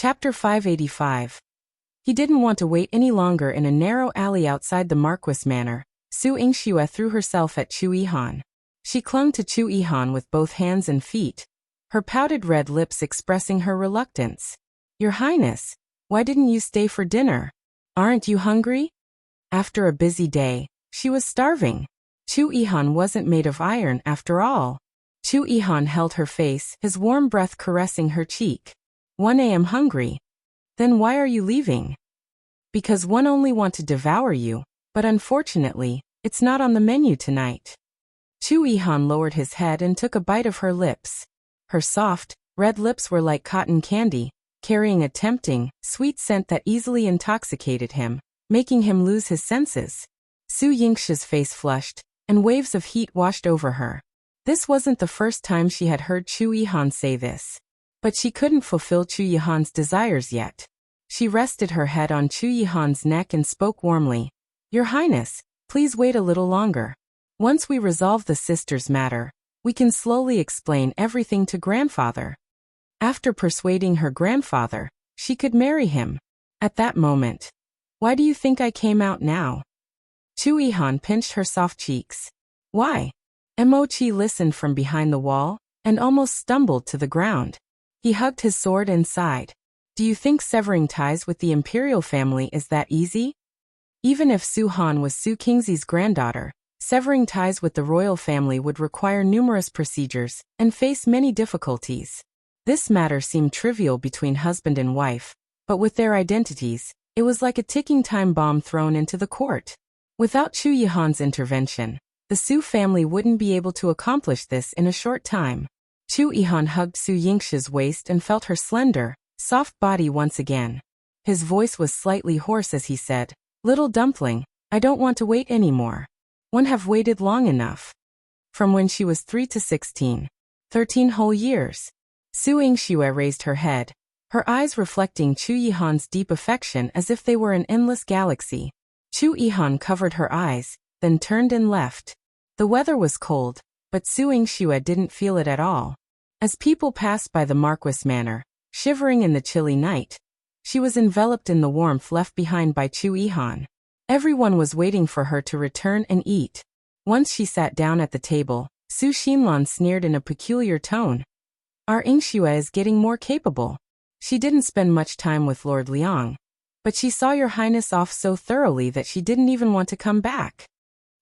Chapter 585. He didn't want to wait any longer in a narrow alley outside the Marquis Manor. Su Yingxue threw herself at Chu Yihan. She clung to Chu Yihan with both hands and feet, her pouted red lips expressing her reluctance. Your Highness, why didn't you stay for dinner? Aren't you hungry? After a busy day, she was starving. Chu Yihan wasn't made of iron after all. Chu Yihan held her face, his warm breath caressing her cheek. 1 a.m. hungry. Then why are you leaving? Because one only want to devour you, but unfortunately, it's not on the menu tonight. Chu Yihan lowered his head and took a bite of her lips. Her soft, red lips were like cotton candy, carrying a tempting, sweet scent that easily intoxicated him, making him lose his senses. Su Yingxue's face flushed, and waves of heat washed over her. This wasn't the first time she had heard Chu Yihan say this. But she couldn't fulfill Chu Yihan's desires yet. She rested her head on Chu Yihan's neck and spoke warmly. Your Highness, please wait a little longer. Once we resolve the sisters' matter, we can slowly explain everything to grandfather. After persuading her grandfather, she could marry him. At that moment. Why do you think I came out now? Chu Yihan pinched her soft cheeks. Why? Mo Chi listened from behind the wall, and almost stumbled to the ground. He hugged his sword and sighed. Do you think severing ties with the imperial family is that easy? Even if Su Han was Su Qingzhi's granddaughter, severing ties with the royal family would require numerous procedures and face many difficulties. This matter seemed trivial between husband and wife, but with their identities, it was like a ticking time bomb thrown into the court. Without Chu Yihan's intervention, the Su family wouldn't be able to accomplish this in a short time. Chu Yihan hugged Su Yingxue's waist and felt her slender, soft body once again. His voice was slightly hoarse as he said, Little dumpling, I don't want to wait anymore. One have waited long enough. From when she was 3 to 16. 13 whole years. Su Yingxue raised her head, her eyes reflecting Chu Yihan's deep affection as if they were an endless galaxy. Chu Yihan covered her eyes, then turned and left. The weather was cold, but Su Yingxue didn't feel it at all. As people passed by the Marquis Manor, shivering in the chilly night, she was enveloped in the warmth left behind by Chu Yihan. Everyone was waiting for her to return and eat. Once she sat down at the table, Su Xinlan sneered in a peculiar tone. Our Yingxue is getting more capable. She didn't spend much time with Lord Liang, but she saw your Highness off so thoroughly that she didn't even want to come back.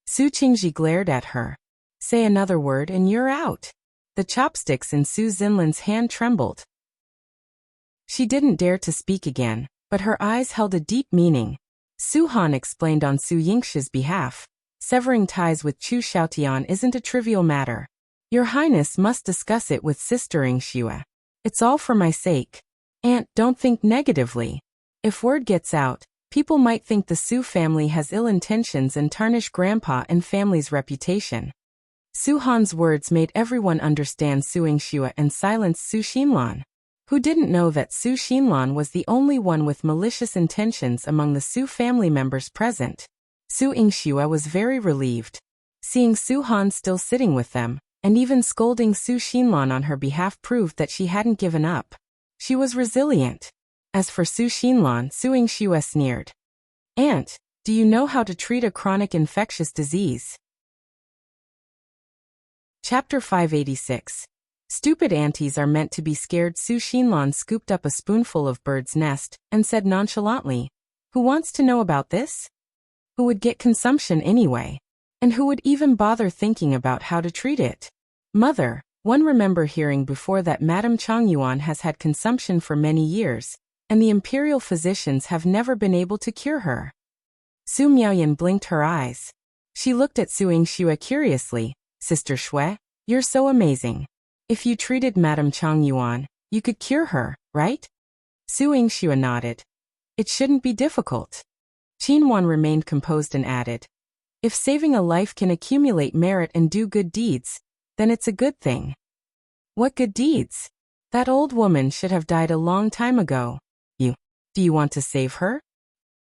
Su Qingzhi glared at her. Say another word and you're out. The chopsticks in Su Xinlan's hand trembled. She didn't dare to speak again, but her eyes held a deep meaning. Su Han explained on Su Yingxue's behalf. Severing ties with Chu Xiaotian isn't a trivial matter. Your Highness must discuss it with Sister Yingxue. It's all for my sake. Aunt, don't think negatively. If word gets out, people might think the Su family has ill intentions and tarnish Grandpa and family's reputation. Su Han's words made everyone understand Su Yingxue and silenced Su Xinlan, who didn't know that Su Xinlan was the only one with malicious intentions among the Su family members present. Su Yingxue was very relieved. Seeing Su Han still sitting with them, and even scolding Su Xinlan on her behalf proved that she hadn't given up. She was resilient. As for Su Xinlan, Su Yingxue sneered. Aunt, do you know how to treat a chronic infectious disease? Chapter 586. Stupid aunties are meant to be scared. Su Xinlan scooped up a spoonful of bird's nest and said nonchalantly, Who wants to know about this? Who would get consumption anyway? And who would even bother thinking about how to treat it? Mother, one remember hearing before that Madame Changyuan has had consumption for many years, and the imperial physicians have never been able to cure her. Su Miaoyan blinked her eyes. She looked at Su Yingxue curiously. Sister Shui, you're so amazing. If you treated Madame Changyuan, you could cure her, right? Su Yingxue nodded. It shouldn't be difficult. Qinwan remained composed and added. If saving a life can accumulate merit and do good deeds, then it's a good thing. What good deeds? That old woman should have died a long time ago. Do you want to save her?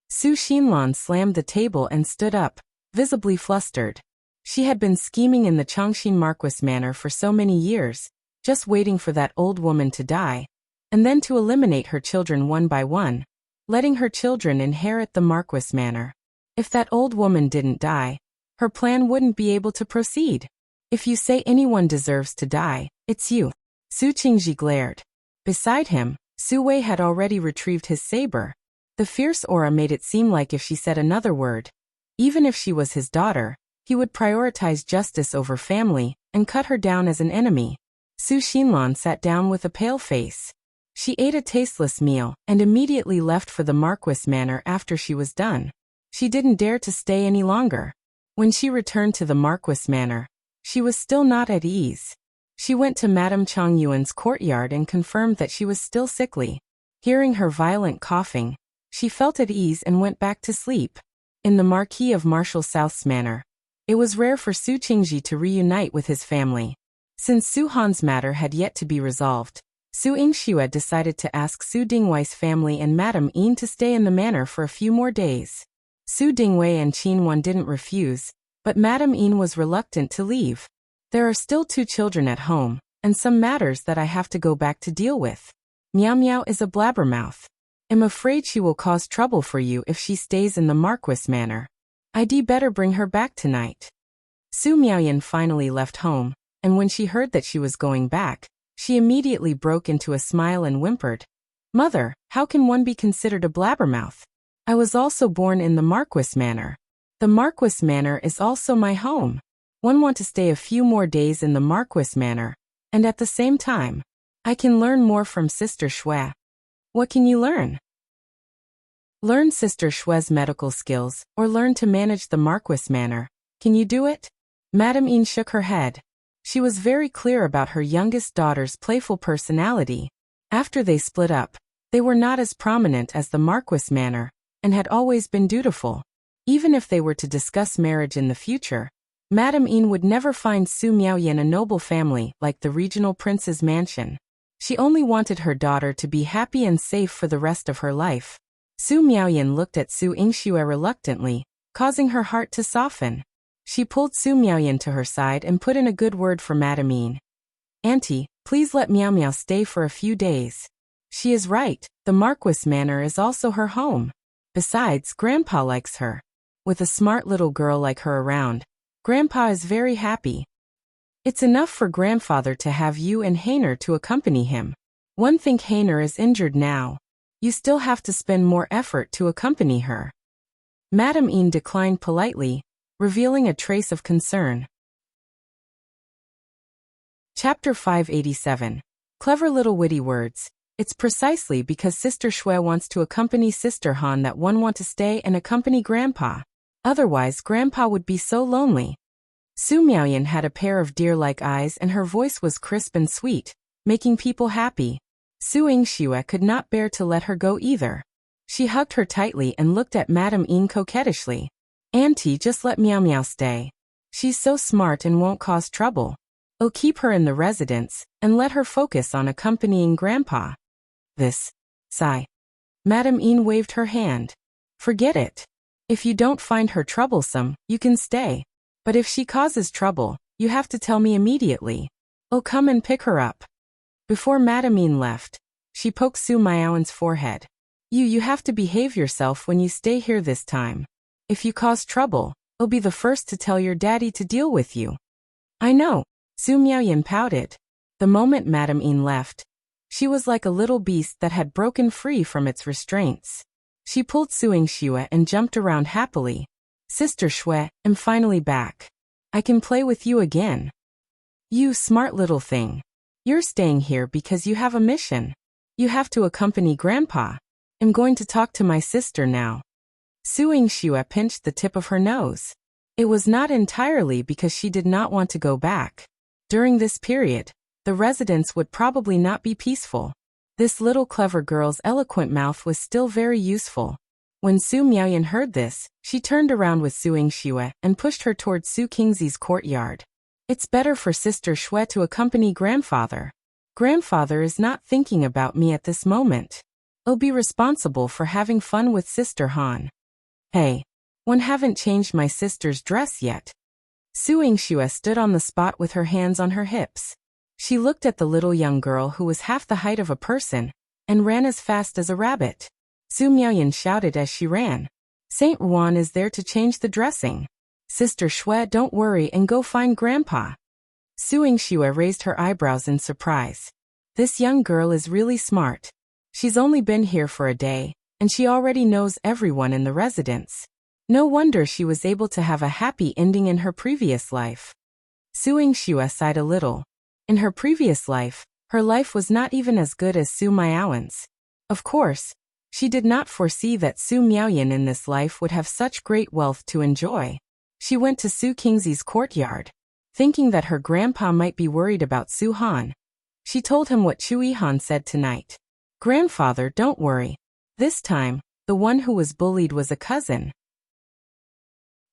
Su Xinlan slammed the table and stood up, visibly flustered. She had been scheming in the Chongqing Marquis Manor for so many years, just waiting for that old woman to die, and then to eliminate her children one by one, letting her children inherit the Marquis manor. If that old woman didn't die, her plan wouldn't be able to proceed. If you say anyone deserves to die, it's you. Su Qingzhi glared. Beside him, Su Wei had already retrieved his saber. The fierce aura made it seem like if she said another word, even if she was his daughter, he would prioritize justice over family and cut her down as an enemy. Su Xinlan sat down with a pale face. She ate a tasteless meal and immediately left for the Marquis manor after she was done. She didn't dare to stay any longer. When she returned to the Marquis manor, she was still not at ease. She went to Madame Chongyuan's courtyard and confirmed that she was still sickly. Hearing her violent coughing, she felt at ease and went back to sleep. In the Marquis of Marshal South's manor, it was rare for Su Qingzhi to reunite with his family. Since Su Han's matter had yet to be resolved, Su Yingxue decided to ask Su Dingwei's family and Madame Yin to stay in the manor for a few more days. Su Dingwei and Jinxuan didn't refuse, but Madame Yin was reluctant to leave. There are still 2 children at home, and some matters that I have to go back to deal with. Miao Miao is a blabbermouth. I'm afraid she will cause trouble for you if she stays in the Marquis manor. I'd better bring her back tonight. Su Miaoyan finally left home, and when she heard that she was going back, she immediately broke into a smile and whimpered. Mother, how can one be considered a blabbermouth? I was also born in the Marquis manor. The Marquis manor is also my home. One want to stay a few more days in the Marquis manor, and at the same time, I can learn more from Sister Shui. What can you learn? Learn Sister Shui's medical skills, or learn to manage the Marquis manor. Can you do it? Madame Yin shook her head. She was very clear about her youngest daughter's playful personality. After they split up, they were not as prominent as the Marquis manor, and had always been dutiful. Even if they were to discuss marriage in the future, Madame Yin would never find Su Miaoyan a noble family like the regional prince's mansion. She only wanted her daughter to be happy and safe for the rest of her life. Su Miaoyan looked at Su Yingxue reluctantly, causing her heart to soften. She pulled Su Miaoyan to her side and put in a good word for Madame Yin. Auntie, please let Miao Miao stay for a few days. She is right, the Marquis manor is also her home. Besides, Grandpa likes her. With a smart little girl like her around, Grandpa is very happy. It's enough for Grandfather to have you and Hainer to accompany him. One think Hainer is injured now. You still have to spend more effort to accompany her. Madame Yin declined politely, revealing a trace of concern. Chapter 587. Clever little witty words. It's precisely because Sister Shui wants to accompany Sister Han that one want to stay and accompany Grandpa. Otherwise, Grandpa would be so lonely. Su Miaoyan had a pair of deer-like eyes and her voice was crisp and sweet, making people happy. Su Yingxue could not bear to let her go either. She hugged her tightly and looked at Madame Yin coquettishly. Auntie, just let Miao Miao stay. She's so smart and won't cause trouble. Oh, keep her in the residence, and let her focus on accompanying Grandpa. This. Sigh. Madame Yin waved her hand. Forget it. If you don't find her troublesome, you can stay. But if she causes trouble, you have to tell me immediately. Oh, come and pick her up. Before Madame Yin left, she poked Su Miaoyan's forehead. You have to behave yourself when you stay here this time. If you cause trouble, I'll be the first to tell your daddy to deal with you. I know. Su Miaoyan pouted. The moment Madame Yin left, she was like a little beast that had broken free from its restraints. She pulled Su Yingxue and jumped around happily. Sister Shui, I'm finally back. I can play with you again. You smart little thing. You're staying here because you have a mission. You have to accompany Grandpa. I'm going to talk to my sister now. Su Yingxue pinched the tip of her nose. It was not entirely because she did not want to go back. During this period, the residence would probably not be peaceful. This little clever girl's eloquent mouth was still very useful. When Su Miaoyan heard this, she turned around with Su Yingxue and pushed her toward Su Qingzi's courtyard. It's better for Sister Shui to accompany Grandfather. Grandfather is not thinking about me at this moment. I'll be responsible for having fun with Sister Han. Hey, one haven't changed my sister's dress yet. Su Yingxue stood on the spot with her hands on her hips. She looked at the little young girl who was half the height of a person and ran as fast as a rabbit. Su Miaoyan shouted as she ran. Saint Ruan is there to change the dressing. Sister Shui, don't worry and go find Grandpa. Su Yingxue raised her eyebrows in surprise. This young girl is really smart. She's only been here for a day, and she already knows everyone in the residence. No wonder she was able to have a happy ending in her previous life. Su Yingxue sighed a little. In her previous life, her life was not even as good as Su Miaoyan's. Of course, she did not foresee that Su Miaoyan in this life would have such great wealth to enjoy. She went to Su Qingzhi's courtyard, thinking that her grandpa might be worried about Su Han. She told him what Chu Yihan said tonight. Grandfather, don't worry. This time, the one who was bullied was a cousin.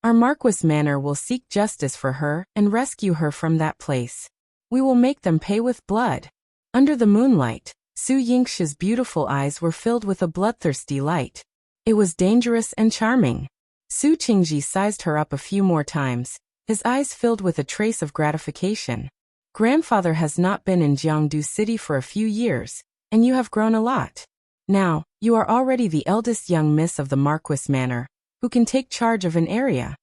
Our Marquis Manor will seek justice for her and rescue her from that place. We will make them pay with blood. Under the moonlight, Su Yingxue's beautiful eyes were filled with a bloodthirsty light. It was dangerous and charming. Su Qingzhi sized her up a few more times, his eyes filled with a trace of gratification. Grandfather has not been in Jiangdu City for a few years, and you have grown a lot. Now, you are already the eldest young miss of the Marquis Manor, who can take charge of an area.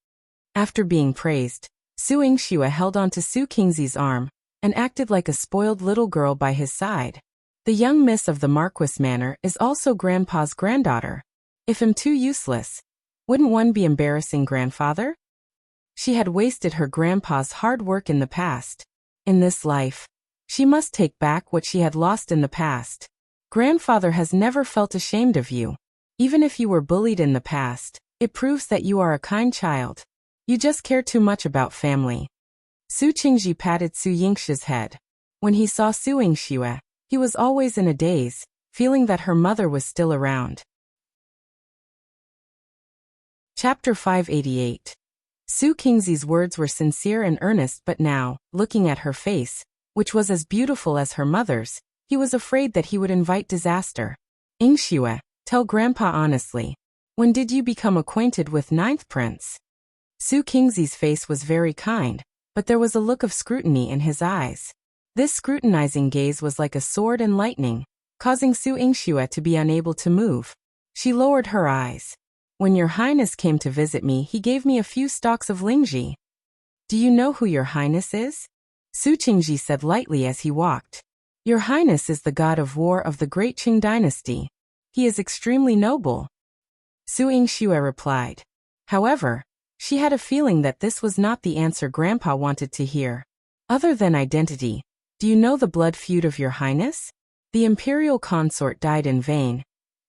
After being praised, Su Yingxue held on to Su Qingzhi's arm and acted like a spoiled little girl by his side. The young miss of the Marquis Manor is also Grandpa's granddaughter. If I'm too useless, wouldn't one be embarrassing Grandfather? She had wasted her grandpa's hard work in the past. In this life, she must take back what she had lost in the past. Grandfather has never felt ashamed of you. Even if you were bullied in the past, it proves that you are a kind child. You just care too much about family. Su Qingzhi patted Su Yingxue's head. When he saw Su Yingxue, he was always in a daze, feeling that her mother was still around. Chapter 588. Su Qingzhi's words were sincere and earnest, but now, looking at her face, which was as beautiful as her mother's, he was afraid that he would invite disaster. Yingxue, tell Grandpa honestly. When did you become acquainted with Ninth Prince? Su Qingzhi's face was very kind, but there was a look of scrutiny in his eyes. This scrutinizing gaze was like a sword and lightning, causing Su Yingxue to be unable to move. She lowered her eyes. When your highness came to visit me, he gave me a few stalks of lingzhi. Do you know who your highness is? Su Qingzhi said lightly as he walked. Your highness is the god of war of the great Qing dynasty. He is extremely noble. Su Yingxue replied. However, she had a feeling that this was not the answer Grandpa wanted to hear. Other than identity, do you know the blood feud of your highness? The imperial consort died in vain,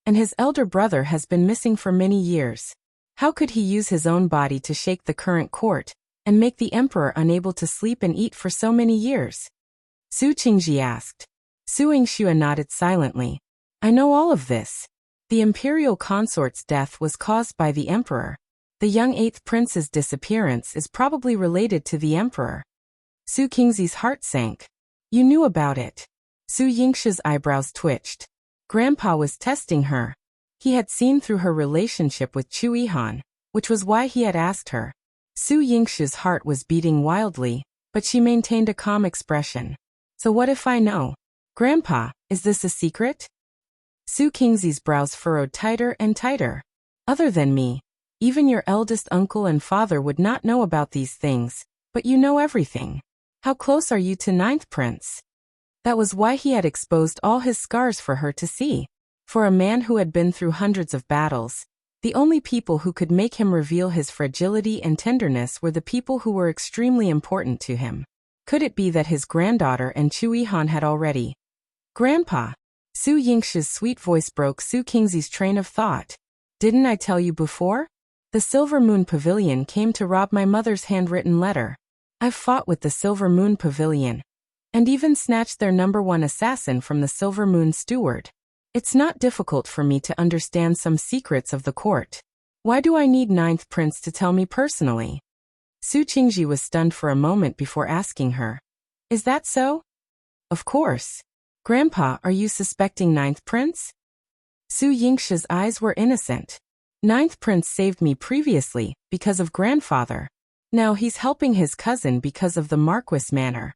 and his elder brother has been missing for many years. How could he use his own body to shake the current court and make the emperor unable to sleep and eat for so many years? Su Qingzhi asked. Su Yingxue nodded silently. I know all of this. The imperial consort's death was caused by the emperor. The young 8th prince's disappearance is probably related to the emperor. Su Qingzhi's heart sank. You knew about it. Su Yingxue's eyebrows twitched. Grandpa was testing her. He had seen through her relationship with Chu Yihan, which was why he had asked her. Su Yingxue's heart was beating wildly, but she maintained a calm expression. So what if I know? Grandpa, is this a secret? Su Qingzhi's brows furrowed tighter and tighter. Other than me, even your eldest uncle and father would not know about these things, but you know everything. How close are you to Ninth Prince? That was why he had exposed all his scars for her to see. For a man who had been through hundreds of battles, the only people who could make him reveal his fragility and tenderness were the people who were extremely important to him. Could it be that his granddaughter and Chu Yihan had already? Grandpa! Su Yingxue's sweet voice broke Su Qingzhi's train of thought. Didn't I tell you before? The Silver Moon Pavilion came to rob my mother's handwritten letter. I've fought with the Silver Moon Pavilion, and even snatched their #1 assassin from the Silver Moon Steward. It's not difficult for me to understand some secrets of the court. Why do I need Ninth Prince to tell me personally? Su Qingzhi was stunned for a moment before asking her. Is that so? Of course. Grandpa, are you suspecting Ninth Prince? Su Yingxue's eyes were innocent. Ninth Prince saved me previously, because of Grandfather. Now he's helping his cousin because of the Marquis Manor.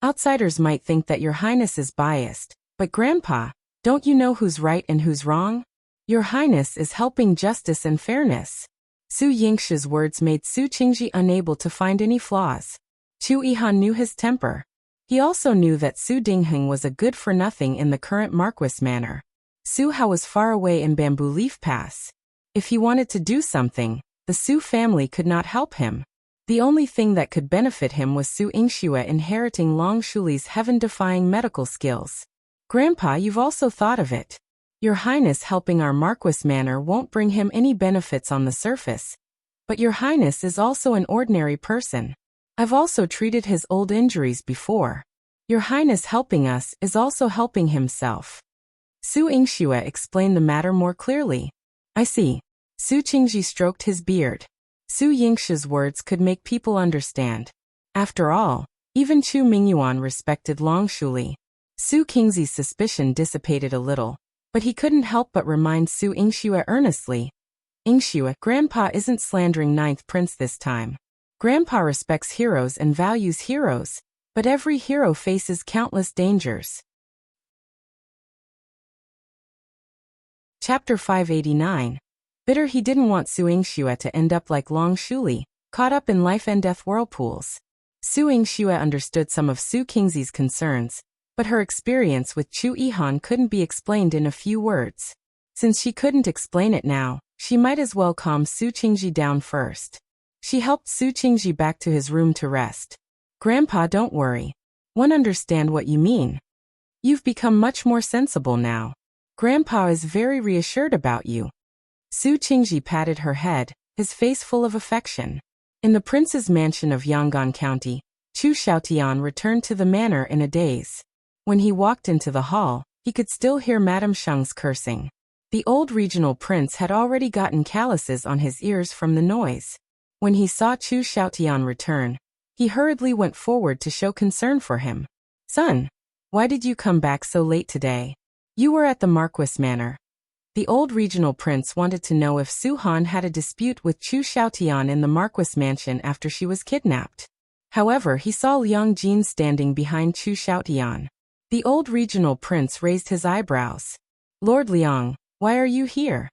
Outsiders might think that your highness is biased, But Grandpa, don't you know who's right and who's wrong? Your Highness is helping justice and fairness. Su Yingxi's words made Su Qingzhi unable to find any flaws. Chu Yihan knew his temper. He also knew that Su Dingheng was a good-for-nothing in the current Marquis manor. Su Hao was far away in Bamboo Leaf Pass. If he wanted to do something, the Su family could not help him. The only thing that could benefit him was Su Yingxue inheriting Long Shuli's heaven-defying medical skills. Grandpa, you've also thought of it. Your Highness helping our Marquis manor won't bring him any benefits on the surface. But Your Highness is also an ordinary person. I've also treated his old injuries before. Your Highness helping us is also helping himself. Su Yingxue explained the matter more clearly. I see. Su Qingzhi stroked his beard. Su Yingxi's words could make people understand. After all, even Chu Mingyuan respected Long Shuli. Su Qingzi's suspicion dissipated a little, but he couldn't help but remind Su Yingxue earnestly. Yingxue, Grandpa isn't slandering Ninth Prince this time. Grandpa respects heroes and values heroes, but every hero faces countless dangers. Chapter 589. Bitter he didn't want Su Yingxue to end up like Long Shuli, caught up in life and death whirlpools. Su Yingxue understood some of Su Qingzi's concerns, but her experience with Chu Yihan couldn't be explained in a few words. Since she couldn't explain it now, she might as well calm Su Qingzhi down first. She helped Su Qingzhi back to his room to rest. Grandpa, don't worry. One understand what you mean. You've become much more sensible now. Grandpa is very reassured about you. Su Qingzhi patted her head, his face full of affection. In the prince's mansion of Yang'an County, Chu Xiaotian returned to the manor in a daze. When he walked into the hall, he could still hear Madame Sheng's cursing. The old regional prince had already gotten calluses on his ears from the noise. When he saw Chu Xiaotian return, he hurriedly went forward to show concern for him. Son, why did you come back so late today? You were at the Marquis manor. The old regional prince wanted to know if Su Han had a dispute with Chu Xiaotian in the Marquis mansion after she was kidnapped. However, he saw Liang Jin standing behind Chu Xiaotian. The old regional prince raised his eyebrows. Lord Liang, why are you here?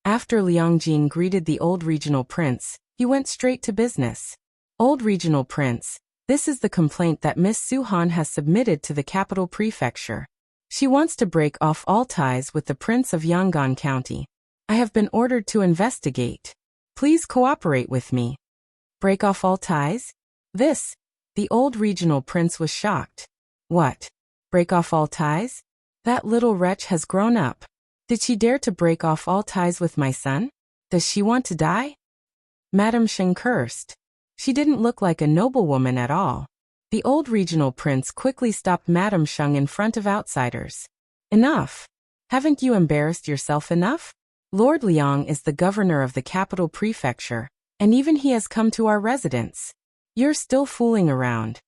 After Liang Jin greeted the old regional prince, he went straight to business. Old regional prince, this is the complaint that Miss Su Han has submitted to the capital prefecture. She wants to break off all ties with the Prince of Yang'an County. I have been ordered to investigate. Please cooperate with me. Break off all ties? The old regional prince was shocked. What? Break off all ties? That little wretch has grown up. Did she dare to break off all ties with my son? Does she want to die? Madame Sheng cursed. She didn't look like a noblewoman at all. The old regional prince quickly stopped Madame Sheng in front of outsiders. Enough. Haven't you embarrassed yourself enough? Lord Liang is the governor of the capital prefecture, and even he has come to our residence. You're still fooling around.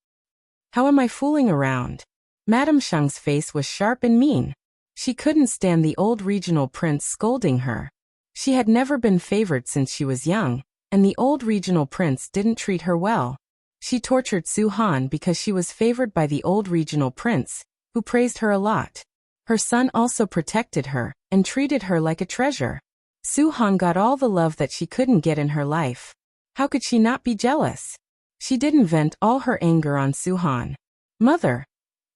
How am I fooling around? Madame Sheng's face was sharp and mean. She couldn't stand the old regional prince scolding her. She had never been favored since she was young, and the old regional prince didn't treat her well. She tortured Su Han because she was favored by the old regional prince, who praised her a lot. Her son also protected her and treated her like a treasure. Su Han got all the love that she couldn't get in her life. How could she not be jealous? She didn't vent all her anger on Su Han. Mother.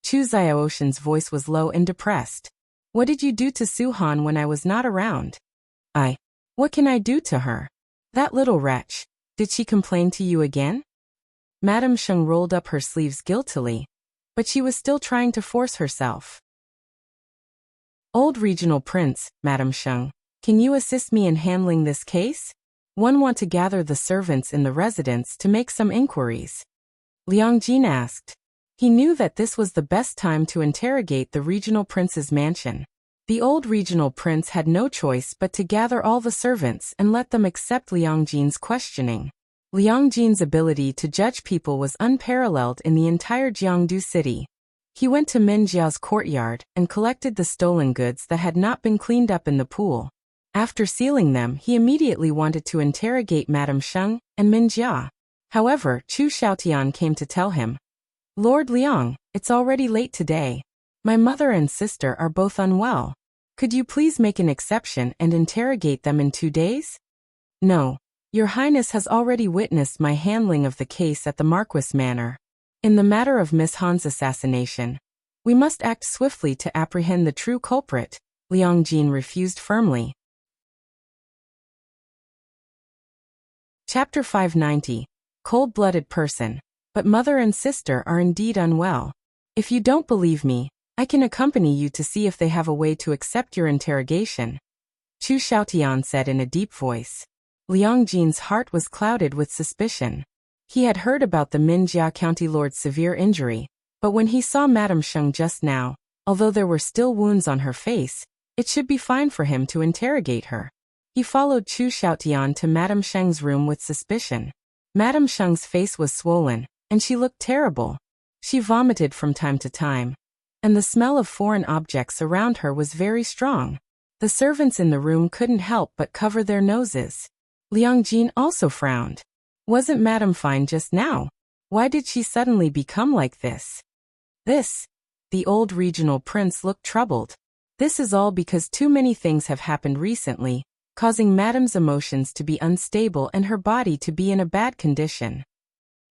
Chu Xiaoshan's voice was low and depressed. What did you do to Su Han when I was not around? What can I do to her? That little wretch. Did she complain to you again? Madame Sheng rolled up her sleeves guiltily, but she was still trying to force herself. Old regional prince, Madame Sheng, can you assist me in handling this case? One want to gather the servants in the residence to make some inquiries. Liang Jin asked. He knew that this was the best time to interrogate the regional prince's mansion. The old regional prince had no choice but to gather all the servants and let them accept Liang Jin's questioning. Liang Jin's ability to judge people was unparalleled in the entire Jiangdu city. He went to Min Jia's courtyard and collected the stolen goods that had not been cleaned up in the pool. After sealing them, he immediately wanted to interrogate Madame Sheng and Min Jia. However, Chu Xiaotian came to tell him, Lord Liang, it's already late today. My mother and sister are both unwell. Could you please make an exception and interrogate them in 2 days? No. Your Highness has already witnessed my handling of the case at the Marquis Manor. In the matter of Miss Han's assassination, we must act swiftly to apprehend the true culprit, Liang Jin refused firmly. Chapter 590. Cold-blooded person. But mother and sister are indeed unwell. If you don't believe me, I can accompany you to see if they have a way to accept your interrogation, Chu Xiaotian said in a deep voice. Liang Jin's heart was clouded with suspicion. He had heard about the Minjia County Lord's severe injury, but when he saw Madame Sheng just now, although there were still wounds on her face, it should be fine for him to interrogate her. He followed Chu Xiaotian to Madame Sheng's room with suspicion. Madame Sheng's face was swollen, and she looked terrible. She vomited from time to time, and the smell of foreign objects around her was very strong. The servants in the room couldn't help but cover their noses. Liang Jin also frowned. Wasn't Madame fine just now? Why did she suddenly become like this? The old regional prince looked troubled. This is all because too many things have happened recently, causing Madame's emotions to be unstable and her body to be in a bad condition.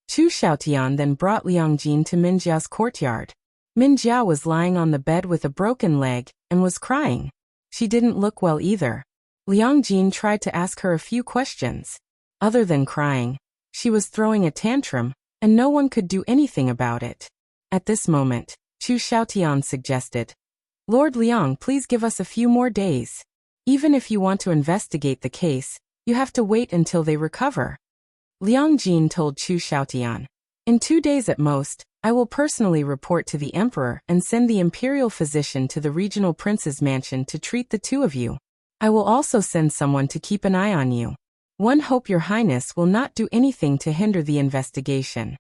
Chu Xiaotian then brought Liang Jin to Minjia's courtyard. Minjia was lying on the bed with a broken leg and was crying. She didn't look well either. Liang Jin tried to ask her a few questions. Other than crying, she was throwing a tantrum, and no one could do anything about it. At this moment, Chu Xiaotian suggested, Lord Liang, please give us a few more days. Even if you want to investigate the case, you have to wait until they recover. Liang Jin told Chu Xiaotian, in 2 days at most, I will personally report to the emperor and send the imperial physician to the regional prince's mansion to treat the two of you. I will also send someone to keep an eye on you. One hope your highness will not do anything to hinder the investigation.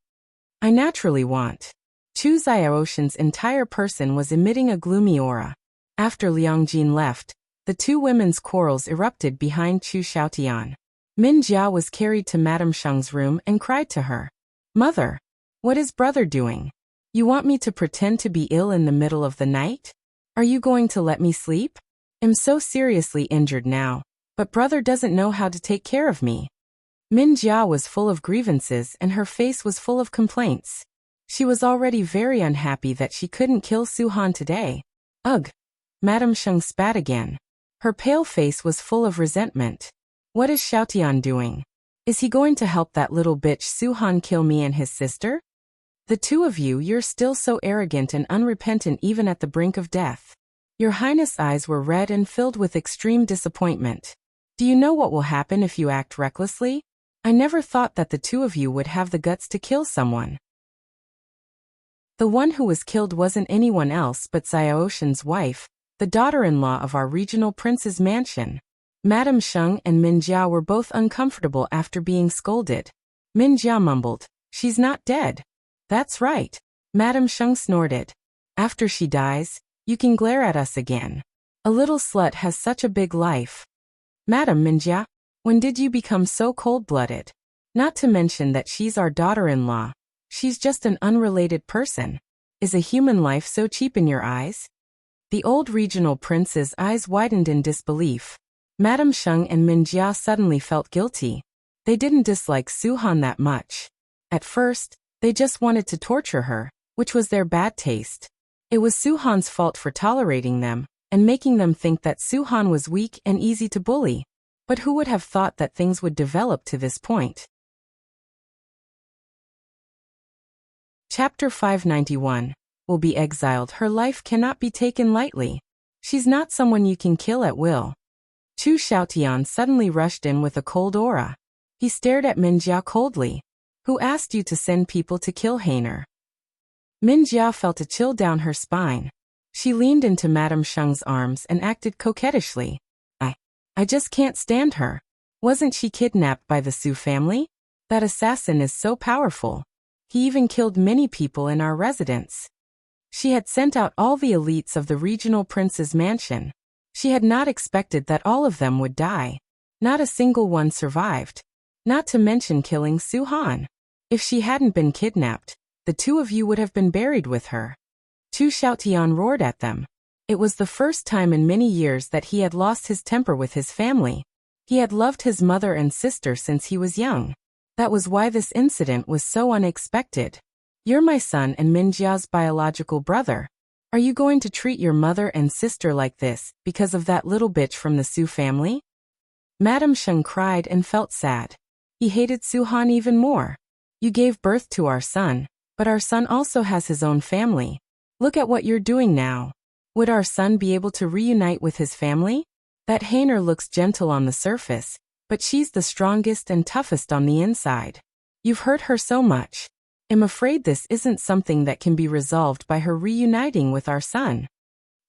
I naturally want. Chu Xiaoshan's entire person was emitting a gloomy aura. After Liang Jin left, the two women's quarrels erupted behind Chu Xiaotian. Min Jia was carried to Madame Sheng's room and cried to her, Mother, what is brother doing? You want me to pretend to be ill in the middle of the night? Are you going to let me sleep? I'm so seriously injured now, but brother doesn't know how to take care of me. Min Jia was full of grievances and her face was full of complaints. She was already very unhappy that she couldn't kill Su Han today. Ugh! Madame Sheng spat again. Her pale face was full of resentment. What is Xiaotian doing? Is he going to help that little bitch Su Han kill me and his sister? The two of you, you're still so arrogant and unrepentant even at the brink of death. Your Highness' eyes were red and filled with extreme disappointment. Do you know what will happen if you act recklessly? I never thought that the two of you would have the guts to kill someone. The one who was killed wasn't anyone else but Xiaoshan's wife, the daughter-in-law of our regional prince's mansion. Madame Sheng and Min Jia were both uncomfortable after being scolded. Min Jia mumbled, She's not dead. That's right. Madame Sheng snorted. After she dies, you can glare at us again. A little slut has such a big life. Madame Minjia, when did you become so cold-blooded? Not to mention that she's our daughter-in-law. She's just an unrelated person. Is a human life so cheap in your eyes? The old regional prince's eyes widened in disbelief. Madame Sheng and Minjia suddenly felt guilty. They didn't dislike Su Han that much. At first, they just wanted to torture her, which was their bad taste. It was Su Han's fault for tolerating them, and making them think that Su Han was weak and easy to bully. But who would have thought that things would develop to this point? Chapter 591. Will be exiled. Her life cannot be taken lightly. She's not someone you can kill at will. Chu Xiaotian suddenly rushed in with a cold aura. He stared at Min Jia coldly. Who asked you to send people to kill Hainer? Min Jia felt a chill down her spine. She leaned into Madame Sheng's arms and acted coquettishly. I just can't stand her. Wasn't she kidnapped by the Su family? That assassin is so powerful. He even killed many people in our residence. She had sent out all the elites of the regional prince's mansion. She had not expected that all of them would die. Not a single one survived. Not to mention killing Su Han. If she hadn't been kidnapped, the two of you would have been buried with her. Chu Xiaotian roared at them. It was the first time in many years that he had lost his temper with his family. He had loved his mother and sister since he was young. That was why this incident was so unexpected. You're my son and Minjia's biological brother. Are you going to treat your mother and sister like this because of that little bitch from the Su family? Madame Sheng cried and felt sad. He hated Su Han even more. You gave birth to our son, but our son also has his own family. Look at what you're doing now. Would our son be able to reunite with his family? That Hainer looks gentle on the surface, but she's the strongest and toughest on the inside. You've hurt her so much. I'm afraid this isn't something that can be resolved by her reuniting with our son.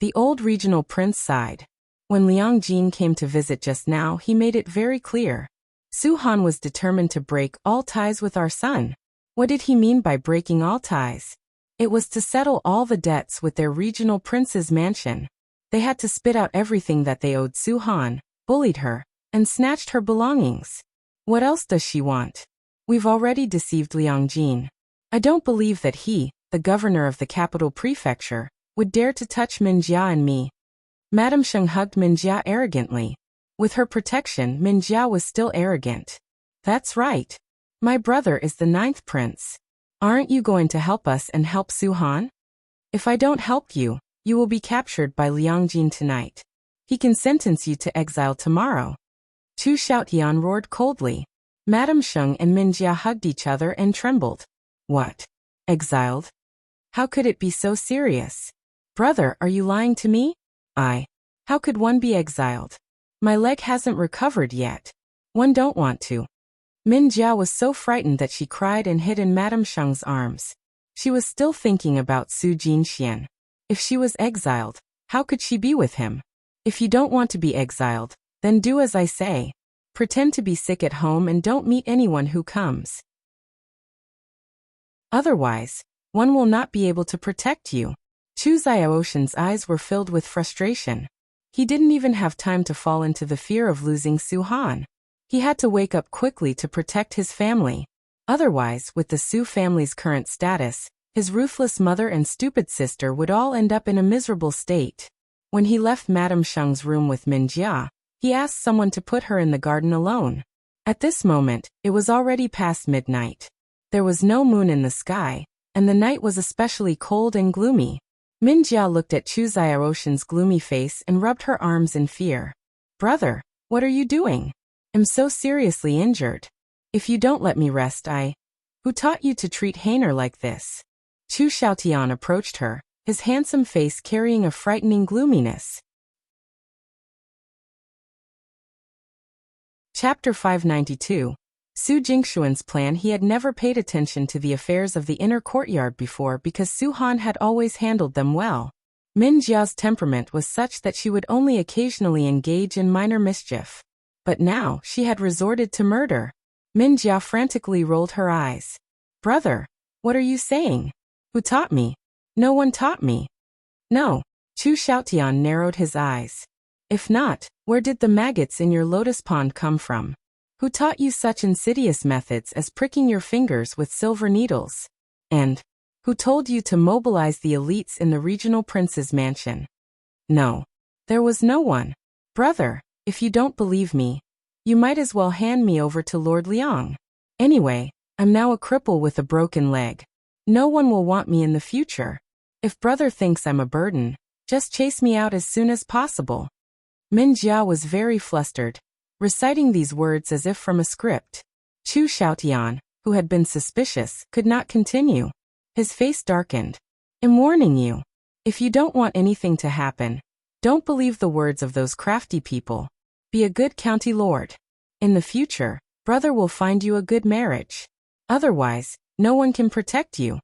The old regional prince sighed. When Liang Jin came to visit just now, he made it very clear. Su Han was determined to break all ties with our son. What did he mean by breaking all ties? It was to settle all the debts with their regional prince's mansion. They had to spit out everything that they owed Su Han, bullied her, and snatched her belongings. What else does she want? We've already deceived Liang Jin. I don't believe that he, the governor of the capital prefecture, would dare to touch Minjia and me. Madame Sheng hugged Minjia arrogantly. With her protection, Minjia was still arrogant. That's right. My brother is the 9th prince. Aren't you going to help us and help Su Han? If I don't help you, you will be captured by Liang Jin tonight. He can sentence you to exile tomorrow. Chu Xiaotian roared coldly. Madame Sheng and Minjia hugged each other and trembled. What? Exiled? How could it be so serious? Brother, are you lying to me? How could one be exiled? My leg hasn't recovered yet. One don't want to. Minjia was so frightened that she cried and hid in Madame Sheng's arms. She was still thinking about Su Jinxian. If she was exiled, how could she be with him? If you don't want to be exiled, then do as I say. Pretend to be sick at home and don't meet anyone who comes. Otherwise, one will not be able to protect you. Chu Xiaoshan's eyes were filled with frustration. He didn't even have time to fall into the fear of losing Su Han. He had to wake up quickly to protect his family. Otherwise, with the Su family's current status, his ruthless mother and stupid sister would all end up in a miserable state. When he left Madame Sheng's room with Minjia, he asked someone to put her in the garden alone. At this moment, it was already past midnight. There was no moon in the sky, and the night was especially cold and gloomy. Minjia looked at Chu Xiaoshan's gloomy face and rubbed her arms in fear. Brother, what are you doing? I'm so seriously injured. If you don't let me rest, Who taught you to treat Hainer like this? Chu Xiaotian approached her, his handsome face carrying a frightening gloominess. Chapter 592. Su Jinxuan's plan. He had never paid attention to the affairs of the inner courtyard before because Su Han had always handled them well. Minjia's temperament was such that she would only occasionally engage in minor mischief. But now, she had resorted to murder. Minjia frantically rolled her eyes. Brother, what are you saying? Who taught me? No one taught me. No. Chu Xiaotian narrowed his eyes. If not, where did the maggots in your lotus pond come from? Who taught you such insidious methods as pricking your fingers with silver needles? And who told you to mobilize the elites in the regional prince's mansion? No. There was no one. Brother, if you don't believe me, you might as well hand me over to Lord Liang. Anyway, I'm now a cripple with a broken leg. No one will want me in the future. If brother thinks I'm a burden, just chase me out as soon as possible. Minjia was very flustered, reciting these words as if from a script. Chu Xiaotian, who had been suspicious, could not continue. His face darkened. I'm warning you. If you don't want anything to happen, don't believe the words of those crafty people. Be a good county lord. In the future, brother will find you a good marriage. Otherwise, no one can protect you.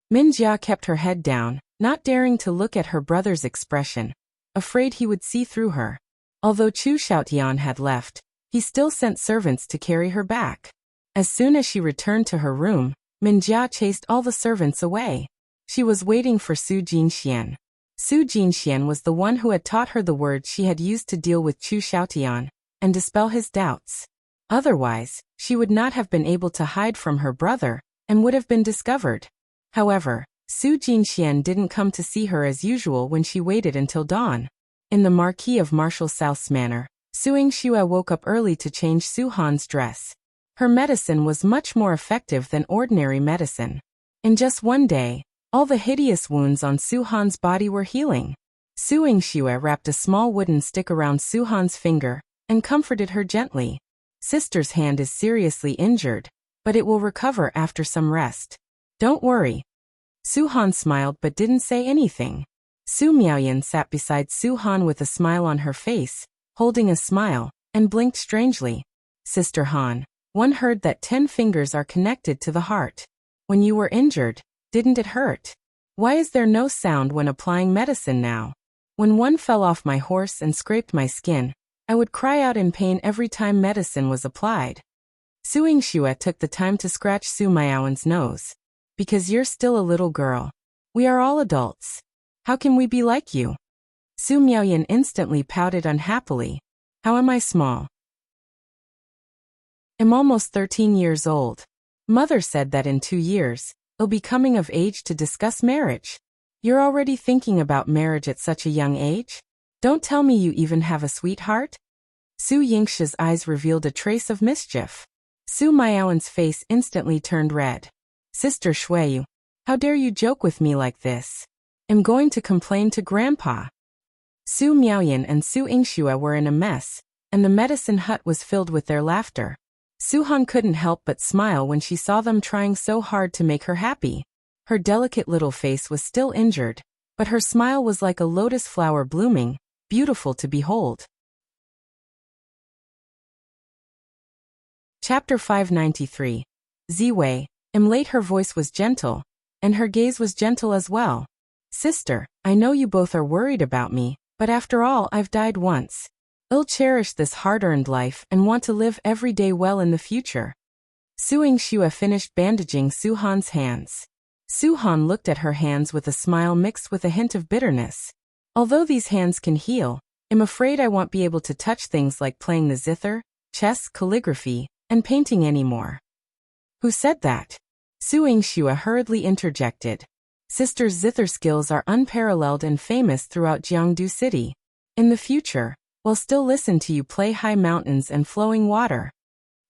Minjia kept her head down, not daring to look at her brother's expression, afraid he would see through her. Although Chu Xiaotian had left, he still sent servants to carry her back. As soon as she returned to her room, Minjia chased all the servants away. She was waiting for Su Jinxian. Su Jinxian was the one who had taught her the words she had used to deal with Chu Xiaotian and dispel his doubts. Otherwise, she would not have been able to hide from her brother and would have been discovered. However, Su Jinxuan didn't come to see her as usual when she waited until dawn. In the Marquis of Marshal South's manor, Su Yingxue woke up early to change Su Han's dress. Her medicine was much more effective than ordinary medicine. In just one day, all the hideous wounds on Su Han's body were healing. Su Yingxue wrapped a small wooden stick around Su Han's finger and comforted her gently. Sister's hand is seriously injured, but it will recover after some rest. Don't worry. Su Han smiled but didn't say anything. Su Miaoyan sat beside Su Han with a smile on her face, holding a smile, and blinked strangely. Sister Han, one heard that 10 fingers are connected to the heart. When you were injured, didn't it hurt? Why is there no sound when applying medicine now? When one fell off my horse and scraped my skin, I would cry out in pain every time medicine was applied. Su Yingxue took the time to scratch Su Miaoyan's nose. Because you're still a little girl. We are all adults. How can we be like you? Su Miaoyan instantly pouted unhappily. How am I small? I'm almost 13 years old. Mother said that in 2 years, I'll be coming of age to discuss marriage. You're already thinking about marriage at such a young age? Don't tell me you even have a sweetheart? Su Yingxue's eyes revealed a trace of mischief. Su Miaoyan's face instantly turned red. Sister Shuiyu, how dare you joke with me like this? I'm going to complain to Grandpa. Su Miaoyan and Su Yingxue were in a mess, and the medicine hut was filled with their laughter. Su Han couldn't help but smile when she saw them trying so hard to make her happy. Her delicate little face was still injured, but her smile was like a lotus flower blooming, beautiful to behold. Chapter 593. Ziwei. Late her voice was gentle, and her gaze was gentle as well. Sister, I know you both are worried about me, but after all I've died once. I'll cherish this hard-earned life and want to live every day well in the future. Su Yingxue finished bandaging Su Han's hands. Su Han looked at her hands with a smile mixed with a hint of bitterness. Although these hands can heal, I'm afraid I won't be able to touch things like playing the zither, chess, calligraphy, and painting anymore. Who said that? Su Yingxue hurriedly interjected. Sister's zither skills are unparalleled and famous throughout Jiangdu City. In the future, we'll still listen to you play high mountains and flowing water.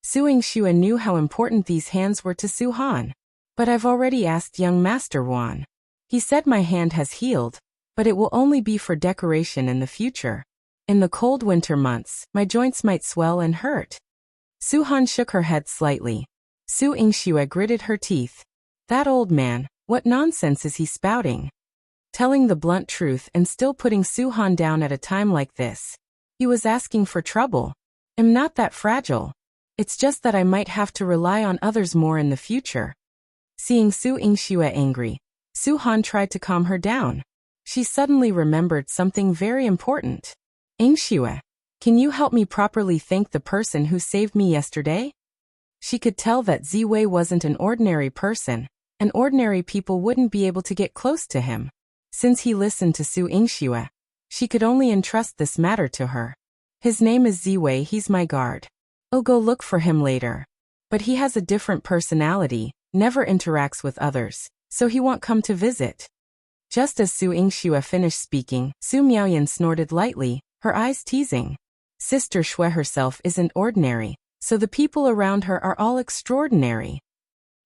Su Yingxue knew how important these hands were to Su Han. But I've already asked young Master Wan. He said my hand has healed, but it will only be for decoration in the future. In the cold winter months, my joints might swell and hurt. Su Han shook her head slightly. Su Yingxue gritted her teeth. That old man, what nonsense is he spouting? Telling the blunt truth and still putting Su Han down at a time like this. He was asking for trouble. I'm not that fragile. It's just that I might have to rely on others more in the future. Seeing Su Yingxue angry, Su Han tried to calm her down. She suddenly remembered something very important. Yingxue, can you help me properly thank the person who saved me yesterday? She could tell that Ziwei wasn't an ordinary person, and ordinary people wouldn't be able to get close to him. Since he listened to Su Yingxue, she could only entrust this matter to her. His name is Ziwei, he's my guard. I'll go look for him later. But he has a different personality, never interacts with others, so he won't come to visit. Just as Su Yingxue finished speaking, Su Miaoyan snorted lightly, her eyes teasing. Sister Shui herself isn't ordinary, so the people around her are all extraordinary.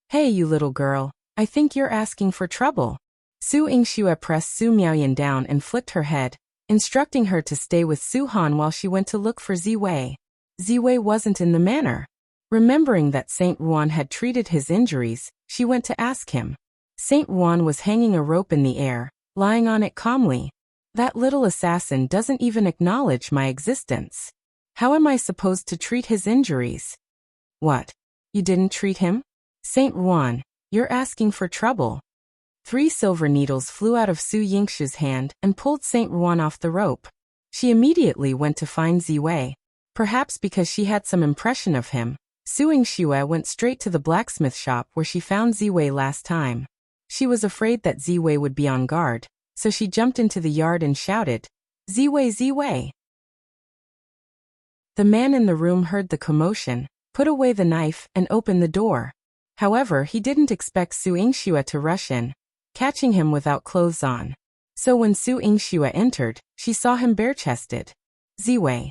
Hey you little girl, I think you're asking for trouble. Su Yingxue pressed Su Miaoyan down and flicked her head, instructing her to stay with Su Han while she went to look for Ziwei. Ziwei wasn't in the manor. Remembering that Saint Ruan had treated his injuries, she went to ask him. Saint Ruan was hanging a rope in the air, lying on it calmly. That little assassin doesn't even acknowledge my existence. How am I supposed to treat his injuries? What? You didn't treat him? Saint Ruan, you're asking for trouble. 3 silver needles flew out of Su Yingxue's hand and pulled Saint Ruan off the rope. She immediately went to find Ziwei. Perhaps because she had some impression of him, Su Yingxue went straight to the blacksmith shop where she found Ziwei last time. She was afraid that Ziwei would be on guard, so she jumped into the yard and shouted, Ziwei, Ziwei! The man in the room heard the commotion, put away the knife, and opened the door. However, he didn't expect Su Yingxue to rush in. catching him without clothes on. So when Su Yingxue entered, she saw him bare-chested. Ziwei.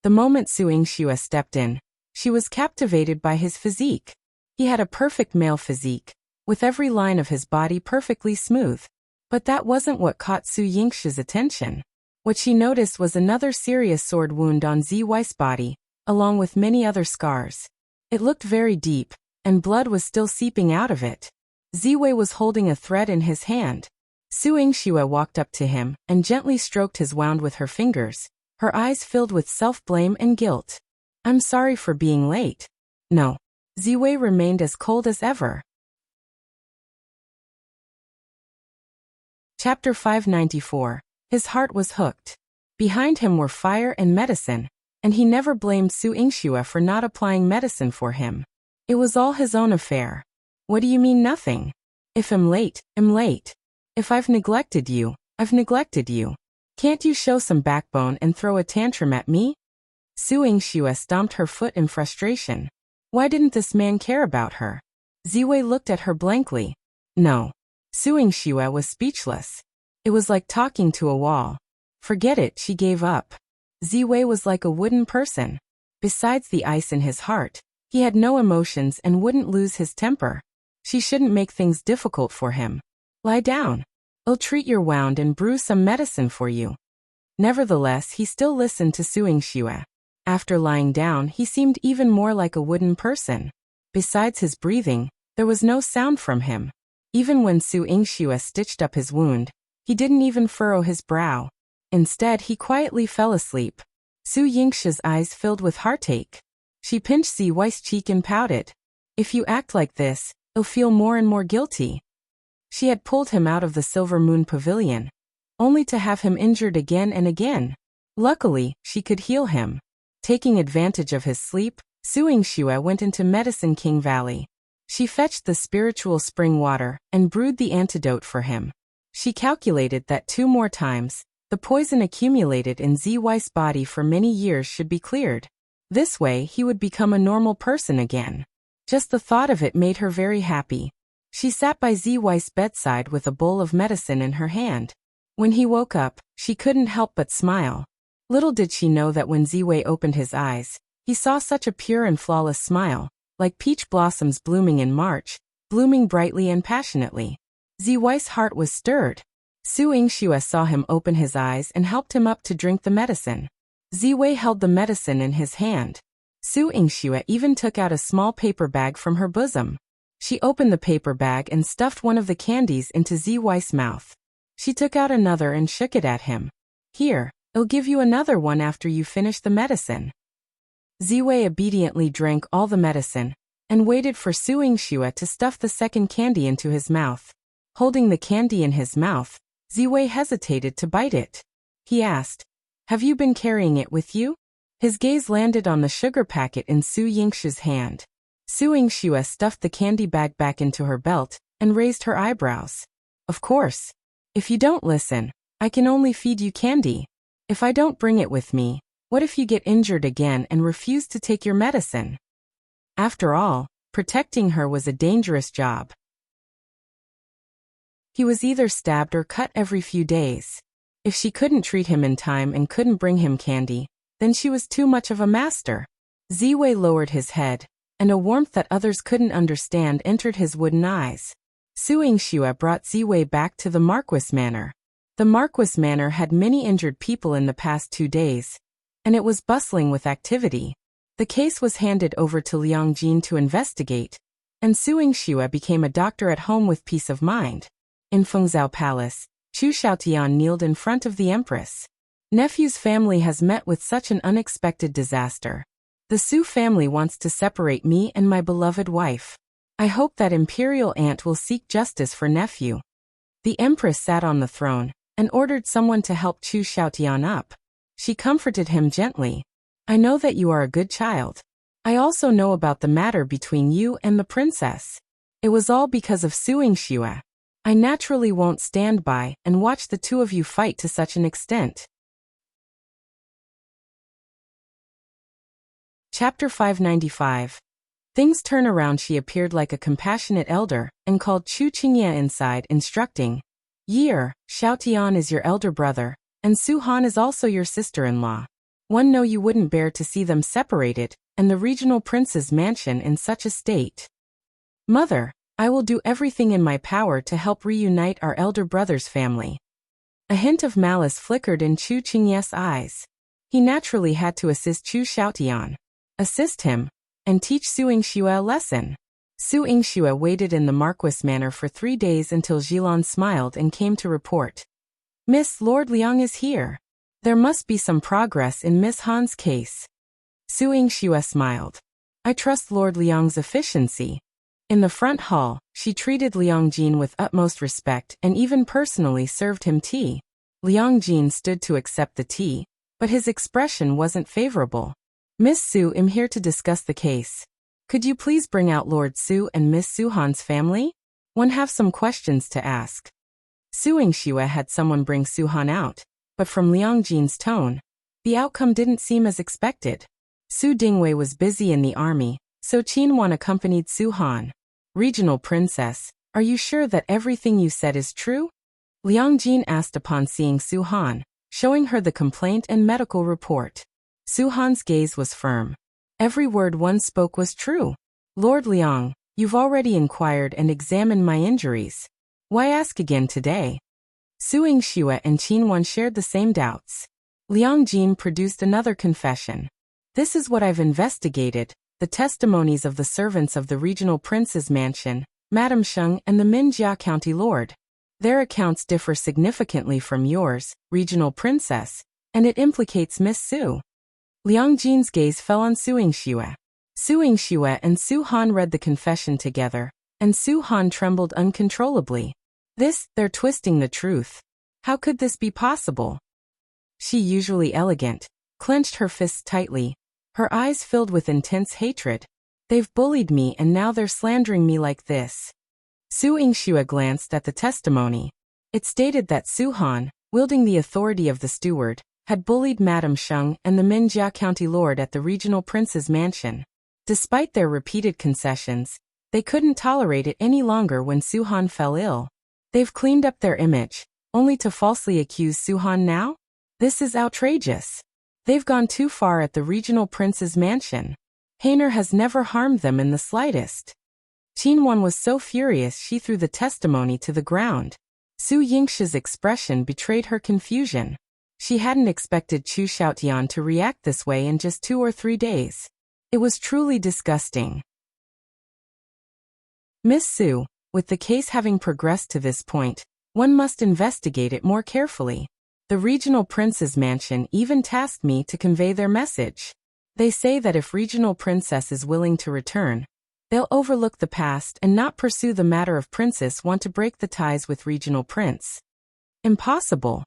The moment Su Yingxue stepped in, she was captivated by his physique. He had a perfect male physique, with every line of his body perfectly smooth. But that wasn't what caught Su Yingxue's attention. What she noticed was another serious sword wound on Ziwei's body, along with many other scars. It looked very deep, and blood was still seeping out of it. Ziwei was holding a thread in his hand. Su Yingxue walked up to him and gently stroked his wound with her fingers, her eyes filled with self-blame and guilt. "I'm sorry for being late." "No." Ziwei remained as cold as ever. Chapter 594. His heart was hooked. Behind him were fire and medicine, and he never blamed Su Yingxue for not applying medicine for him. It was all his own affair. "What do you mean nothing? If I'm late, I'm late. If I've neglected you, I've neglected you. Can't you show some backbone and throw a tantrum at me?" Su Yingxue stomped her foot in frustration. Why didn't this man care about her? Ziwei looked at her blankly. No. Su Yingxue was speechless. It was like talking to a wall. Forget it, she gave up. Ziwei was like a wooden person. Besides the ice in his heart, he had no emotions and wouldn't lose his temper. She shouldn't make things difficult for him. Lie down. I'll treat your wound and brew some medicine for you. Nevertheless, he still listened to Su Yingxue. After lying down, he seemed even more like a wooden person. Besides his breathing, there was no sound from him. Even when Su Yingxue stitched up his wound, he didn't even furrow his brow. Instead, he quietly fell asleep. Su Yingxue's eyes filled with heartache. She pinched Ziwei's cheek and pouted. If you act like this, you'll feel more and more guilty. She had pulled him out of the Silver Moon Pavilion, only to have him injured again and again. Luckily, she could heal him. Taking advantage of his sleep, Su Yingxue went into Medicine King Valley. She fetched the spiritual spring water and brewed the antidote for him. She calculated that 2 more times, the poison accumulated in Ziwei's body for many years should be cleared. This way, he would become a normal person again. Just the thought of it made her very happy. She sat by Ziwei's bedside with a bowl of medicine in her hand. When he woke up, she couldn't help but smile. Little did she know that when Ziwei opened his eyes, he saw such a pure and flawless smile, like peach blossoms blooming in March, blooming brightly and passionately. Ziwei's heart was stirred. Su Yingxue saw him open his eyes and helped him up to drink the medicine. Ziwei held the medicine in his hand. Su Yingxue even took out a small paper bag from her bosom. She opened the paper bag and stuffed one of the candies into Ziwei's mouth. She took out another and shook it at him. Here, I'll give you another one after you finish the medicine. Ziwei obediently drank all the medicine, and waited for Su Yingxue to stuff the second candy into his mouth. Holding the candy in his mouth, Ziwei hesitated to bite it. He asked, "Have you been carrying it with you?" His gaze landed on the sugar packet in Su Yingxue's hand. Su Yingxue stuffed the candy bag back into her belt, and raised her eyebrows. "Of course. If you don't listen, I can only feed you candy. If I don't bring it with me, what if you get injured again and refuse to take your medicine?" After all, protecting her was a dangerous job. He was either stabbed or cut every few days. If she couldn't treat him in time and couldn't bring him candy, then she was too much of a master. Ziwei lowered his head, and a warmth that others couldn't understand entered his wooden eyes. Su Yingxue brought Ziwei back to the Marquis Manor. The Marquis Manor had many injured people in the past 2 days, and it was bustling with activity. The case was handed over to Liang Jin to investigate, and Su Yingxue became a doctor at home with peace of mind. In Fengzhou Palace, Chu Xiaotian kneeled in front of the Empress. "Nephew's family has met with such an unexpected disaster. The Su family wants to separate me and my beloved wife. I hope that Imperial Aunt will seek justice for nephew." The Empress sat on the throne and ordered someone to help Chu Xiaotian up. She comforted him gently. "I know that you are a good child. I also know about the matter between you and the princess. It was all because of Su Yingxue. I naturally won't stand by and watch the 2 of you fight to such an extent." Chapter 595. Things turn around. She appeared like a compassionate elder and called Chu Qingye inside, instructing, Year, Xiaotian is your elder brother, and Su Han is also your sister-in-law. One know you wouldn't bear to see them separated, and the regional prince's mansion in such a state. Mother, I will do everything in my power to help reunite our elder brother's family. A hint of malice flickered in Chu Qingye's eyes. He naturally had to assist Chu Xiaotian. Assist him, and teach Su Yingxue a lesson. Su Yingxue waited in the Marquis Manor for 3 days until Jilan smiled and came to report. Miss Lord Liang is here. There must be some progress in Miss Han's case. Su Yingxue smiled. I trust Lord Liang's efficiency. In the front hall, she treated Liang Jin with utmost respect and even personally served him tea. Liang Jin stood to accept the tea, but his expression wasn't favorable. Miss Su, I'm here to discuss the case. Could you please bring out Lord Su and Miss Su Han's family? One have some questions to ask. Su Yingxue had someone bring Su Han out, but from Liang Jin's tone, the outcome didn't seem as expected. Su Dingwei was busy in the army, so Qinwan accompanied Su Han. Regional princess, are you sure that everything you said is true? Liang Jin asked upon seeing Su Han, showing her the complaint and medical report. Su Han's gaze was firm. Every word one spoke was true. Lord Liang, you've already inquired and examined my injuries. Why ask again today? Su Yingxue and Qinwan shared the same doubts. Liang Jin produced another confession. This is what I've investigated, the testimonies of the servants of the regional prince's mansion, Madame Sheng and the Minjia County Lord. Their accounts differ significantly from yours, regional princess, and it implicates Miss Su. Liang Jin's gaze fell on Su Yingxue. Su Yingxue and Su Han read the confession together, and Su Han trembled uncontrollably. They're twisting the truth. How could this be possible? She, usually elegant, clenched her fists tightly, her eyes filled with intense hatred. They've bullied me and now they're slandering me like this. Su Yingxue glanced at the testimony. It stated that Su Han, wielding the authority of the steward, had bullied Madame Sheng and the Minjia County Lord at the regional prince's mansion. Despite their repeated concessions, they couldn't tolerate it any longer when Su Han fell ill. They've cleaned up their image, only to falsely accuse Su Han now? This is outrageous. They've gone too far at the regional prince's mansion. Hainer has never harmed them in the slightest. Qinwan was so furious she threw the testimony to the ground. Su Yingxue's expression betrayed her confusion. She hadn't expected Chu Xiaotian to react this way in just 2 or 3 days. It was truly disgusting. Miss Su, with the case having progressed to this point, one must investigate it more carefully. The regional prince's mansion even tasked me to convey their message. They say that if regional princess is willing to return, they'll overlook the past and not pursue the matter of princess want to break the ties with regional prince. Impossible.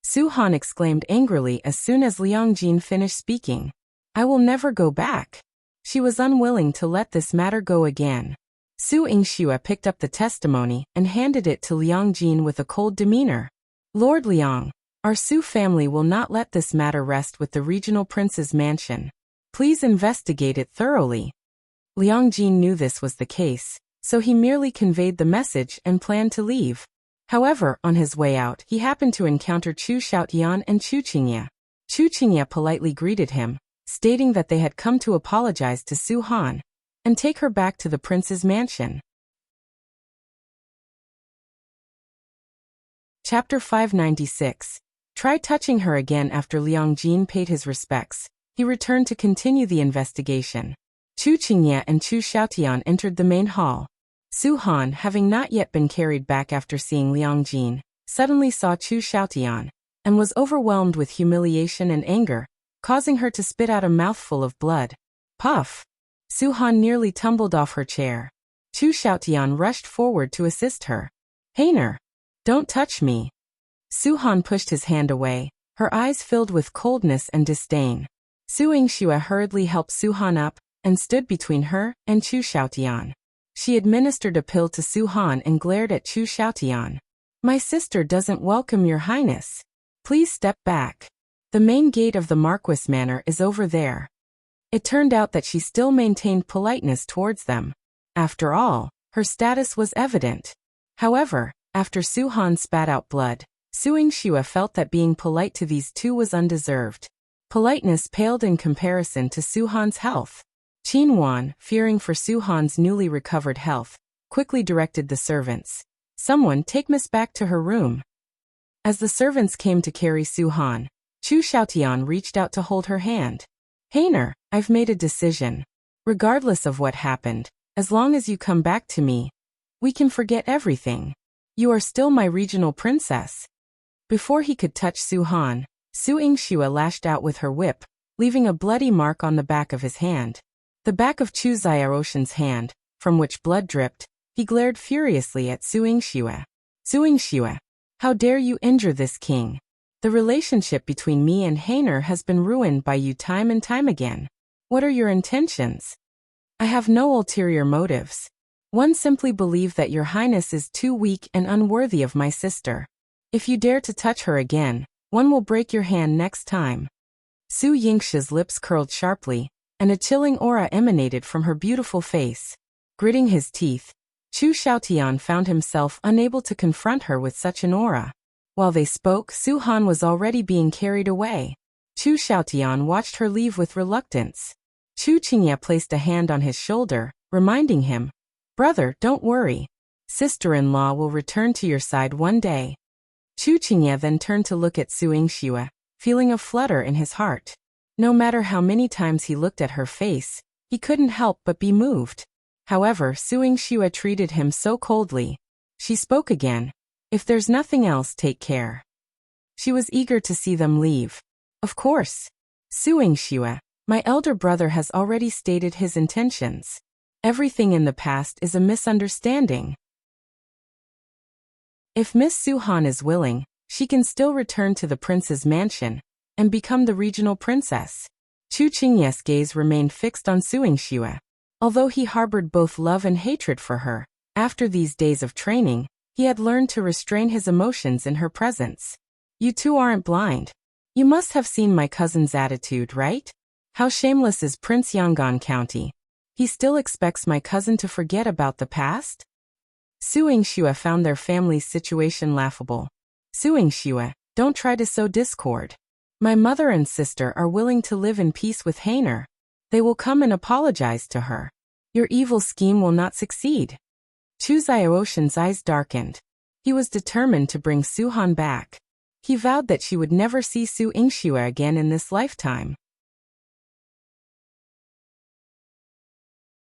Su Han exclaimed angrily as soon as Liang Jin finished speaking. I will never go back. She was unwilling to let this matter go again. Su Yingxue picked up the testimony and handed it to Liang Jin with a cold demeanor. Lord Liang, our Su family will not let this matter rest with the regional prince's mansion. Please investigate it thoroughly. Liang Jin knew this was the case, so he merely conveyed the message and planned to leave. However, on his way out, he happened to encounter Chu Xiaotian and Chu Qingye. Chu Qingye politely greeted him, stating that they had come to apologize to Su Han and take her back to the prince's mansion. Chapter 596. Try touching her again. After Liang Jin paid his respects, he returned to continue the investigation. Chu Qingye and Chu Xiaotian entered the main hall. Su Han, having not yet been carried back after seeing Liang Jin, suddenly saw Chu Xiaotian, and was overwhelmed with humiliation and anger, causing her to spit out a mouthful of blood. Puff! Su Han nearly tumbled off her chair. Chu Xiaotian rushed forward to assist her. Hainer! Don't touch me! Su Han pushed his hand away, her eyes filled with coldness and disdain. Su Yingxue hurriedly helped Su Han up, and stood between her and Chu Xiaotian. She administered a pill to Su Han and glared at Chu Xiaotian. My sister doesn't welcome your highness. Please step back. The main gate of the Marquis Manor is over there. It turned out that she still maintained politeness towards them. After all, her status was evident. However, after Su Han spat out blood, Su Yingxue felt that being polite to these two was undeserved. Politeness paled in comparison to Su Han's health. Qingzhi, fearing for Su Han's newly recovered health, quickly directed the servants. Someone take Miss back to her room. As the servants came to carry Su Han, Chu Xiaotian reached out to hold her hand. Hainer, I've made a decision. Regardless of what happened, as long as you come back to me, we can forget everything. You are still my regional princess. Before he could touch Su Han, Su Yingxue lashed out with her whip, leaving a bloody mark on the back of his hand. The back of Chu Xiaoroshan's hand, from which blood dripped. He glared furiously at Su Yingxue. Su Yingxue, how dare you injure this king? The relationship between me and Hainer has been ruined by you time and time again. What are your intentions? I have no ulterior motives. One simply believe that your highness is too weak and unworthy of my sister. If you dare to touch her again, one will break your hand next time. Su Yingxue's lips curled sharply, and a chilling aura emanated from her beautiful face. Gritting his teeth, Chu Xiaotian found himself unable to confront her with such an aura. While they spoke, Su Han was already being carried away. Chu Xiaotian watched her leave with reluctance. Chu Qingzhi placed a hand on his shoulder, reminding him, "Brother, don't worry. Sister-in-law will return to your side one day." Chu Qingzhi then turned to look at Su Yingxue, feeling a flutter in his heart. No matter how many times he looked at her face, he couldn't help but be moved. However, Su Yingxue treated him so coldly. She spoke again. If there's nothing else, take care. She was eager to see them leave. Of course. Su Yingxue, my elder brother has already stated his intentions. Everything in the past is a misunderstanding. If Miss Su Han is willing, she can still return to the prince's mansion and become the regional princess. Chu Qingzhi's gaze remained fixed on Su Yingxue. Although he harbored both love and hatred for her, after these days of training, he had learned to restrain his emotions in her presence. You two aren't blind. You must have seen my cousin's attitude, right? How shameless is Prince Yangon County? He still expects my cousin to forget about the past? Su Yingxue found their family's situation laughable. Su Yingxue, don't try to sow discord. My mother and sister are willing to live in peace with Hainer. They will come and apologize to her. Your evil scheme will not succeed. Chu Xiaoroshan's eyes darkened. He was determined to bring Su Han back. He vowed that she would never see Su Yingxue again in this lifetime.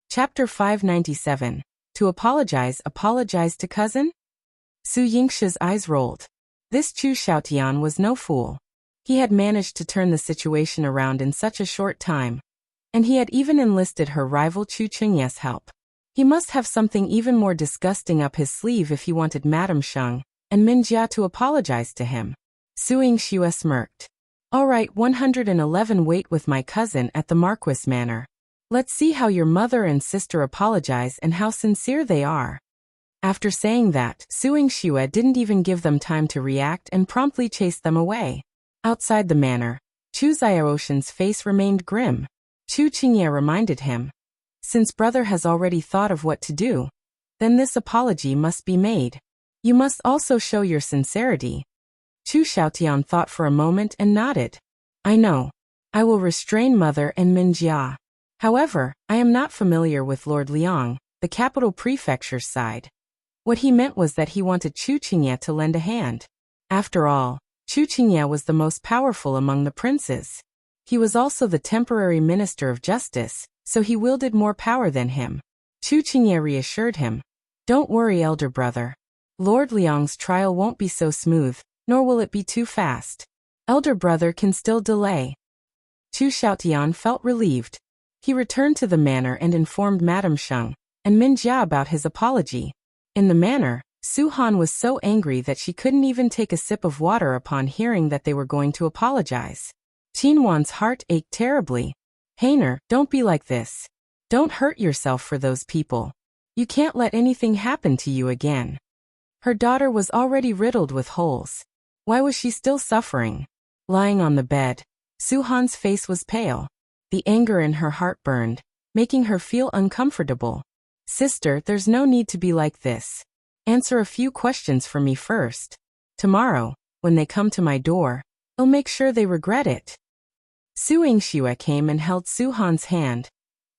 Chapter 597. To apologize to cousin? Su Yingxue's eyes rolled. This Chu Xiaotian was no fool. He had managed to turn the situation around in such a short time. And he had even enlisted her rival Chu Qingzhi's help. He must have something even more disgusting up his sleeve if he wanted Madame Sheng and Min Jia to apologize to him. Su Yingxue smirked. All right, 111 wait with my cousin at the Marquis Manor. Let's see how your mother and sister apologize and how sincere they are. After saying that, Su Yingxue didn't even give them time to react and promptly chased them away. Outside the manor, Chu Xiaoroshan's face remained grim. Chu Qingzhi reminded him. Since brother has already thought of what to do, then this apology must be made. You must also show your sincerity. Chu Xiaotian thought for a moment and nodded. I know. I will restrain mother and Min Jia. However, I am not familiar with Lord Liang, the capital prefecture's side. What he meant was that he wanted Chu Qingzhi to lend a hand. After all, Chu Qingzhi was the most powerful among the princes. He was also the temporary minister of justice, so he wielded more power than him. Chu Qingzhi reassured him. Don't worry, elder brother. Lord Liang's trial won't be so smooth, nor will it be too fast. Elder brother can still delay. Chu Xiaotian felt relieved. He returned to the manor and informed Madame Sheng and Min Jia about his apology. In the manor, Su Han was so angry that she couldn't even take a sip of water upon hearing that they were going to apologize. Qingzhuan's heart ached terribly. Hainer, don't be like this. Don't hurt yourself for those people. You can't let anything happen to you again. Her daughter was already riddled with holes. Why was she still suffering? Lying on the bed, Su Han's face was pale. The anger in her heart burned, making her feel uncomfortable. Sister, there's no need to be like this. Answer a few questions for me first. Tomorrow, when they come to my door, I'll make sure they regret it. Su Yingxue came and held Su Han's hand,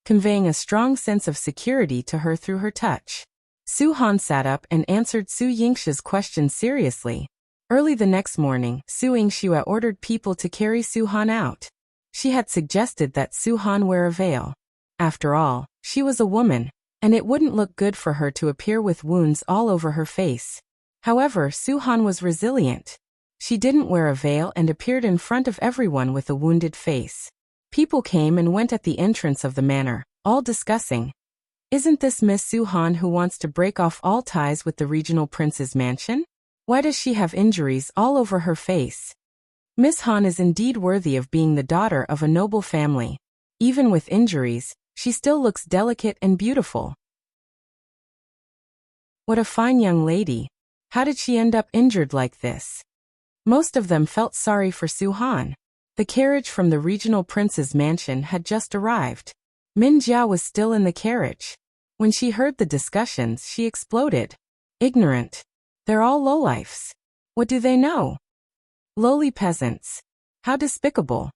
conveying a strong sense of security to her through her touch. Su Han sat up and answered Su Yingxue's question seriously. Early the next morning, Su Yingxue ordered people to carry Su Han out. She had suggested that Su Han wear a veil. After all, she was a woman, and it wouldn't look good for her to appear with wounds all over her face. However, Su Han was resilient. She didn't wear a veil and appeared in front of everyone with a wounded face. People came and went at the entrance of the manor, all discussing, "Isn't this Miss Su Han who wants to break off all ties with the regional prince's mansion? Why does she have injuries all over her face? Miss Han is indeed worthy of being the daughter of a noble family. Even with injuries, she still looks delicate and beautiful. What a fine young lady. How did she end up injured like this?" Most of them felt sorry for Su Han. The carriage from the regional prince's mansion had just arrived. Min Jia was still in the carriage. When she heard the discussions, she exploded. Ignorant. They're all lowlifes. What do they know? Lowly peasants. How despicable.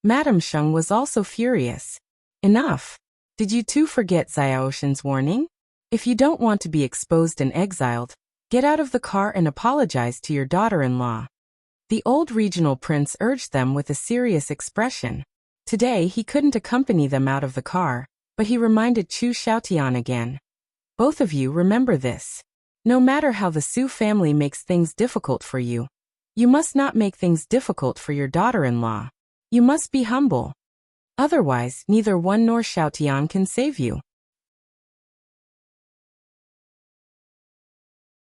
Madame Sheng was also furious. Enough. Did you two forget Xiaoshen's warning? If you don't want to be exposed and exiled, get out of the car and apologize to your daughter-in-law. The old regional prince urged them with a serious expression. Today he couldn't accompany them out of the car, but he reminded Chu Xiaotian again. Both of you remember this. No matter how the Su family makes things difficult for you, you must not make things difficult for your daughter-in-law. You must be humble. Otherwise, neither one nor Xiaotian can save you.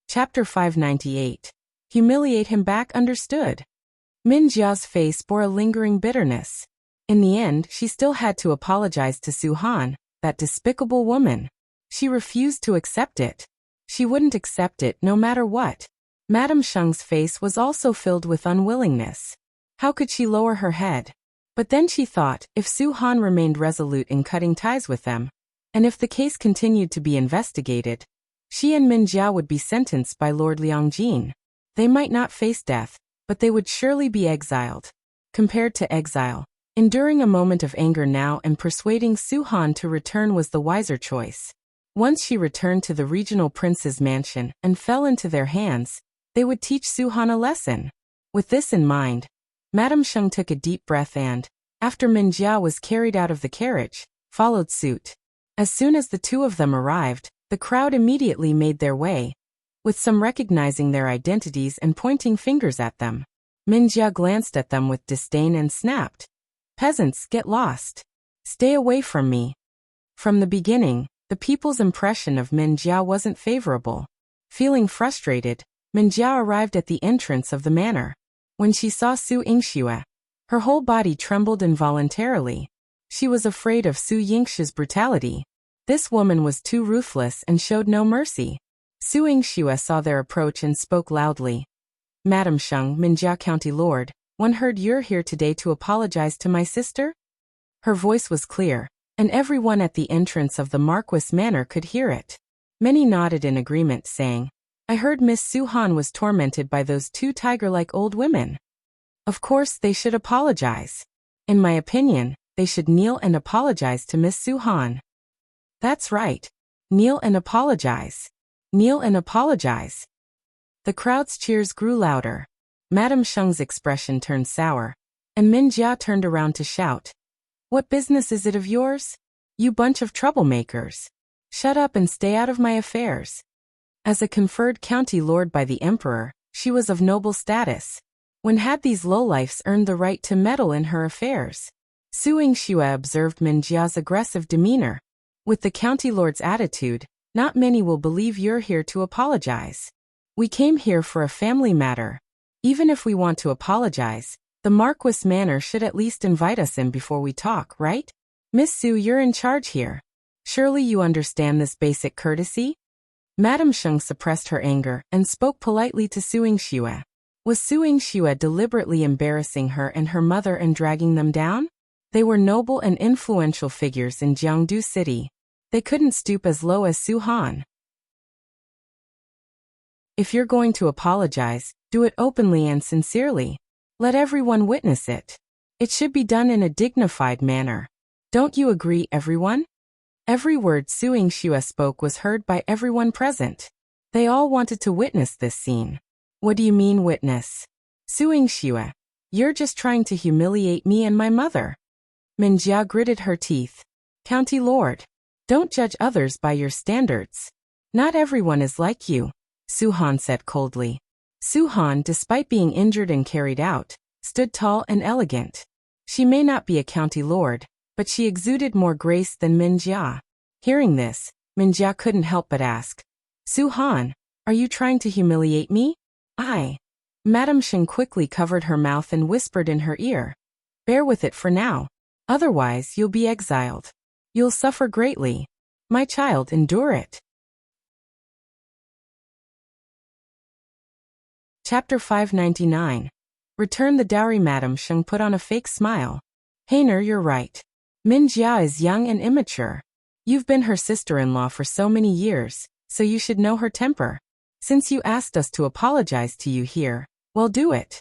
Chapter 598. Humiliate him back. Understood. Min Jia's face bore a lingering bitterness. In the end, she still had to apologize to Su Han, that despicable woman. She refused to accept it. She wouldn't accept it no matter what. Madame Sheng's face was also filled with unwillingness. How could she lower her head? But then she thought, if Su Han remained resolute in cutting ties with them, and if the case continued to be investigated, she and Min Jia would be sentenced by Lord Liangjin. They might not face death, but they would surely be exiled. Compared to exile, enduring a moment of anger now and persuading Su Han to return was the wiser choice. Once she returned to the regional prince's mansion and fell into their hands, they would teach Su Han a lesson. With this in mind, Madame Sheng took a deep breath and, after Min Jia was carried out of the carriage, followed suit. As soon as the two of them arrived, the crowd immediately made their way, with some recognizing their identities and pointing fingers at them. Min Jia glanced at them with disdain and snapped, "Peasants, get lost. Stay away from me." From the beginning, the people's impression of Min Jia wasn't favorable. Feeling frustrated, Min Jia arrived at the entrance of the manor. When she saw Su Yingxue, her whole body trembled involuntarily. She was afraid of Su Yingxue's brutality. This woman was too ruthless and showed no mercy. Su Yingxue saw their approach and spoke loudly. "Madame Sheng, Min Jia County Lord, one heard you're here today to apologize to my sister?" Her voice was clear, and everyone at the entrance of the Marquis Manor could hear it. Many nodded in agreement, saying, "I heard Miss Su Han was tormented by those two tiger-like old women. Of course they should apologize. In my opinion, they should kneel and apologize to Miss Su Han." "That's right. Kneel and apologize. Kneel and apologize." The crowd's cheers grew louder. Madame Sheng's expression turned sour, and Min Jia turned around to shout, "What business is it of yours? You bunch of troublemakers. Shut up and stay out of my affairs." As a conferred county lord by the emperor, she was of noble status. When had these lowlifes earned the right to meddle in her affairs? Su Yingxue observed Min Jia's aggressive demeanor. With the county lord's attitude, not many will believe you're here to apologize. We came here for a family matter. Even if we want to apologize, the Marquis Manor should at least invite us in before we talk, right? Miss Su, you're in charge here. Surely you understand this basic courtesy? Madame Sheng suppressed her anger and spoke politely to Su Yingxue. Was Su Yingxue deliberately embarrassing her and her mother and dragging them down? They were noble and influential figures in Jiangdu City. They couldn't stoop as low as Su Han. If you're going to apologize, do it openly and sincerely. Let everyone witness it. It should be done in a dignified manner. Don't you agree, everyone? Every word Su Yingxue spoke was heard by everyone present. They all wanted to witness this scene. What do you mean, witness? Su Yingxue, you're just trying to humiliate me and my mother. Min Jia gritted her teeth. County Lord, don't judge others by your standards. Not everyone is like you, Su Han said coldly. Su Han, despite being injured and carried out, stood tall and elegant. She may not be a county lord, but she exuded more grace than Min Jia. Hearing this, Min Jia couldn't help but ask, Su Han, are you trying to humiliate me? Madame Sheng quickly covered her mouth and whispered in her ear. Bear with it for now. Otherwise you'll be exiled. You'll suffer greatly. My child, endure it. Chapter 599. Return the dowry. Madame Sheng put on a fake smile. Hainer, you're right. Min Jia is young and immature. You've been her sister-in-law for so many years, so you should know her temper. Since you asked us to apologize to you here, well, do it.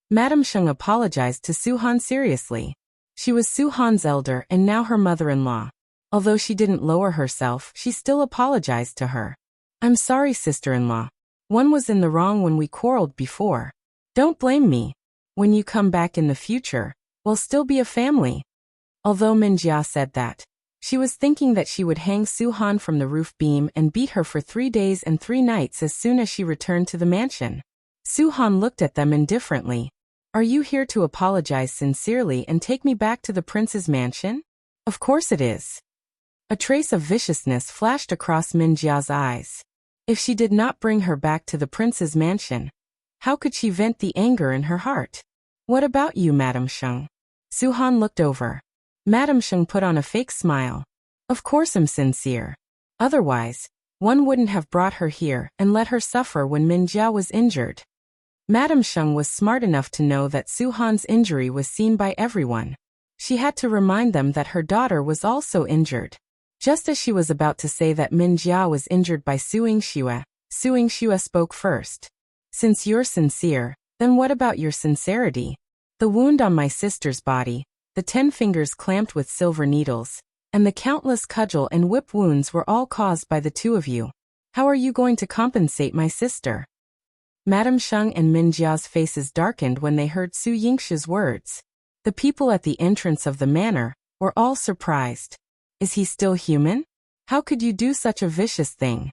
Madame Sheng apologized to Su Han seriously. She was Su Han's elder and now her mother-in-law. Although she didn't lower herself, she still apologized to her. I'm sorry, sister-in-law. One was in the wrong when we quarreled before. Don't blame me. When you come back in the future, we'll still be a family. Although Min Jia said that, she was thinking that she would hang Su Han from the roof beam and beat her for 3 days and 3 nights as soon as she returned to the mansion. Su Han looked at them indifferently. Are you here to apologize sincerely and take me back to the prince's mansion? Of course it is. A trace of viciousness flashed across Min Jia's eyes. If she did not bring her back to the prince's mansion, how could she vent the anger in her heart? What about you, Madame Sheng? Su Han looked over. Madame Sheng put on a fake smile. Of course I'm sincere. Otherwise, one wouldn't have brought her here and let her suffer when Min Jia was injured. Madame Sheng was smart enough to know that Su Han's injury was seen by everyone. She had to remind them that her daughter was also injured. Just as she was about to say that Min Jia was injured by Su Yingxue spoke first. Since you're sincere, then what about your sincerity? The wound on my sister's body, the 10 fingers clamped with silver needles, and the countless cudgel and whip wounds were all caused by the two of you. How are you going to compensate my sister? Madame Sheng and Min Jia's faces darkened when they heard Su Yingxue's words. The people at the entrance of the manor were all surprised. Is he still human? How could you do such a vicious thing?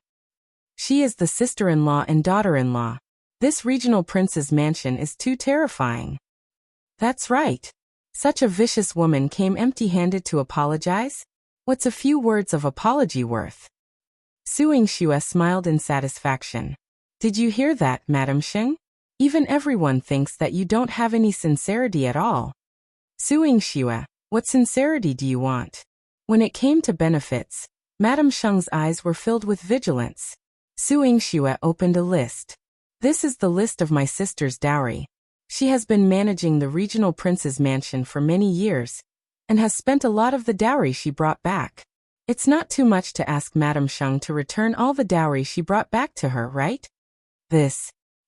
She is the sister-in-law and daughter-in-law. This regional prince's mansion is too terrifying. That's right. Such a vicious woman came empty-handed to apologize? What's a few words of apology worth? Su Yingxue smiled in satisfaction. Did you hear that, Madame Sheng? Even everyone thinks that you don't have any sincerity at all. Su Yingxue, what sincerity do you want? When it came to benefits, Madame Sheng's eyes were filled with vigilance. Su Yingxue opened a list. This is the list of my sister's dowry. She has been managing the regional prince's mansion for many years, and has spent a lot of the dowry she brought back. It's not too much to ask Madame Sheng to return all the dowry she brought back to her, right?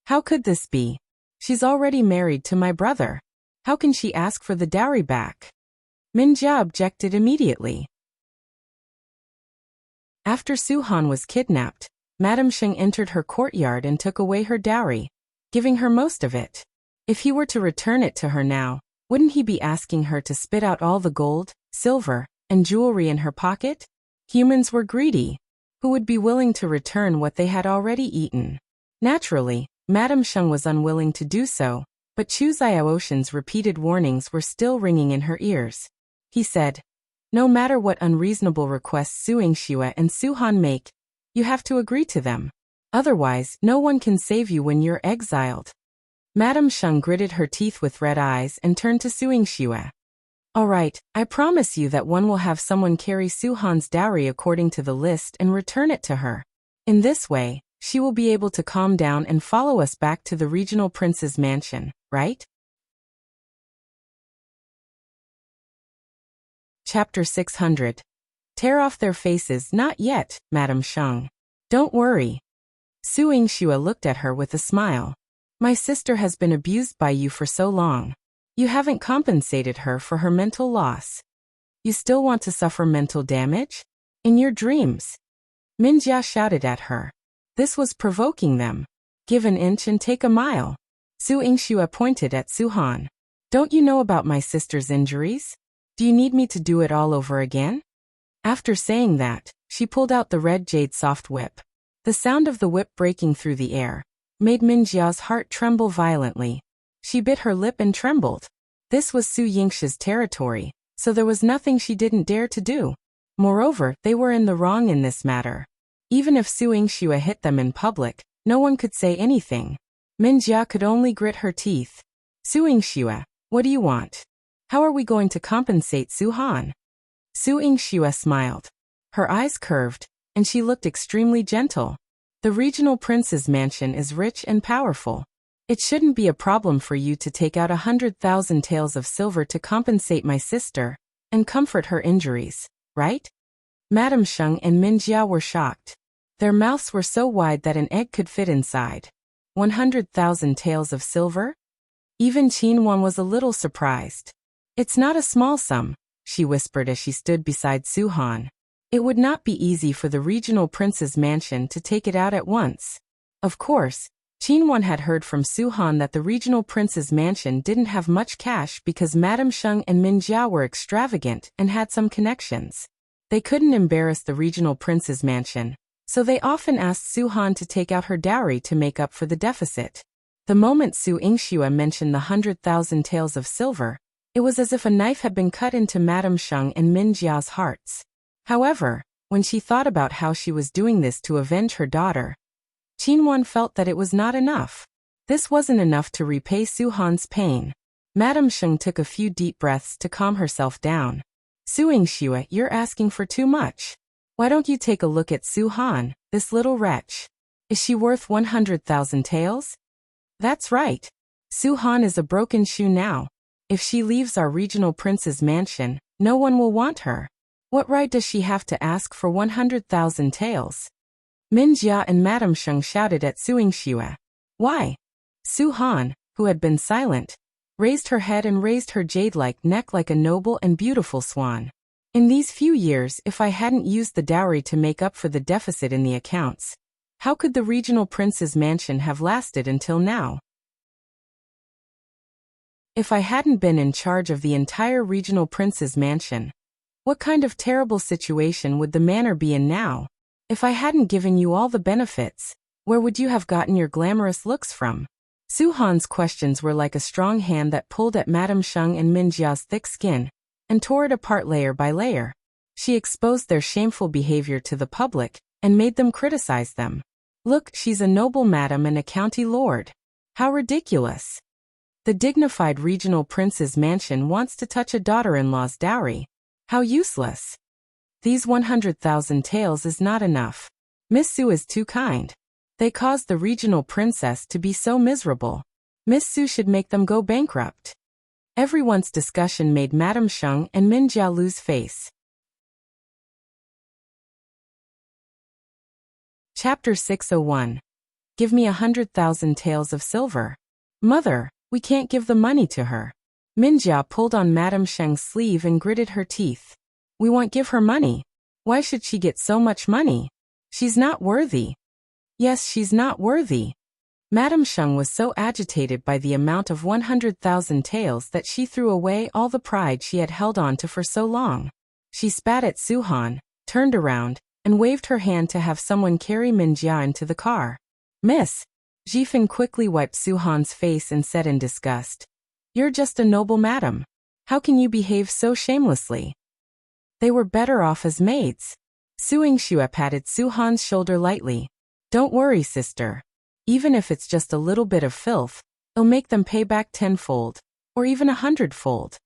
How could this be? She's already married to my brother. How can she ask for the dowry back? Min Jia objected immediately. After Su Han was kidnapped, Madame Sheng entered her courtyard and took away her dowry, giving her most of it. If he were to return it to her now, wouldn't he be asking her to spit out all the gold, silver, and jewelry in her pocket? Humans were greedy. Who would be willing to return what they had already eaten? Naturally, Madame Sheng was unwilling to do so, but Chu Xiaoshan's repeated warnings were still ringing in her ears. He said, no matter what unreasonable requests Su Yingxue and Su Han make, you have to agree to them. Otherwise, no one can save you when you're exiled. Madame Sheng gritted her teeth with red eyes and turned to Su Yingxue. All right, I promise you that one will have someone carry Su Han's dowry according to the list and return it to her. In this way, she will be able to calm down and follow us back to the regional prince's mansion, right? Chapter 600. Tear off their faces, not yet, Madame Sheng. Don't worry. Su Yingxue looked at her with a smile. My sister has been abused by you for so long. You haven't compensated her for her mental loss. You still want to suffer mental damage? In your dreams? Minjia shouted at her. This was provoking them. Give an inch and take a mile. Su Yingxue pointed at Su Han. Don't you know about my sister's injuries? Do you need me to do it all over again? After saying that, she pulled out the red jade soft whip. The sound of the whip breaking through the air made Minjia's heart tremble violently. She bit her lip and trembled. This was Su Yingxue's territory, so there was nothing she didn't dare to do. Moreover, they were in the wrong in this matter. Even if Su Yingxue hit them in public, no one could say anything. Minjia could only grit her teeth. Su Yingxue, what do you want? How are we going to compensate Su Han? Su Yingxue smiled. Her eyes curved, and she looked extremely gentle. The regional prince's mansion is rich and powerful. It shouldn't be a problem for you to take out 100,000 taels of silver to compensate my sister and comfort her injuries, right? Madame Sheng and Minjia were shocked. Their mouths were so wide that an egg could fit inside. 100,000 taels of silver? Even Qingzhi was a little surprised. It's not a small sum, she whispered as she stood beside Su Han. It would not be easy for the regional prince's mansion to take it out at once. Of course, Qingzhi had heard from Su Han that the regional prince's mansion didn't have much cash because Madame Sheng and Minjia were extravagant and had some connections. They couldn't embarrass the regional prince's mansion, so they often asked Su Han to take out her dowry to make up for the deficit. The moment Su Yingxue mentioned the 100,000 taels of silver, it was as if a knife had been cut into Madame Sheng and Minjia's hearts. However, when she thought about how she was doing this to avenge her daughter, Qingzhi felt that it was not enough. This wasn't enough to repay Su Han's pain. Madame Sheng took a few deep breaths to calm herself down. Su Yingxue, you're asking for too much. Why don't you take a look at Su Han, this little wretch? Is she worth 100,000 taels? That's right. Su Han is a broken shoe now. If she leaves our regional prince's mansion, no one will want her. What right does she have to ask for 100,000 taels? Minjia and Madame Sheng shouted at Su Yingxue. Why? Su Han, who had been silent, raised her head and raised her jade-like neck like a noble and beautiful swan. In these few years, if I hadn't used the dowry to make up for the deficit in the accounts, how could the regional prince's mansion have lasted until now? If I hadn't been in charge of the entire regional prince's mansion, what kind of terrible situation would the manor be in now? If I hadn't given you all the benefits, where would you have gotten your glamorous looks from? Su Han's questions were like a strong hand that pulled at Madame Sheng and Minjia's thick skin and tore it apart layer by layer. She exposed their shameful behavior to the public and made them criticize them. Look, she's a noble madam and a county lord. How ridiculous. The dignified regional prince's mansion wants to touch a daughter-in-law's dowry. How useless. These 100,000 taels is not enough. Miss Su is too kind. They caused the regional princess to be so miserable. Miss Su should make them go bankrupt. Everyone's discussion made Madame Sheng and Minjia lose face. Chapter 601. Give me 100,000 taels of silver. Mother, we can't give the money to her. Minjia pulled on Madame Sheng's sleeve and gritted her teeth. We won't give her money. Why should she get so much money? She's not worthy. Yes, she's not worthy. Madame Sheng was so agitated by the amount of 100,000 taels that she threw away all the pride she had held on to for so long. She spat at Su Han, turned around, and waved her hand to have someone carry Minjia into the car. Miss! Jifeng quickly wiped Su Han's face and said in disgust. You're just a noble madam. How can you behave so shamelessly? They were better off as maids. Su Yingxue patted Su Han's shoulder lightly. Don't worry, sister. Even if it's just a little bit of filth, it'll make them pay back tenfold, or even 100-fold.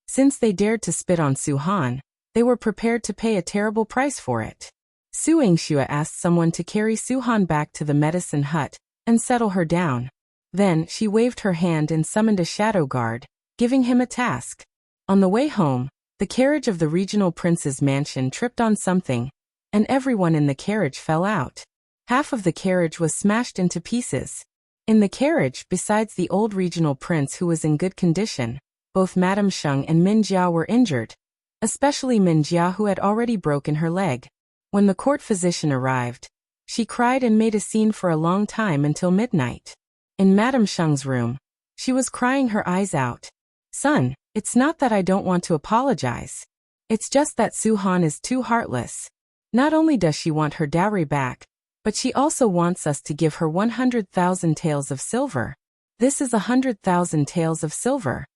Since they dared to spit on Su Han, they were prepared to pay a terrible price for it. Su Yingxue asked someone to carry Su Han back to the medicine hut and settle her down. Then she waved her hand and summoned a shadow guard, giving him a task. On the way home, The carriage of the regional prince's mansion tripped on something, and everyone in the carriage fell out. Half of the carriage was smashed into pieces. In the carriage, besides the old regional prince who was in good condition, both Madame Sheng and Min Jia were injured, especially Min Jia who had already broken her leg. When the court physician arrived, she cried and made a scene for a long time until midnight. In Madame Sheng's room, she was crying her eyes out. "Son, it's not that I don't want to apologize. It's just that Su Han is too heartless. Not only does she want her dowry back, but she also wants us to give her 100,000 taels of silver. This is 100,000 taels of silver."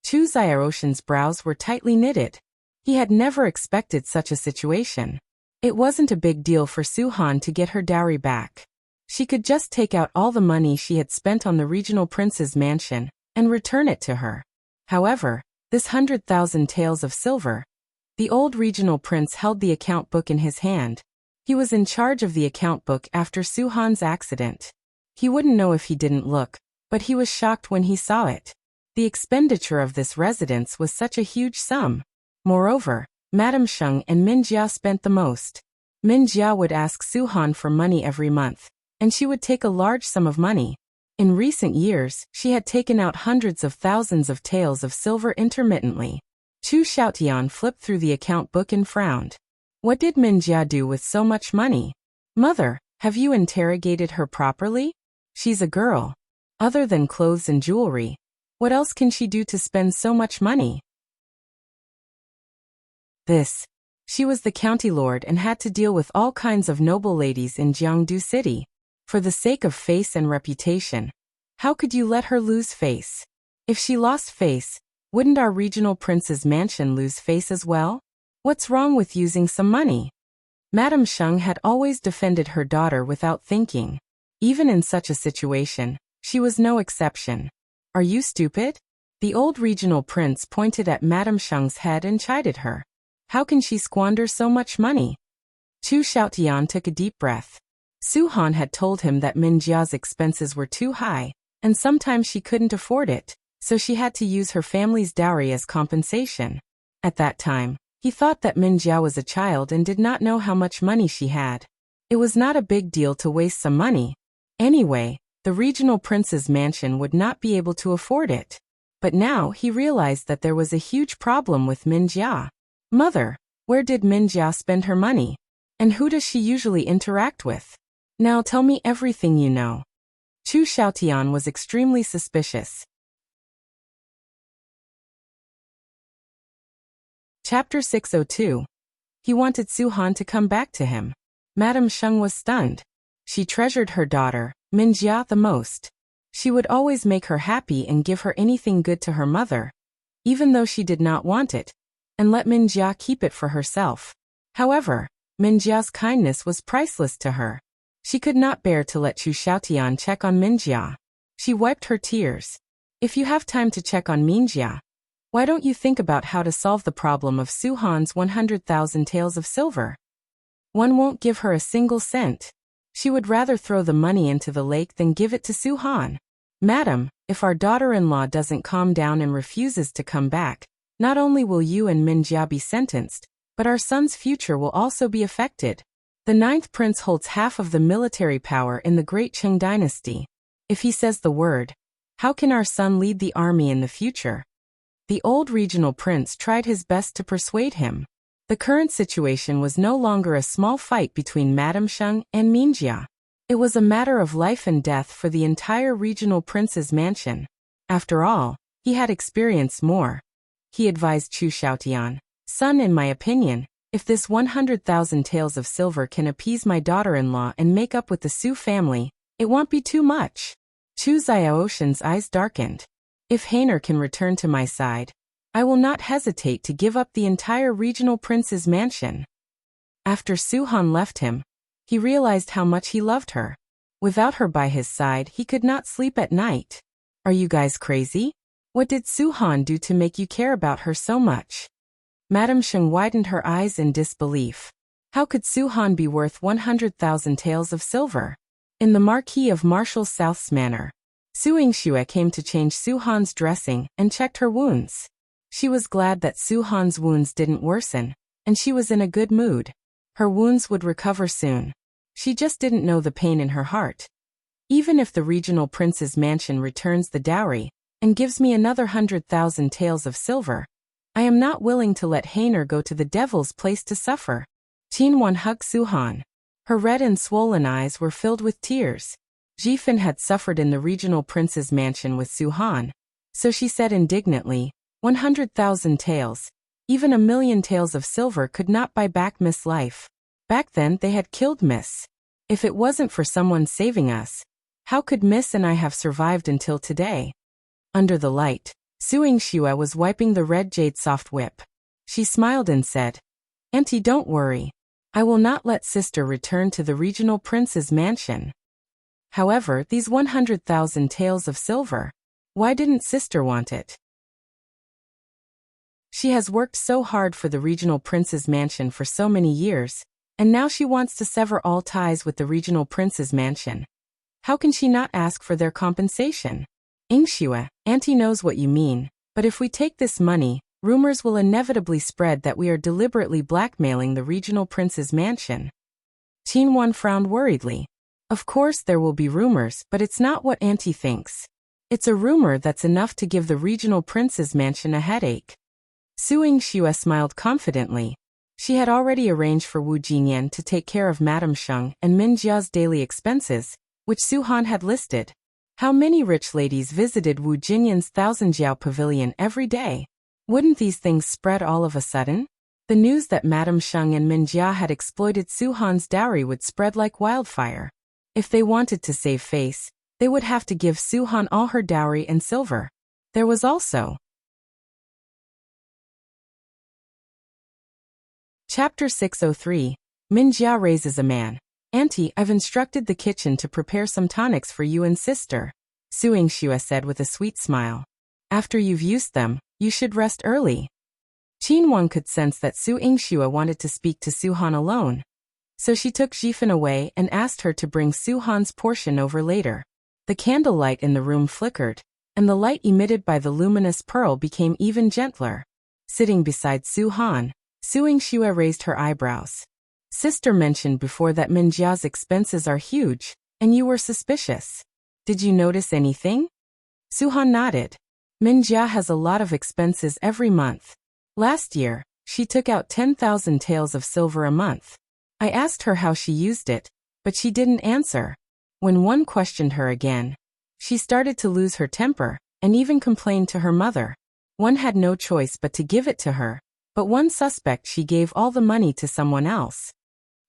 Chu Xiaoshan's brows were tightly knitted. He had never expected such a situation. It wasn't a big deal for Su Han to get her dowry back. She could just take out all the money she had spent on the regional prince's mansion and return it to her. However, this 100,000 taels of silver, the old regional prince held the account book in his hand. He was in charge of the account book after Su Han's accident. He wouldn't know if he didn't look, but he was shocked when he saw it. The expenditure of this residence was such a huge sum. Moreover, Madame Sheng and Min Jia spent the most. Min Jia would ask Su Han for money every month, and she would take a large sum of money. In recent years, she had taken out hundreds of thousands of taels of silver intermittently. Chu Xiaotian flipped through the account book and frowned. What did Min Jia do with so much money? "Mother, have you interrogated her properly? She's a girl. Other than clothes and jewelry, what else can she do to spend so much money?" She was the county lord and had to deal with all kinds of noble ladies in Jiangdu City. For the sake of face and reputation, how could you let her lose face? If she lost face, wouldn't our regional prince's mansion lose face as well? What's wrong with using some money? Madame Sheng had always defended her daughter without thinking. Even in such a situation, she was no exception. "Are you stupid?" The old regional prince pointed at Madame Sheng's head and chided her. "How can she squander so much money?" Chu Xiaotian took a deep breath. Su Han had told him that Min Jia's expenses were too high, and sometimes she couldn't afford it, so she had to use her family's dowry as compensation. At that time, he thought that Min Jia was a child and did not know how much money she had. It was not a big deal to waste some money. Anyway, the regional prince's mansion would not be able to afford it. But now he realized that there was a huge problem with Min Jia. "Mother, where did Min Jia spend her money? And who does she usually interact with? Now tell me everything you know." Chu Xiaotian was extremely suspicious. Chapter 602. He wanted Su Han to come back to him. Madame Sheng was stunned. She treasured her daughter, Min Jia, the most. She would always make her happy and give her anything good to her mother, even though she did not want it, and let Min Jia keep it for herself. However, Min Jia's kindness was priceless to her. She could not bear to let Chu Xiaotian check on Min Jia. She wiped her tears. "If you have time to check on Min Jia, why don't you think about how to solve the problem of Su Han's 100,000 taels of silver? One won't give her a single cent. She would rather throw the money into the lake than give it to Su Han. Madam, if our daughter-in-law doesn't calm down and refuses to come back, not only will you and Min Jia be sentenced, but our son's future will also be affected. The 9th prince holds half of the military power in the Great Qing dynasty. If he says the word, how can our son lead the army in the future?" The old regional prince tried his best to persuade him. The current situation was no longer a small fight between Madame Sheng and Min Jia. It was a matter of life and death for the entire regional prince's mansion. After all, he had experienced more. He advised Chu Xiaotian, "Son, in my opinion, if this 100,000 taels of silver can appease my daughter-in-law and make up with the Su family, it won't be too much." Chu Xiaoshan's eyes darkened. "If Hainer can return to my side, I will not hesitate to give up the entire regional prince's mansion." After Su Han left him, he realized how much he loved her. Without her by his side, he could not sleep at night. "Are you guys crazy? What did Su Han do to make you care about her so much?" Madame Sheng widened her eyes in disbelief. How could Su Han be worth 100,000 taels of silver? In the Marquis of Marshal South's manor, Su Yingxue came to change Su Han's dressing and checked her wounds. She was glad that Su Han's wounds didn't worsen, and she was in a good mood. Her wounds would recover soon. She just didn't know the pain in her heart. Even if the regional prince's mansion returns the dowry and gives me another 100,000 taels of silver, I am not willing to let Hainer go to the devil's place to suffer. Qingzhi hugged Su Han. Her red and swollen eyes were filled with tears. Jinxuan had suffered in the regional prince's mansion with Su Han, so she said indignantly, 100,000 taels, even 1,000,000 taels of silver could not buy back Miss' life. Back then they had killed Miss. If it wasn't for someone saving us, how could Miss and I have survived until today? Under the light, Su Yingxue was wiping the red jade soft whip. She smiled and said, Auntie, don't worry. I will not let sister return to the regional prince's mansion. However, these 100,000 taels of silver, why didn't sister want it? She has worked so hard for the regional prince's mansion for so many years, and now she wants to sever all ties with the regional prince's mansion. How can she not ask for their compensation? Yingxue, Auntie knows what you mean, but if we take this money, rumors will inevitably spread that we are deliberately blackmailing the regional prince's mansion. Qingzhi frowned worriedly. Of course there will be rumors, but it's not what Auntie thinks. It's a rumor that's enough to give the regional prince's mansion a headache. Su Yingxue smiled confidently. She had already arranged for Wu Jinyan to take care of Madame Sheng and Min Jia's daily expenses, which Su Han had listed. How many rich ladies visited Wu Jinyan's Thousand-Jiao pavilion every day? Wouldn't these things spread all of a sudden? The news that Madame Sheng and Min Jia had exploited Su Han's dowry would spread like wildfire. If they wanted to save face, they would have to give Su Han all her dowry and silver. There was also Chapter 603. Min Jia Raises a Man. Auntie, I've instructed the kitchen to prepare some tonics for you and sister, Su Yingxue said with a sweet smile. After you've used them, you should rest early. Qingzhi could sense that Su Yingxue wanted to speak to Su Han alone, so she took Jinxuan away and asked her to bring Su Han's portion over later. The candlelight in the room flickered, and the light emitted by the luminous pearl became even gentler. Sitting beside Su Han, Su Yingxue raised her eyebrows. Sister mentioned before that Min Jia's expenses are huge, and you were suspicious. Did you notice anything? Su Han nodded. Min Jia has a lot of expenses every month. Last year, she took out 10,000 taels of silver a month. I asked her how she used it, but she didn't answer. When one questioned her again, she started to lose her temper, and even complained to her mother. One had no choice but to give it to her, but one suspect she gave all the money to someone else.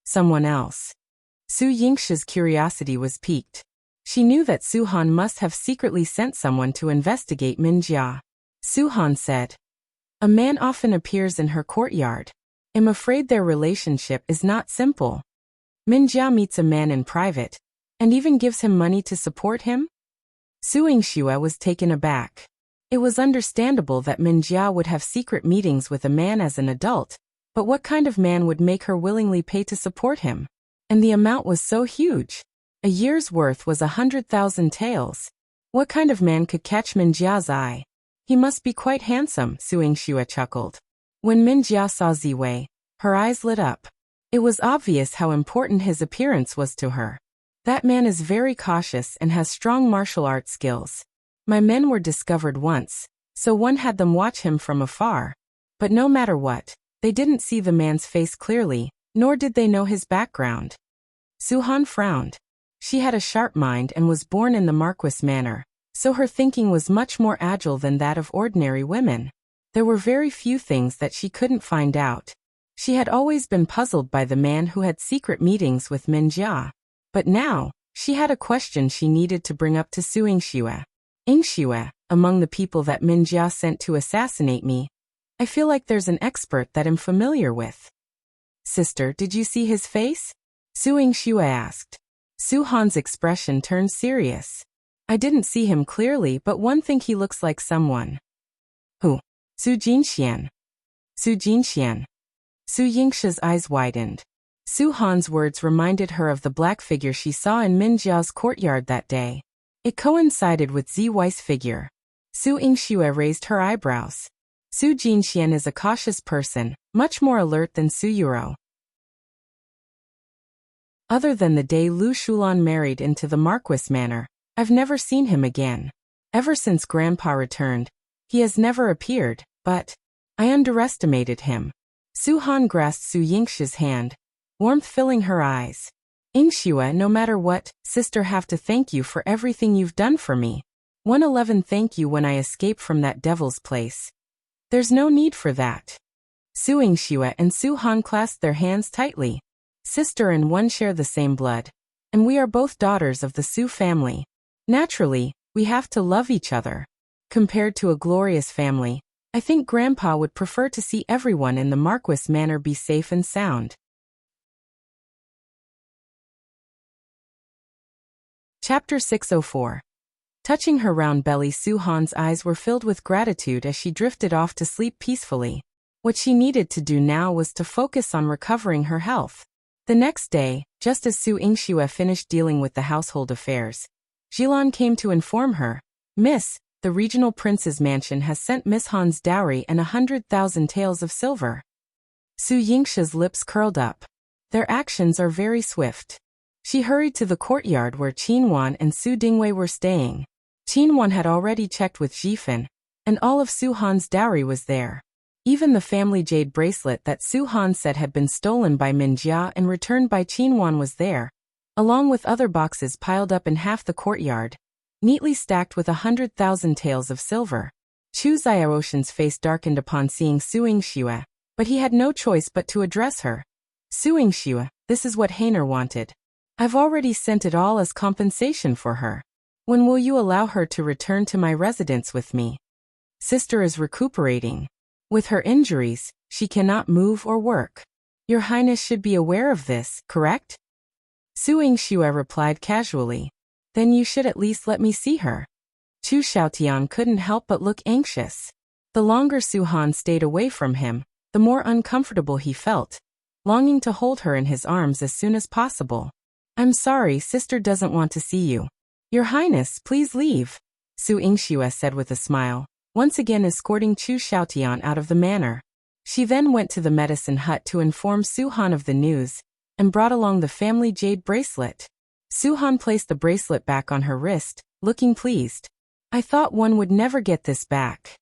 Someone else. Su Yingxue's curiosity was piqued. She knew that Su Han must have secretly sent someone to investigate Min Jia. Su Han said, a man often appears in her courtyard. I'm afraid their relationship is not simple. Min Jia meets a man in private, and even gives him money to support him? Su Yingxue was taken aback. It was understandable that Min Jia would have secret meetings with a man as an adult, but what kind of man would make her willingly pay to support him? And the amount was so huge. A year's worth was 100,000 taels. What kind of man could catch Min Jia's eye? He must be quite handsome, Su Yingxue chuckled. When Min Jia saw Ziwei, her eyes lit up. It was obvious how important his appearance was to her. That man is very cautious and has strong martial arts skills. My men were discovered once, so one had them watch him from afar. But no matter what, they didn't see the man's face clearly, nor did they know his background. Su Han frowned. She had a sharp mind and was born in the Marquis manor, so her thinking was much more agile than that of ordinary women. There were very few things that she couldn't find out. She had always been puzzled by the man who had secret meetings with Min Jia. But now, she had a question she needed to bring up to Su Yingxue. Yingxue, among the people that Min Jia sent to assassinate me, I feel like there's an expert that I'm familiar with. Sister, did you see his face? Su Yingxue asked. Su Han's expression turned serious. I didn't see him clearly, but one think he looks like someone. Who? Su Jinxian. Su Jinxian. Su Yingxue's eyes widened. Su Han's words reminded her of the black figure she saw in Min Jia's courtyard that day. It coincided with Ziwei's figure. Su Yingxue raised her eyebrows. Su Jinxuan is a cautious person, much more alert than Su Yuro. Other than the day Lu Shulan married into the Marquis manor, I've never seen him again. Ever since Grandpa returned, he has never appeared, but I underestimated him. Su Han grasped Su Yingxi's hand, warmth filling her eyes. Yingxue, no matter what, sister, have to thank you for everything you've done for me. 111 Thank you when I escape from that devil's place. There's no need for that. Su Yingxue and Su Han clasped their hands tightly. Sister and one share the same blood, and we are both daughters of the Su family. Naturally, we have to love each other. Compared to a glorious family, I think Grandpa would prefer to see everyone in the Marquis manor be safe and sound. Chapter 604. Touching her round belly, Su Han's eyes were filled with gratitude as she drifted off to sleep peacefully. What she needed to do now was to focus on recovering her health. The next day, just as Su Yingxue finished dealing with the household affairs, Jilan came to inform her, "Miss, the regional prince's mansion has sent Miss Han's dowry and 100,000 taels of silver." Su Yingxia's lips curled up. Their actions are very swift. She hurried to the courtyard where Qingzhi and Su Dingwei were staying. Qingzhi had already checked with Jifan, and all of Su Han's dowry was there. Even the family jade bracelet that Su Han said had been stolen by Min Jia and returned by Qingzhi was there, along with other boxes piled up in half the courtyard, neatly stacked with 100,000 taels of silver. Chu Xiaoshan's face darkened upon seeing Su Yingxue, but he had no choice but to address her. "Su Yingxue, this is what Hainer wanted. I've already sent it all as compensation for her. When will you allow her to return to my residence with me? Sister is recuperating. With her injuries, she cannot move or work. Your Highness should be aware of this, correct?" Su Yingxue replied casually. "Then you should at least let me see her." Chu Xiaotian couldn't help but look anxious. The longer Su Han stayed away from him, the more uncomfortable he felt, longing to hold her in his arms as soon as possible. "I'm sorry, sister doesn't want to see you. Your Highness, please leave," Su Yingxue said with a smile, once again escorting Chu Xiaotian out of the manor. She then went to the medicine hut to inform Su Han of the news, and brought along the family jade bracelet. Su Han placed the bracelet back on her wrist, looking pleased. "I thought one would never get this back.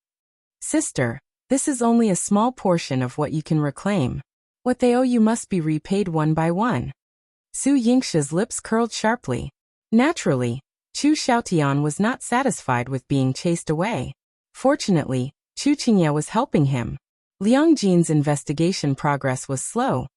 Sister, this is only a small portion of what you can reclaim. What they owe you must be repaid one by one." Su Yingxia's lips curled sharply. Naturally, Chu Xiaotian was not satisfied with being chased away. Fortunately, Chu Qingye was helping him. Liang Jin's investigation progress was slow,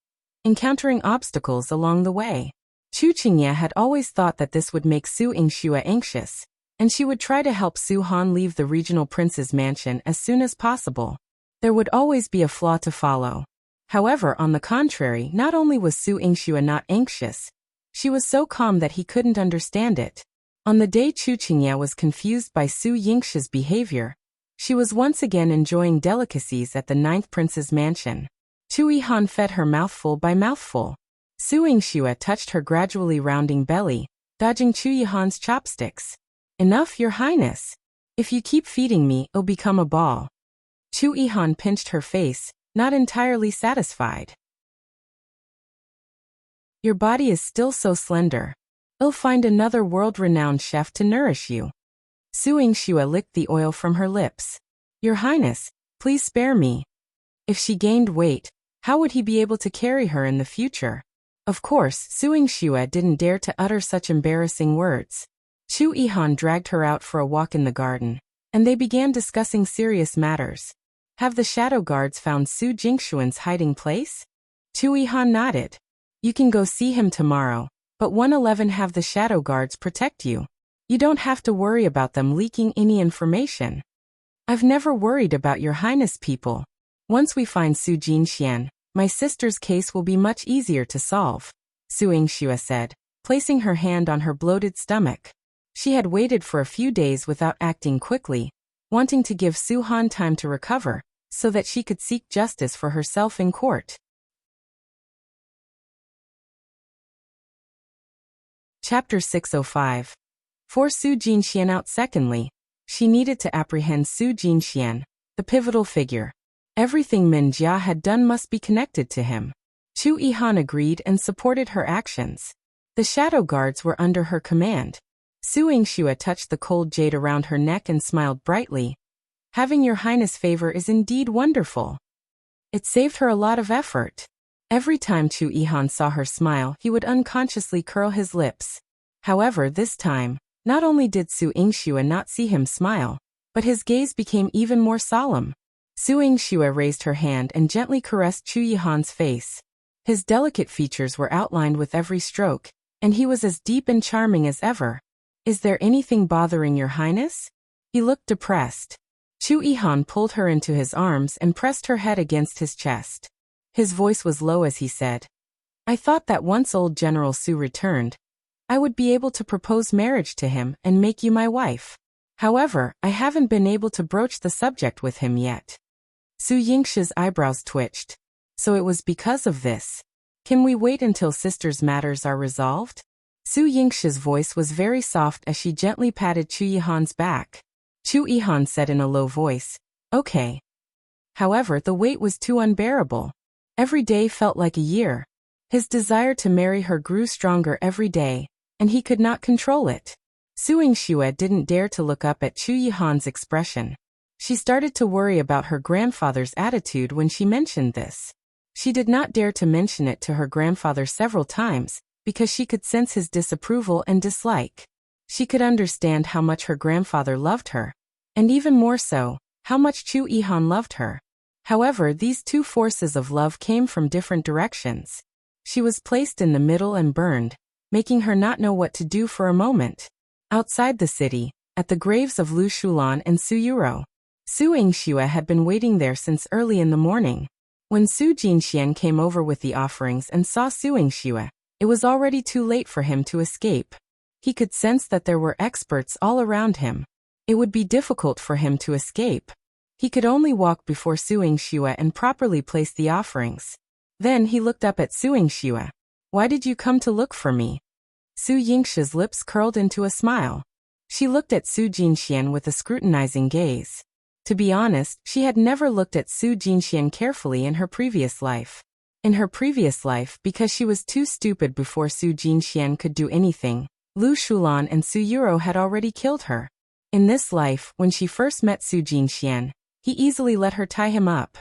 encountering obstacles along the way. Chu Qingye had always thought that this would make Su Yingxue anxious, and she would try to help Su Han leave the regional prince's mansion as soon as possible. There would always be a flaw to follow. However, on the contrary, not only was Su Yingxue not anxious, she was so calm that he couldn't understand it. On the day Chu Qingye was confused by Su Yingxia's behavior, she was once again enjoying delicacies at the 9th prince's mansion. Chu Yihan fed her mouthful by mouthful. Su Yingxue touched her gradually rounding belly, dodging Chu Yihan's chopsticks. "Enough, Your Highness. If you keep feeding me, it'll become a ball." Chu Yihan pinched her face, not entirely satisfied. "Your body is still so slender. I'll find another world-renowned chef to nourish you." Su Yingxue licked the oil from her lips. "Your Highness, please spare me." If she gained weight, how would he be able to carry her in the future? Of course, Su Yingxue didn't dare to utter such embarrassing words. Chu Yihan dragged her out for a walk in the garden, and they began discussing serious matters. "Have the shadow guards found Su Jinxuan's hiding place?" Chu Yihan nodded. "You can go see him tomorrow, but 111 have the shadow guards protect you. You don't have to worry about them leaking any information." "I've never worried about Your Highness people. Once we find Su Jinxian, my sister's case will be much easier to solve," Su Yingxue said, placing her hand on her bloated stomach. She had waited for a few days without acting quickly, wanting to give Su Han time to recover, so that she could seek justice for herself in court. Chapter 605. For Su Jinxian out. Secondly, she needed to apprehend Su Jinxian, the the pivotal figure. Everything Min Jia had done must be connected to him. Chu Yihan agreed and supported her actions. The shadow guards were under her command. Su Yingxue touched the cold jade around her neck and smiled brightly. Having your highness' favor is indeed wonderful. It saved her a lot of effort. Every time Chu Yihan saw her smile, he would unconsciously curl his lips. However, this time, not only did Su Yingxue not see him smile, but his gaze became even more solemn. Su Yingxue raised her hand and gently caressed Chu Yihan's face. His delicate features were outlined with every stroke, and he was as deep and charming as ever. Is there anything bothering your highness? He looked depressed. Chu Yihan pulled her into his arms and pressed her head against his chest. His voice was low as he said, I thought that once old General Su returned, I would be able to propose marriage to him and make you my wife. However, I haven't been able to broach the subject with him yet. Su Yingxue's eyebrows twitched. So it was because of this. Can we wait until sister's matters are resolved? Su Yingxue's voice was very soft as she gently patted Chu Yihan's back. Chu Yihan said in a low voice, Okay. However, the wait was too unbearable. Every day felt like a year. His desire to marry her grew stronger every day, and he could not control it. Su Yingxue didn't dare to look up at Chu Yihan's expression. She started to worry about her grandfather's attitude when she mentioned this. She did not dare to mention it to her grandfather several times, because she could sense his disapproval and dislike. She could understand how much her grandfather loved her, and even more so, how much Chu Yihan loved her. However, these two forces of love came from different directions. She was placed in the middle and burned, making her not know what to do for a moment. Outside the city, at the graves of Lu Shulan and Su Yuro, Su Yingxue had been waiting there since early in the morning. When Su Jinxian came over with the offerings and saw Su Yingxue, it was already too late for him to escape. He could sense that there were experts all around him. It would be difficult for him to escape. He could only walk before Su Yingxue and properly place the offerings. Then he looked up at Su Yingxue. Why did you come to look for me? Su Yingxue's lips curled into a smile. She looked at Su Jinxian with a scrutinizing gaze. To be honest, she had never looked at Su Jinxian carefully in her previous life. In her previous life, because she was too stupid before Su Jinxian could do anything, Lu Shulan and Su Yuro had already killed her. In this life, when she first met Su Jinxian, he easily let her tie him up.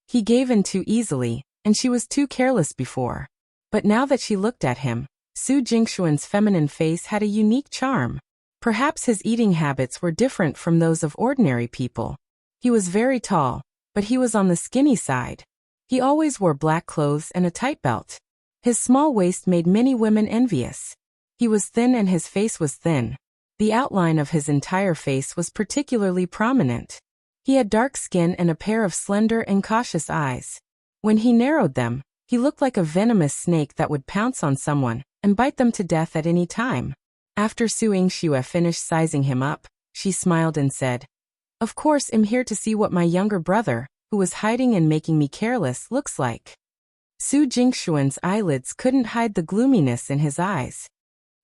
He gave in too easily, and she was too careless before. But now that she looked at him, Su Jinxuan's feminine face had a unique charm. Perhaps his eating habits were different from those of ordinary people. He was very tall, but he was on the skinny side. He always wore black clothes and a tight belt. His small waist made many women envious. He was thin and his face was thin. The outline of his entire face was particularly prominent. He had dark skin and a pair of slender and cautious eyes. When he narrowed them, he looked like a venomous snake that would pounce on someone and bite them to death at any time. After Su Yingxue finished sizing him up, she smiled and said, Of course, I'm here to see what my younger brother, who was hiding and making me careless, looks like. Su Jinxuan's eyelids couldn't hide the gloominess in his eyes.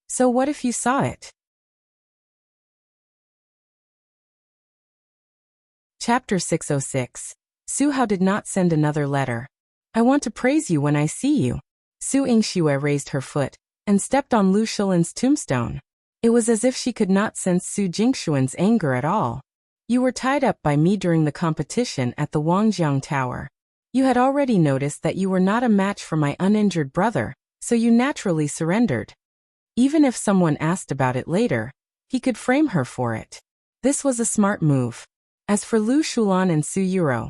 So what if you saw it? Chapter 606. Su Hao did not send another letter. I want to praise you when I see you. Su Yingxue raised her foot and stepped on Lu Shulan's tombstone. It was as if she could not sense Su Jinxuan's anger at all. You were tied up by me during the competition at the Wangjiang Tower. You had already noticed that you were not a match for my uninjured brother, so you naturally surrendered. Even if someone asked about it later, he could frame her for it. This was a smart move. As for Lu Shulan and Su Yuro,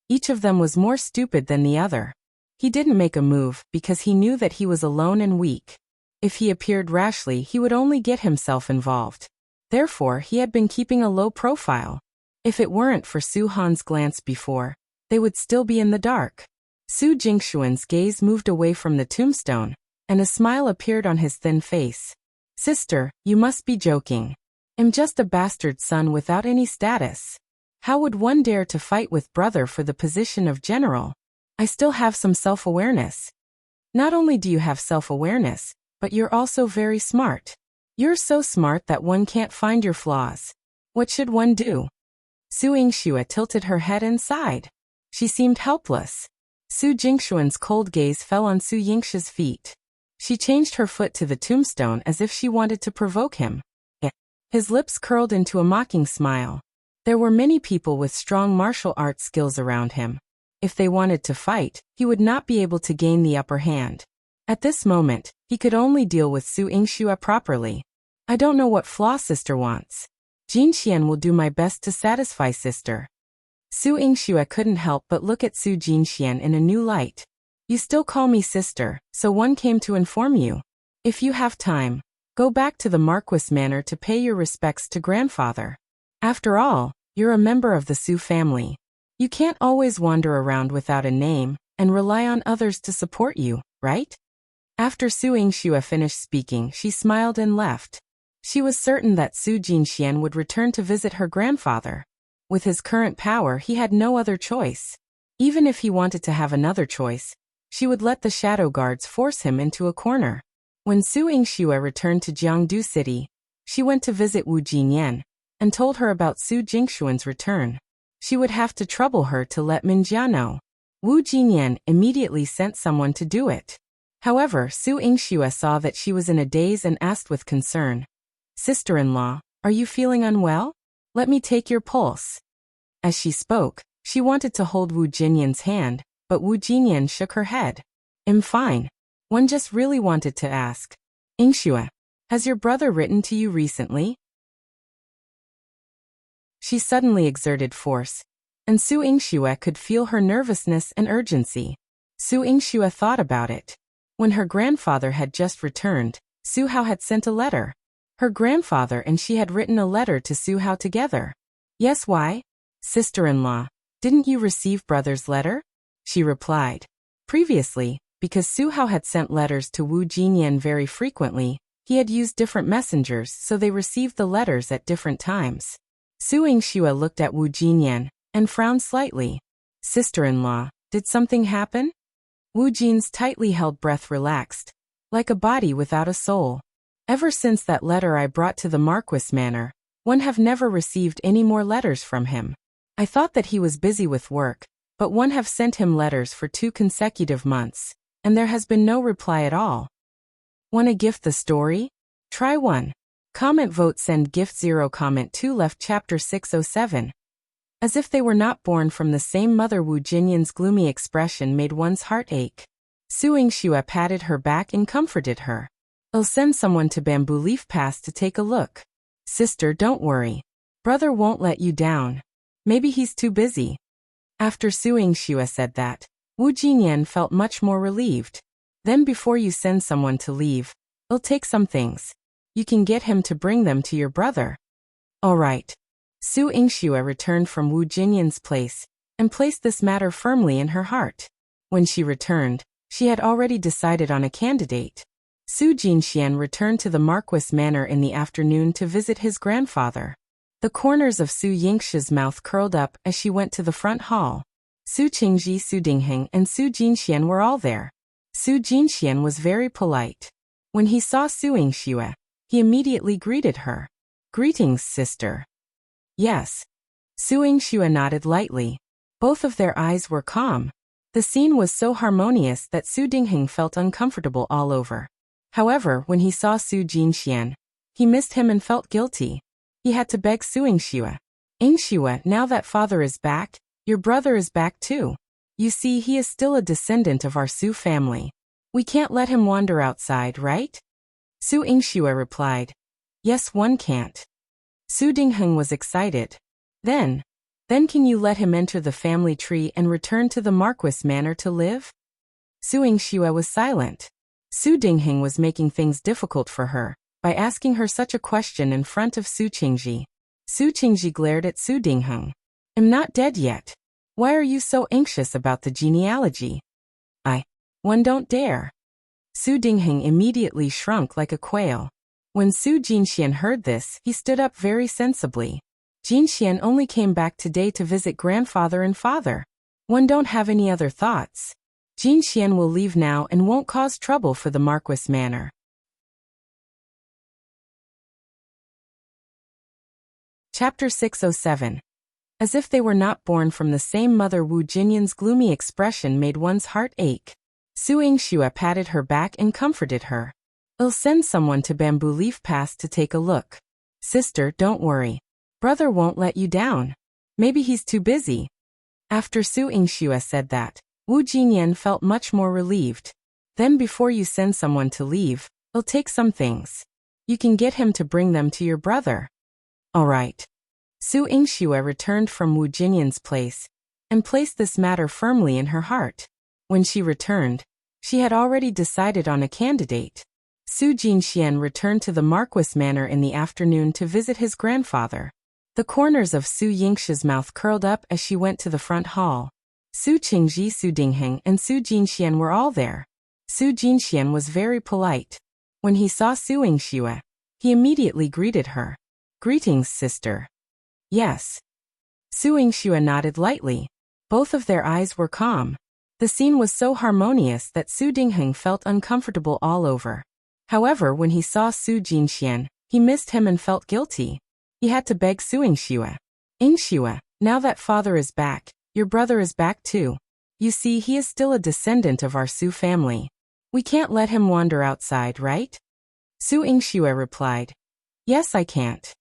each of them was more stupid than the other. He didn't make a move because he knew that he was alone and weak. If he appeared rashly, he would only get himself involved. Therefore, he had been keeping a low profile. If it weren't for Su Han's glance before, they would still be in the dark. Su Jinxuan's gaze moved away from the tombstone, and a smile appeared on his thin face. Sister, you must be joking. I'm just a bastard son without any status. How would one dare to fight with brother for the position of general? I still have some self-awareness. Not only do you have self-awareness, but you're also very smart. You're so smart that one can't find your flaws. What should one do? Su Yingxue tilted her head and sighed. She seemed helpless. Su Jinxuan's cold gaze fell on Su Yingxia's feet. She changed her foot to the tombstone as if she wanted to provoke him. His lips curled into a mocking smile. There were many people with strong martial arts skills around him. If they wanted to fight, he would not be able to gain the upper hand. At this moment, he could only deal with Su Yingxue properly. I don't know what flaw sister wants. Jinxian will do my best to satisfy sister. Su Yingxue couldn't help but look at Su Jinxian in a new light. You still call me sister, so one came to inform you. If you have time, go back to the Marquis Manor to pay your respects to grandfather. After all, you're a member of the Su family. You can't always wander around without a name and rely on others to support you, right? After Su Yingxue finished speaking, she smiled and left. She was certain that Su Jinxian would return to visit her grandfather. With his current power, he had no other choice. Even if he wanted to have another choice, she would let the shadow guards force him into a corner. When Su Yingxue returned to Jiangdu City, she went to visit Wu Jinyan and told her about Su Jinxuan's return. She would have to trouble her to let Minjia know. Wu Jinyan immediately sent someone to do it. However, Su Yingxue saw that she was in a daze and asked with concern, "Sister-in-law, are you feeling unwell? Let me take your pulse." As she spoke, she wanted to hold Wu Jinyan's hand, but Wu Jinyan shook her head. "I'm fine. One just really wanted to ask. Yingxue, has your brother written to you recently?" She suddenly exerted force, and Su Yingxue could feel her nervousness and urgency. Su Yingxue thought about it. When her grandfather had just returned, Su Hao had sent a letter. Her grandfather and she had written a letter to Su Hao together. "Yes, why? Sister-in-law, didn't you receive brother's letter?" She replied. Previously, because Su Hao had sent letters to Wu Jinyan very frequently, he had used different messengers so they received the letters at different times. Su Yingxue looked at Wu Jinyan and frowned slightly. "Sister-in-law, did something happen?" Wu Jin's tightly held breath relaxed, like a body without a soul. "Ever since that letter I brought to the Marquis Manor, one have never received any more letters from him. I thought that he was busy with work, but one have sent him letters for 2 consecutive months, and there has been no reply at all. Want to gift the story? Try 1. Comment vote send gift 0 comment 2 left chapter 607. As if they were not born from the same mother, Wu Jinyan's gloomy expression made one's heart ache. Su Yingxue patted her back and comforted her. "I'll send someone to Bamboo Leaf Pass to take a look. Sister, don't worry. Brother won't let you down. Maybe he's too busy." After Su Yingxue said that, Wu Jinyan felt much more relieved. "Then before you send someone to leave, I'll take some things. You can get him to bring them to your brother." "All right." Su Yingxue returned from Wu Jinyan's place and placed this matter firmly in her heart. When she returned, she had already decided on a candidate. Su Jinxian returned to the Marquis Manor in the afternoon to visit his grandfather. The corners of Su Yingxia's mouth curled up as she went to the front hall. Su Qingzhi, Su Dingheng, and Su Jinxian were all there. Su Jinxian was very polite. When he saw Su Yingxue, he immediately greeted her. "Greetings, sister." "Yes." Su Yingxue nodded lightly. Both of their eyes were calm. The scene was so harmonious that Su Dingheng felt uncomfortable all over. However, when he saw Su Jinxian, he missed him and felt guilty. He had to beg Su Yingxue. "Yingxue, now that father is back, your brother is back too. You see, he is still a descendant of our Su family. We can't let him wander outside, right?" Su Yingxue replied. "Yes, one can't." Su Dingheng was excited. Then can you let him enter the family tree and return to the Marquis Manor to live?" Su Yingxue was silent. Su Dingheng was making things difficult for her by asking her such a question in front of Su Qingzhi. Su Qingzhi glared at Su Dingheng. "I'm not dead yet. Why are you so anxious about the genealogy?" One don't dare." Su Dingheng immediately shrunk like a quail. When Su Jinxian heard this, he stood up very sensibly. "Jinxian only came back today to visit grandfather and father. One don't have any other thoughts. Jinxian will leave now and won't cause trouble for the Marquis Manor." Chapter 607. As if they were not born from the same mother, Wu Jinyan's gloomy expression made one's heart ache. Su Yingxue patted her back and comforted her. I'll send someone to Bamboo Leaf Pass to take a look. Sister, don't worry. Brother won't let you down. Maybe he's too busy. After Su Yingxue said that, Wu Jinyan felt much more relieved. Then before you send someone to leave, I'll take some things. You can get him to bring them to your brother. All right. Su Yingxue returned from Wu Jinyan's place and placed this matter firmly in her heart. When she returned, she had already decided on a candidate. Su Jinxian returned to the Marquis Manor in the afternoon to visit his grandfather. The corners of Su Yingxue's mouth curled up as she went to the front hall. Su Qingzhi, Su Dingheng, and Su Jinxian were all there. Su Jinxian was very polite. When he saw Su Yingxue, he immediately greeted her. Greetings, sister. Yes. Su Yingxue nodded lightly. Both of their eyes were calm. The scene was so harmonious that Su Dingheng felt uncomfortable all over. However, when he saw Su Jinxian, he missed him and felt guilty. He had to beg Su Yingxue. Yingxue, now that father is back, your brother is back too. You see, he is still a descendant of our Su family. We can't let him wander outside, right? Su Yingxue replied. Yes, I can't.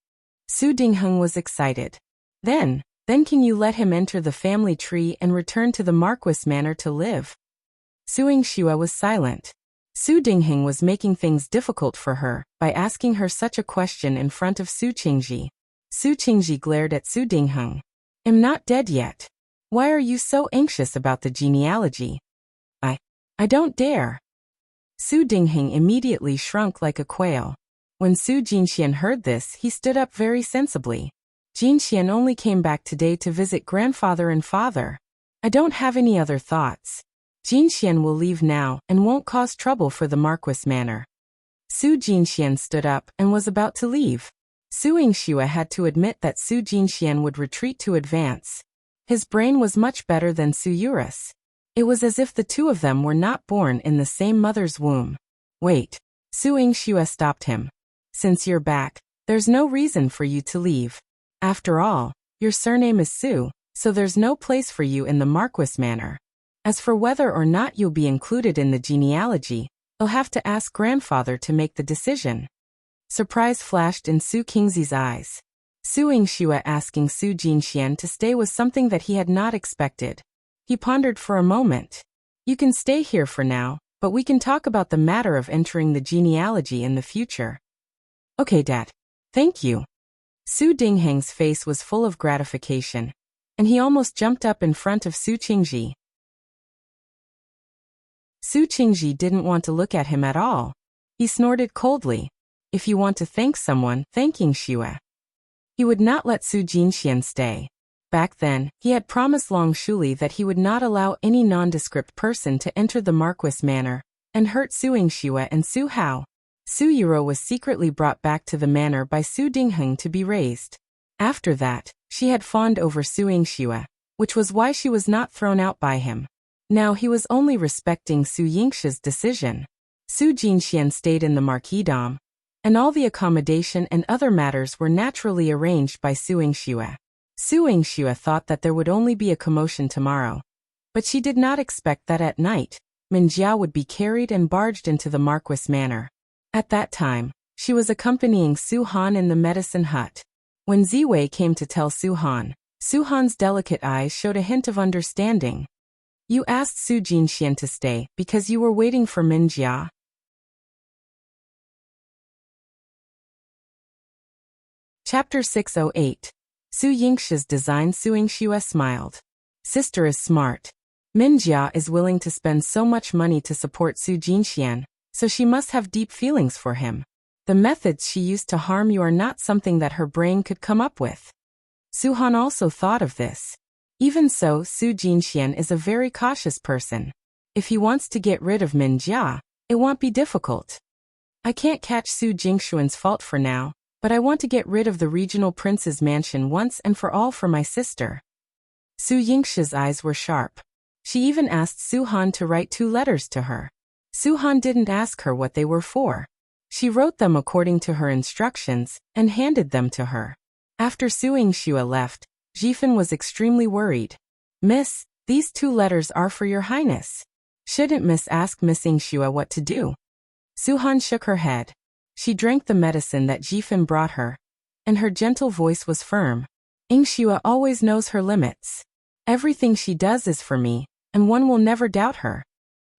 Su Dingheng was excited. Then can you let him enter the family tree and return to the Marquis Manor to live? Su Yingxue was silent. Su Dingheng was making things difficult for her by asking her such a question in front of Su Qingzhi. Su Qingzhi glared at Su Dingheng. I'm not dead yet. Why are you so anxious about the genealogy? I don't dare. Su Dingheng immediately shrunk like a quail. When Su Jinxian heard this, he stood up very sensibly. Jinxian only came back today to visit grandfather and father. I don't have any other thoughts. Jinxian will leave now and won't cause trouble for the Marquis Manor. Su Jinxian stood up and was about to leave. Su Yingxue had to admit that Su Jinxian would retreat to advance. His brain was much better than Su Yuris. It was as if the two of them were not born in the same mother's womb. Wait. Su Yingxue stopped him. Since you're back, there's no reason for you to leave. After all, your surname is Su, so there's no place for you in the Marquis Manor. As for whether or not you'll be included in the genealogy, you'll have to ask grandfather to make the decision. Surprise flashed in Su Qingzi's eyes. Su Yingxue asking Su Jinxian to stay was something that he had not expected. He pondered for a moment. You can stay here for now, but we can talk about the matter of entering the genealogy in the future. Okay, Dad. Thank you. Su Dingheng's face was full of gratification, and he almost jumped up in front of Su Qingzhi. Su Qingzhi didn't want to look at him at all. He snorted coldly. If you want to thank someone, thank Yingxue. He would not let Su Jinxian stay. Back then, he had promised Long Shuli that he would not allow any nondescript person to enter the Marquis Manor and hurt Su Yingxue and Su Hao. Su Yuro was secretly brought back to the manor by Su Dingheng to be raised. After that, she had fawned over Su Yingxue, which was why she was not thrown out by him. Now he was only respecting Su Yingxue's decision. Su Jinxian stayed in the marquisdom, and all the accommodation and other matters were naturally arranged by Su Yingxue. Su Yingxue thought that there would only be a commotion tomorrow, but she did not expect that at night, Minjia would be carried and barged into the Marquis Manor. At that time, she was accompanying Su Han in the medicine hut. When Ziwei came to tell Su Han's delicate eyes showed a hint of understanding. You asked Su Jinxian to stay because you were waiting for Minjia. Chapter 608. Su Yingxue's design. Su Yingxue smiled. Sister is smart. Minjia is willing to spend so much money to support Su Jinxian, so she must have deep feelings for him. The methods she used to harm you are not something that her brain could come up with. Su Han also thought of this. Even so, Su Jinxian is a very cautious person. If he wants to get rid of Minjia, it won't be difficult. I can't catch Su Jinxuan's fault for now, but I want to get rid of the regional prince's mansion once and for all for my sister. Su Yingxue's eyes were sharp. She even asked Su Han to write 2 letters to her. Su Han didn't ask her what they were for. She wrote them according to her instructions and handed them to her. After Su Yingxue left, Jifan was extremely worried. Miss, these 2 letters are for your highness. Shouldn't Miss ask Miss Yingxue what to do? Su Han shook her head. She drank the medicine that Jifan brought her, and her gentle voice was firm. Yingxue always knows her limits. Everything she does is for me, and one will never doubt her.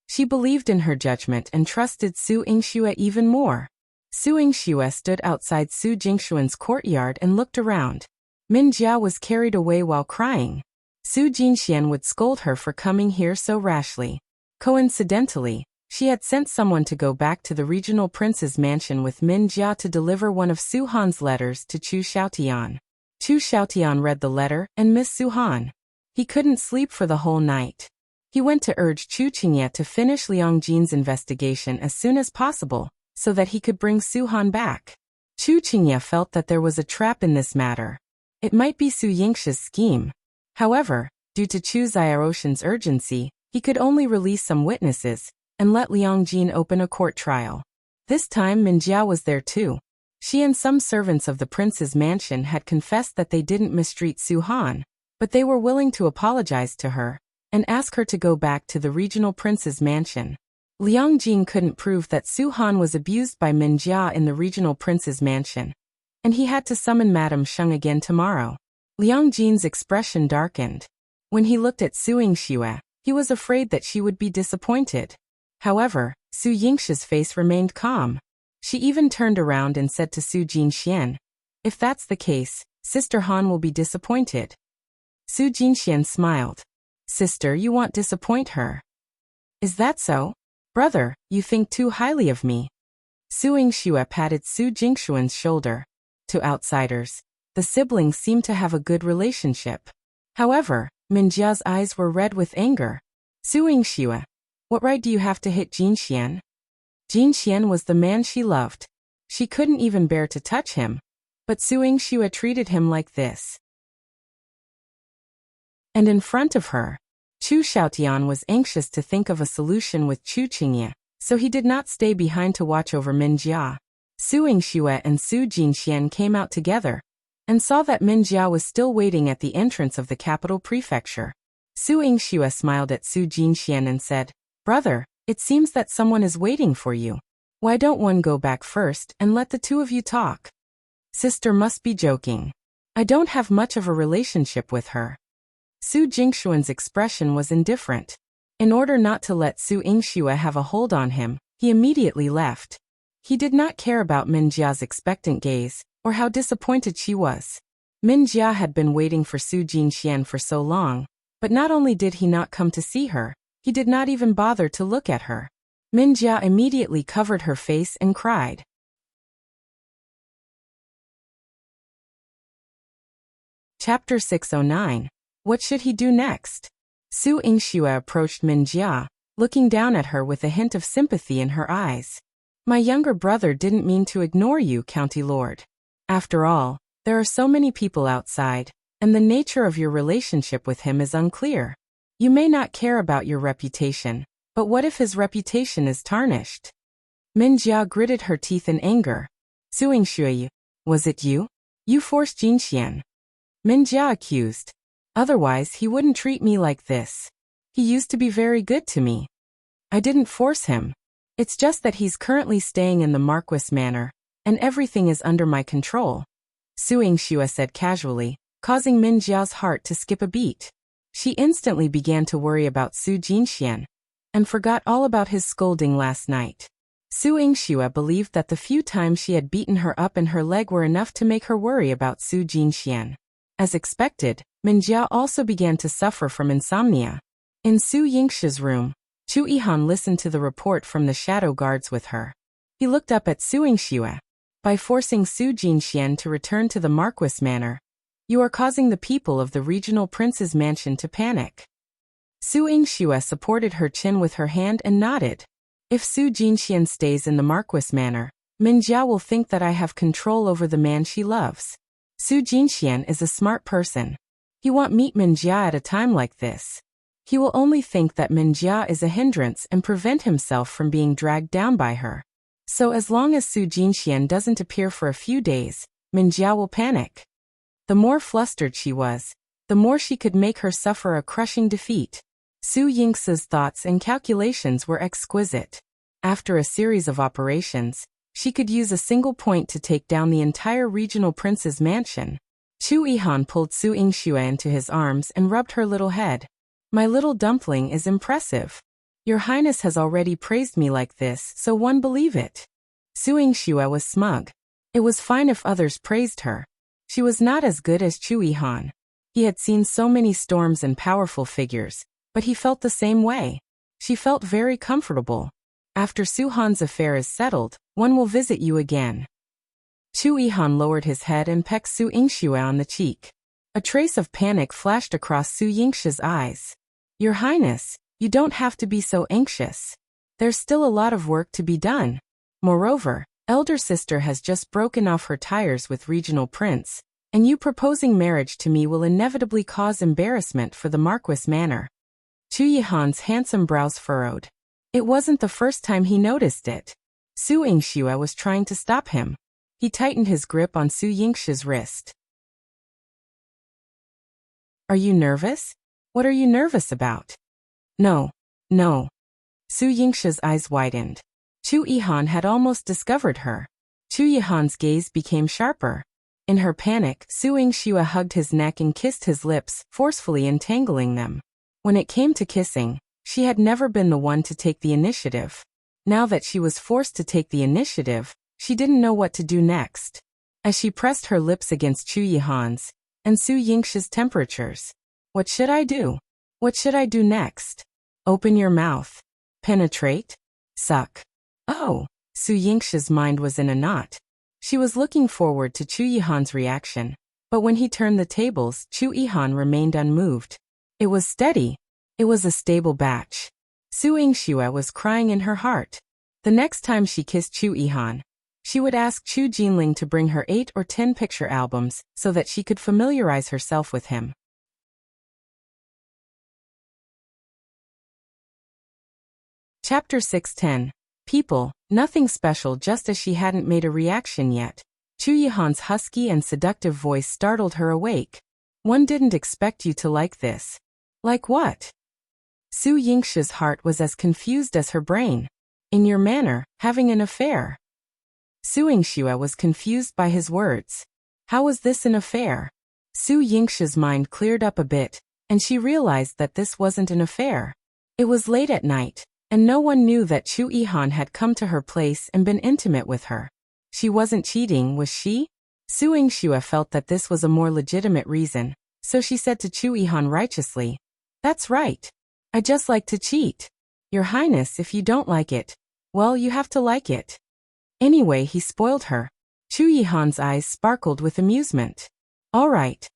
She believed in her judgment and trusted Su Yingxue even more. Su Yingxue stood outside Su Jinxuan's courtyard and looked around. Min Jia was carried away while crying. Su Jinxian would scold her for coming here so rashly. Coincidentally, she had sent someone to go back to the regional prince's mansion with Min Jia to deliver one of Su Han's letters to Chu Xiaotian. Chu Xiaotian read the letter and missed Su Han. He couldn't sleep for the whole night. He went to urge Chu Qingzhi to finish Liang Jin's investigation as soon as possible, so that he could bring Su Han back. Chu Qingzhi felt that there was a trap in this matter. It might be Su Yingxue's scheme. However, due to Chu Xiaoroshan's urgency, he could only release some witnesses and let Liang Jin open a court trial. This time Min Jia was there too. She and some servants of the prince's mansion had confessed that they didn't mistreat Su Han, but they were willing to apologize to her and ask her to go back to the regional prince's mansion. Liang Jin couldn't prove that Su Han was abused by Min Jia in the regional prince's mansion, and he had to summon Madame Sheng again tomorrow. Liang Jin's expression darkened. When he looked at Su Yingxue, he was afraid that she would be disappointed. However, Su Yingxue's face remained calm. She even turned around and said to Su Jinxian, "If that's the case, Sister Han will be disappointed." Su Jinxian smiled. "Sister, you won't disappoint her." "Is that so? Brother, you think too highly of me." Su Yingxue patted Su Jinxuan's shoulder. To outsiders, the siblings seemed to have a good relationship. However, Min Jia's eyes were red with anger. "Su Yingxue, what right do you have to hit Jinxian?" Jinxian was the man she loved. She couldn't even bear to touch him, but Su Yingxue treated him like this. And in front of her, Chu Xiaotian was anxious to think of a solution with Chu Qingzhi, so he did not stay behind to watch over Min Jia. Su Yingxue and Su Jinxian came out together and saw that Min Jia was still waiting at the entrance of the capital prefecture. Su Yingxue smiled at Su Jinxian and said, "Brother, it seems that someone is waiting for you. Why don't one go back first and let the 2 of you talk?" "Sister must be joking. I don't have much of a relationship with her." Su Jinxuan's expression was indifferent. In order not to let Su Yingxue have a hold on him, he immediately left. He did not care about Min Jia's expectant gaze, or how disappointed she was. Min Jia had been waiting for Su Jinxian for so long, but not only did he not come to see her, he did not even bother to look at her. Min Jia immediately covered her face and cried. Chapter 609. What should he do next? Su Yingxue approached Min Jia, looking down at her with a hint of sympathy in her eyes. "My younger brother didn't mean to ignore you, County Lord. After all, there are so many people outside, and the nature of your relationship with him is unclear. You may not care about your reputation, but what if his reputation is tarnished?" Min Jia gritted her teeth in anger. "Su Yingxue, was it you? You forced Jinxian?" Min Jia accused. "Otherwise he wouldn't treat me like this. He used to be very good to me. I didn't force him. It's just that he's currently staying in the Marquis Manor, and everything is under my control," Su Yingxue said casually, causing Min Jia's heart to skip a beat. She instantly began to worry about Su Jinxian, and forgot all about his scolding last night. Su Yingxue believed that the few times she had beaten her up in her leg were enough to make her worry about Su Jinxian. As expected, Min Jia also began to suffer from insomnia. In Su Yingxue's room, Chu Yihan listened to the report from the shadow guards with her. He looked up at Su Yingxue. "By forcing Su Jinxian to return to the Marquis Manor, you are causing the people of the regional prince's mansion to panic." Su Yingxue supported her chin with her hand and nodded. "If Su Jinxian stays in the Marquis Manor, Min Jia will think that I have control over the man she loves. Su Jinxian is a smart person. He won't meet Min Jia at a time like this. He will only think that Min Jia is a hindrance and prevent himself from being dragged down by her. So as long as Su Jinxian doesn't appear for a few days, Min Jia will panic." The more flustered she was, the more she could make her suffer a crushing defeat. Su Yingxi's thoughts and calculations were exquisite. After a series of operations, she could use a single point to take down the entire regional prince's mansion. Chu Yihan pulled Su Yingxue into his arms and rubbed her little head. My little dumpling is impressive. Your Highness has already praised me like this, so one believe it. Su Yingxue was smug. It was fine if others praised her. She was not as good as Chu Yihan. He had seen so many storms and powerful figures, but he felt the same way. She felt very comfortable. After Su Han's affair is settled, one will visit you again. Chu Yihan lowered his head and pecked Su Yingxue on the cheek. A trace of panic flashed across Su Yingxi's eyes. Your Highness, you don't have to be so anxious. There's still a lot of work to be done. Moreover, elder sister has just broken off her tires with regional prince, and you proposing marriage to me will inevitably cause embarrassment for the Marquis manor. Chu Yihan's handsome brows furrowed. It wasn't the first time he noticed it. Su Yingxue was trying to stop him. He tightened his grip on Su Yingxi's wrist. Are you nervous? What are you nervous about? No. Su Yingxi's eyes widened. Chu Yihan had almost discovered her. Chu Yihan's gaze became sharper. In her panic, Su Yingxue hugged his neck and kissed his lips, forcefully entangling them. When it came to kissing, she had never been the one to take the initiative. Now that she was forced to take the initiative, she didn't know what to do next. As she pressed her lips against Chu Yihan's and Su Yingxi's temperatures. What should I do? What should I do next? Open your mouth. Penetrate? Suck. Oh, Su Yingxi's mind was in a knot. She was looking forward to Chu Yihan's reaction, but when he turned the tables, Chu Yihan remained unmoved. It was steady. It was a stable batch. Su Yingxue was crying in her heart. The next time she kissed Chu Yihan, she would ask Chu Jinling to bring her 8 or 10 picture albums so that she could familiarize herself with him. Chapter 610. People, nothing special. Just as she hadn't made a reaction yet, Chu Yihan's husky and seductive voice startled her awake. One didn't expect you to like this. Like what? Su Yingxi's heart was as confused as her brain. In your manner, having an affair. Su Yingxue was confused by his words. How was this an affair? Su Yingxi's mind cleared up a bit, and she realized that this wasn't an affair. It was late at night, and no one knew that Chu Yihan had come to her place and been intimate with her. She wasn't cheating, was she? Su Yingxue felt that this was a more legitimate reason, so she said to Chu Yihan righteously, "That's right. I just like to cheat. Your Highness, if you don't like it, well, you have to like it." Anyway, he spoiled her. Chu Yihan's eyes sparkled with amusement. All right.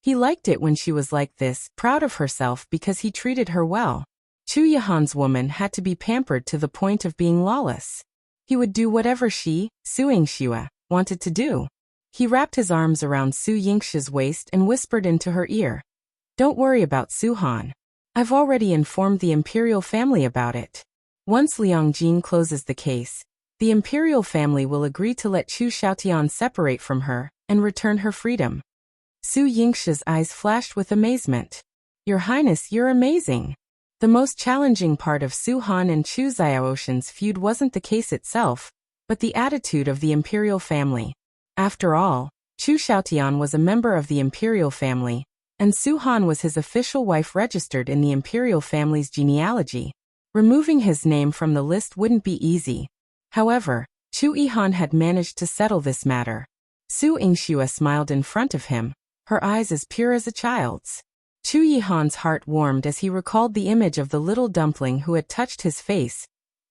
He liked it when she was like this, proud of herself because he treated her well. Chu Yihan's woman had to be pampered to the point of being lawless. He would do whatever she, Su Yingxue, wanted to do. He wrapped his arms around Su Yingxi's waist and whispered into her ear. Don't worry about Su Han. I've already informed the imperial family about it. Once Liang Jin closes the case, the imperial family will agree to let Chu Xiaotian separate from her and return her freedom. Su Yingxi's eyes flashed with amazement. Your Highness, you're amazing. The most challenging part of Su Han and Chu Xiaoshan's feud wasn't the case itself, but the attitude of the imperial family. After all, Chu Xiaotian was a member of the imperial family, and Su Han was his official wife registered in the imperial family's genealogy. Removing his name from the list wouldn't be easy. However, Chu Yihan had managed to settle this matter. Su Yingxue smiled in front of him, her eyes as pure as a child's. Chu Yihan's heart warmed as he recalled the image of the little dumpling who had touched his face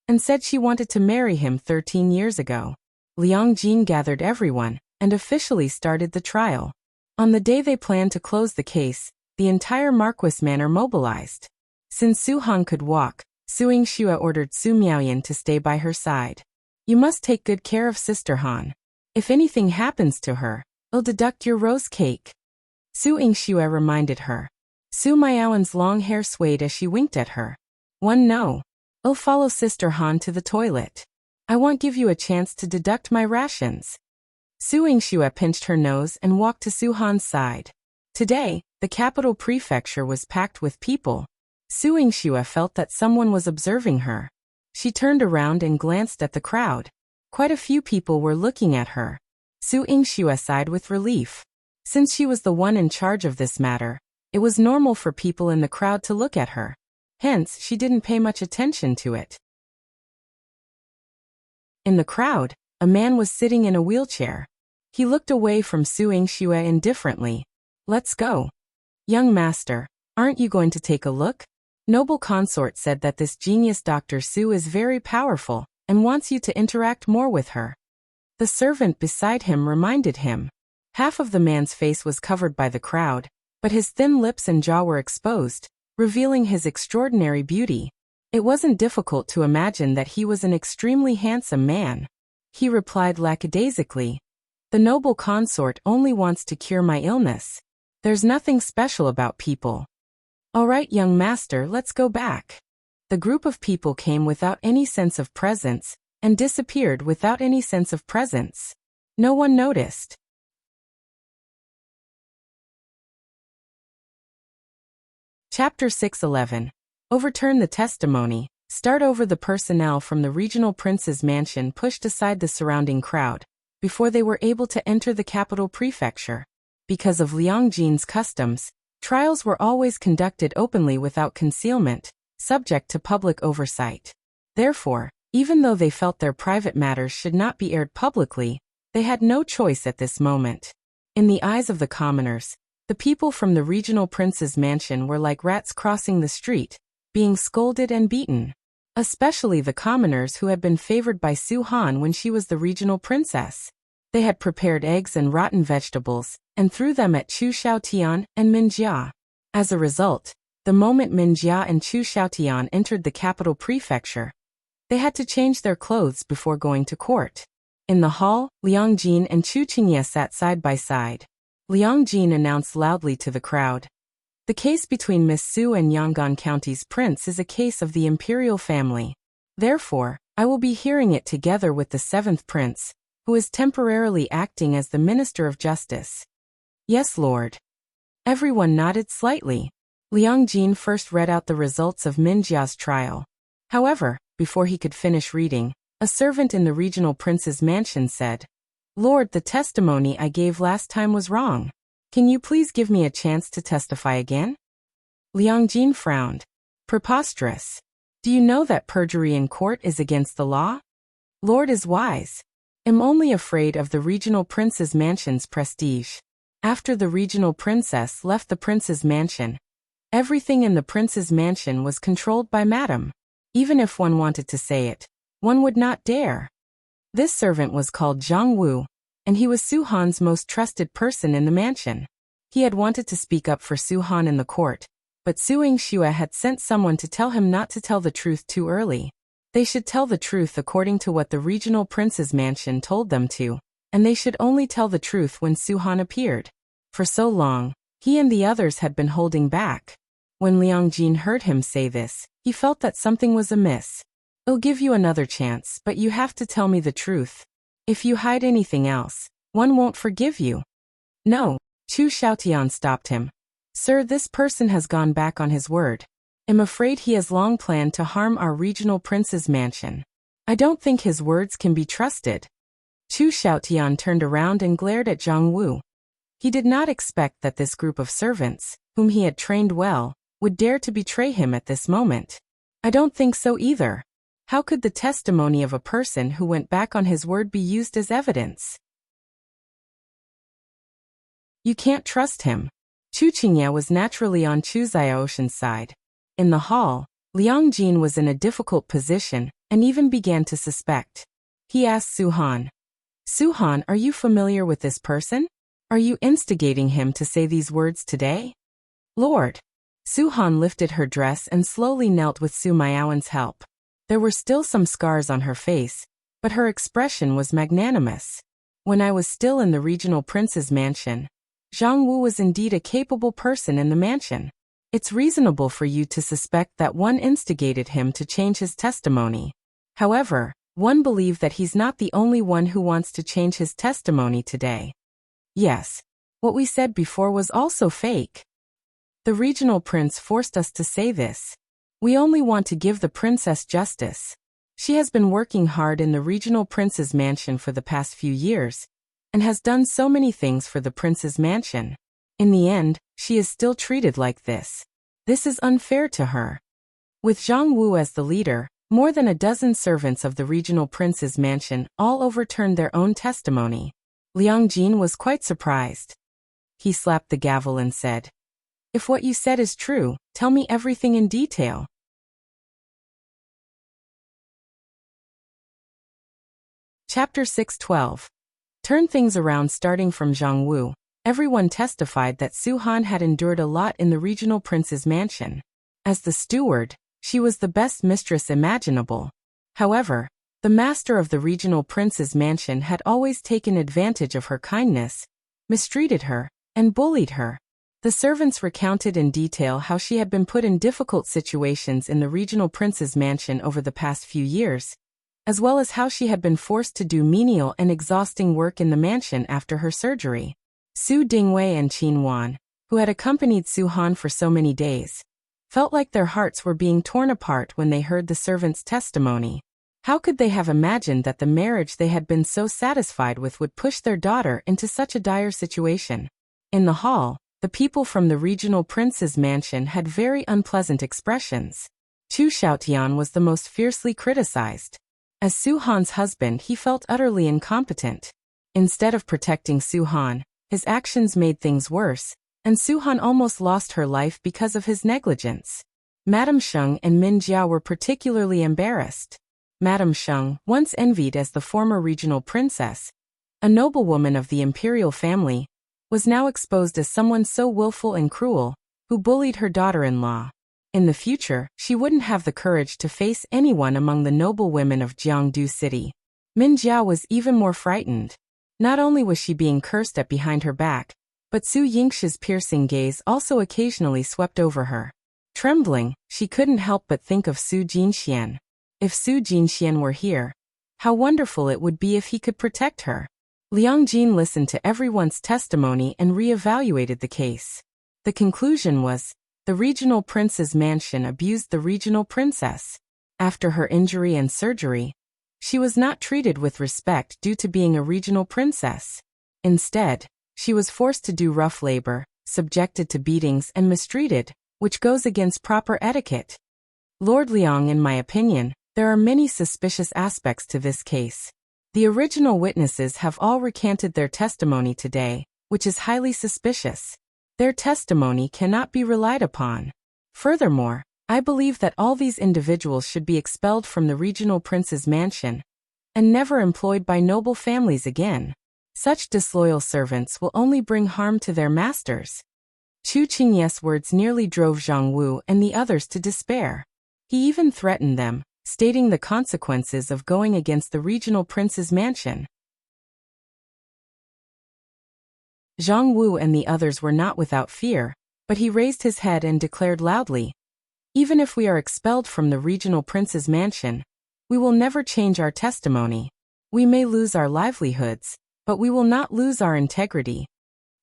and said she wanted to marry him 13 years ago. Liang Jin gathered everyone and officially started the trial. On the day they planned to close the case, the entire Marquis manor mobilized. Since Su Han could walk, Su Yingxue ordered Su Miaoyan to stay by her side. You must take good care of Sister Han. If anything happens to her, I'll deduct your rose cake. Su Yingxue reminded her. Su Miaoyan's long hair swayed as she winked at her. No. I'll follow Sister Han to the toilet. I won't give you a chance to deduct my rations. Su Yingxue pinched her nose and walked to Su Han's side. Today, the capital prefecture was packed with people. Su Yingxue felt that someone was observing her. She turned around and glanced at the crowd. Quite a few people were looking at her. Su Yingxue sighed with relief. Since she was the one in charge of this matter, it was normal for people in the crowd to look at her. Hence, she didn't pay much attention to it. In the crowd, a man was sitting in a wheelchair. He looked away from Su Yingxue indifferently. "Let's go." "Young master, aren't you going to take a look?" Noble consort said that this genius Dr. Su is very powerful and wants you to interact more with her. The servant beside him reminded him. Half of the man's face was covered by the crowd, but his thin lips and jaw were exposed, revealing his extraordinary beauty. It wasn't difficult to imagine that he was an extremely handsome man. He replied lackadaisically, "The noble consort only wants to cure my illness. There's nothing special about people." "All right, young master, let's go back." The group of people came without any sense of presence and disappeared without any sense of presence. No one noticed. Chapter 6:11. Overturn the testimony. Start over. The personnel from the regional prince's mansion pushed aside the surrounding crowd before they were able to enter the capital prefecture. Because of Liangjin's customs, trials were always conducted openly without concealment, subject to public oversight. Therefore, even though they felt their private matters should not be aired publicly, they had no choice at this moment. In the eyes of the commoners, the people from the regional prince's mansion were like rats crossing the street, being scolded and beaten. Especially the commoners who had been favored by Su Han when she was the regional princess. They had prepared eggs and rotten vegetables, and threw them at Chu Xiaotian and Min Jia. As a result, the moment Min Jia and Chu Xiaotian entered the capital prefecture, they had to change their clothes before going to court. In the hall, Liangjin and Chu Qingye sat side by side. Liangjin announced loudly to the crowd, "The case between Miss Su and Yang'an County's prince is a case of the imperial family. Therefore, I will be hearing it together with the seventh prince, who is temporarily acting as the Minister of Justice." "Yes, Lord." Everyone nodded slightly. Liangjin first read out the results of Min Jia's trial. However, before he could finish reading, a servant in the regional prince's mansion said, "Lord, the testimony I gave last time was wrong. Can you please give me a chance to testify again?" Liangjin frowned. "Preposterous. Do you know that perjury in court is against the law?" "Lord is wise. Am only afraid of the regional prince's mansion's prestige." After the regional princess left the prince's mansion, everything in the prince's mansion was controlled by Madame. Even if one wanted to say it, one would not dare. This servant was called Zhang Wu, and he was Su Han's most trusted person in the mansion. He had wanted to speak up for Su Han in the court, but Su Yingxue had sent someone to tell him not to tell the truth too early. They should tell the truth according to what the regional prince's mansion told them to, and they should only tell the truth when Su Han appeared. For so long, he and the others had been holding back. When Liangjin heard him say this, he felt that something was amiss. "I'll give you another chance, but you have to tell me the truth. If you hide anything else, one won't forgive you." "No," Chu Xiaotian stopped him. "Sir, this person has gone back on his word. I'm afraid he has long planned to harm our regional prince's mansion. I don't think his words can be trusted." Chu Xiaotian turned around and glared at Zhang Wu. He did not expect that this group of servants, whom he had trained well, would dare to betray him at this moment. "I don't think so either. How could the testimony of a person who went back on his word be used as evidence? You can't trust him." Chu Qingye was naturally on Chu Xiaoshan's side. In the hall, Liangjin was in a difficult position and even began to suspect. He asked Su Han, "Su Han, are you familiar with this person? Are you instigating him to say these words today?" "Lord." Su Han lifted her dress and slowly knelt with Su Miaowen's help. There were still some scars on her face, but her expression was magnanimous. "When I was still in the regional prince's mansion, Zhang Wu was indeed a capable person in the mansion. It's reasonable for you to suspect that one instigated him to change his testimony. However, One believe that he's not the only one who wants to change his testimony today. Yes. What we said before was also fake. The regional prince forced us to say this. We only want to give the princess justice. She has been working hard in the regional prince's mansion for the past few years, and has done so many things for the prince's mansion. In the end, she is still treated like this. This is unfair to her. With Zhang Wu as the leader, more than a dozen servants of the regional prince's mansion all overturned their own testimony. Liang Jin was quite surprised. He slapped the gavel and said, "If what you said is true, tell me everything in detail." Chapter 6:12. Turn things around. Starting from Zhang Wu, everyone testified that Su Han had endured a lot in the regional prince's mansion. As the steward, she was the best mistress imaginable. However, the master of the regional prince's mansion had always taken advantage of her kindness, mistreated her, and bullied her. The servants recounted in detail how she had been put in difficult situations in the regional prince's mansion over the past few years, as well as how she had been forced to do menial and exhausting work in the mansion after her surgery. Su Dingwei and Qin Wan, who had accompanied Su Han for so many days, felt like their hearts were being torn apart when they heard the servants' testimony. How could they have imagined that the marriage they had been so satisfied with would push their daughter into such a dire situation? In the hall, the people from the regional prince's mansion had very unpleasant expressions. Chu Xiaotian was the most fiercely criticized. As Su Han's husband, he felt utterly incompetent. Instead of protecting Su Han, his actions made things worse, and Su Han almost lost her life because of his negligence. Madame Sheng and Min Jia were particularly embarrassed. Madame Sheng, once envied as the former regional princess, a noblewoman of the imperial family, was now exposed as someone so willful and cruel, who bullied her daughter-in-law. In the future, she wouldn't have the courage to face anyone among the noble women of Jiangdu City. Min Jia was even more frightened. Not only was she being cursed at behind her back, but Su Yingxi's piercing gaze also occasionally swept over her. Trembling, she couldn't help but think of Su Jinxian. If Su Jinxian were here, how wonderful it would be if he could protect her. Liang Jin listened to everyone's testimony and re-evaluated the case. The conclusion was, the regional prince's mansion abused the regional princess. After her injury and surgery, she was not treated with respect due to being a regional princess. Instead, she was forced to do rough labor, subjected to beatings and mistreated, which goes against proper etiquette. Lord Liang, in my opinion, there are many suspicious aspects to this case. The original witnesses have all recanted their testimony today, which is highly suspicious. Their testimony cannot be relied upon. Furthermore, I believe that all these individuals should be expelled from the regional prince's mansion and never employed by noble families again. Such disloyal servants will only bring harm to their masters. Chu Qingye's words nearly drove Zhang Wu and the others to despair. He even threatened them, stating the consequences of going against the regional prince's mansion. Zhang Wu and the others were not without fear, but he raised his head and declared loudly, "Even if we are expelled from the regional prince's mansion, we will never change our testimony. We may lose our livelihoods, but we will not lose our integrity."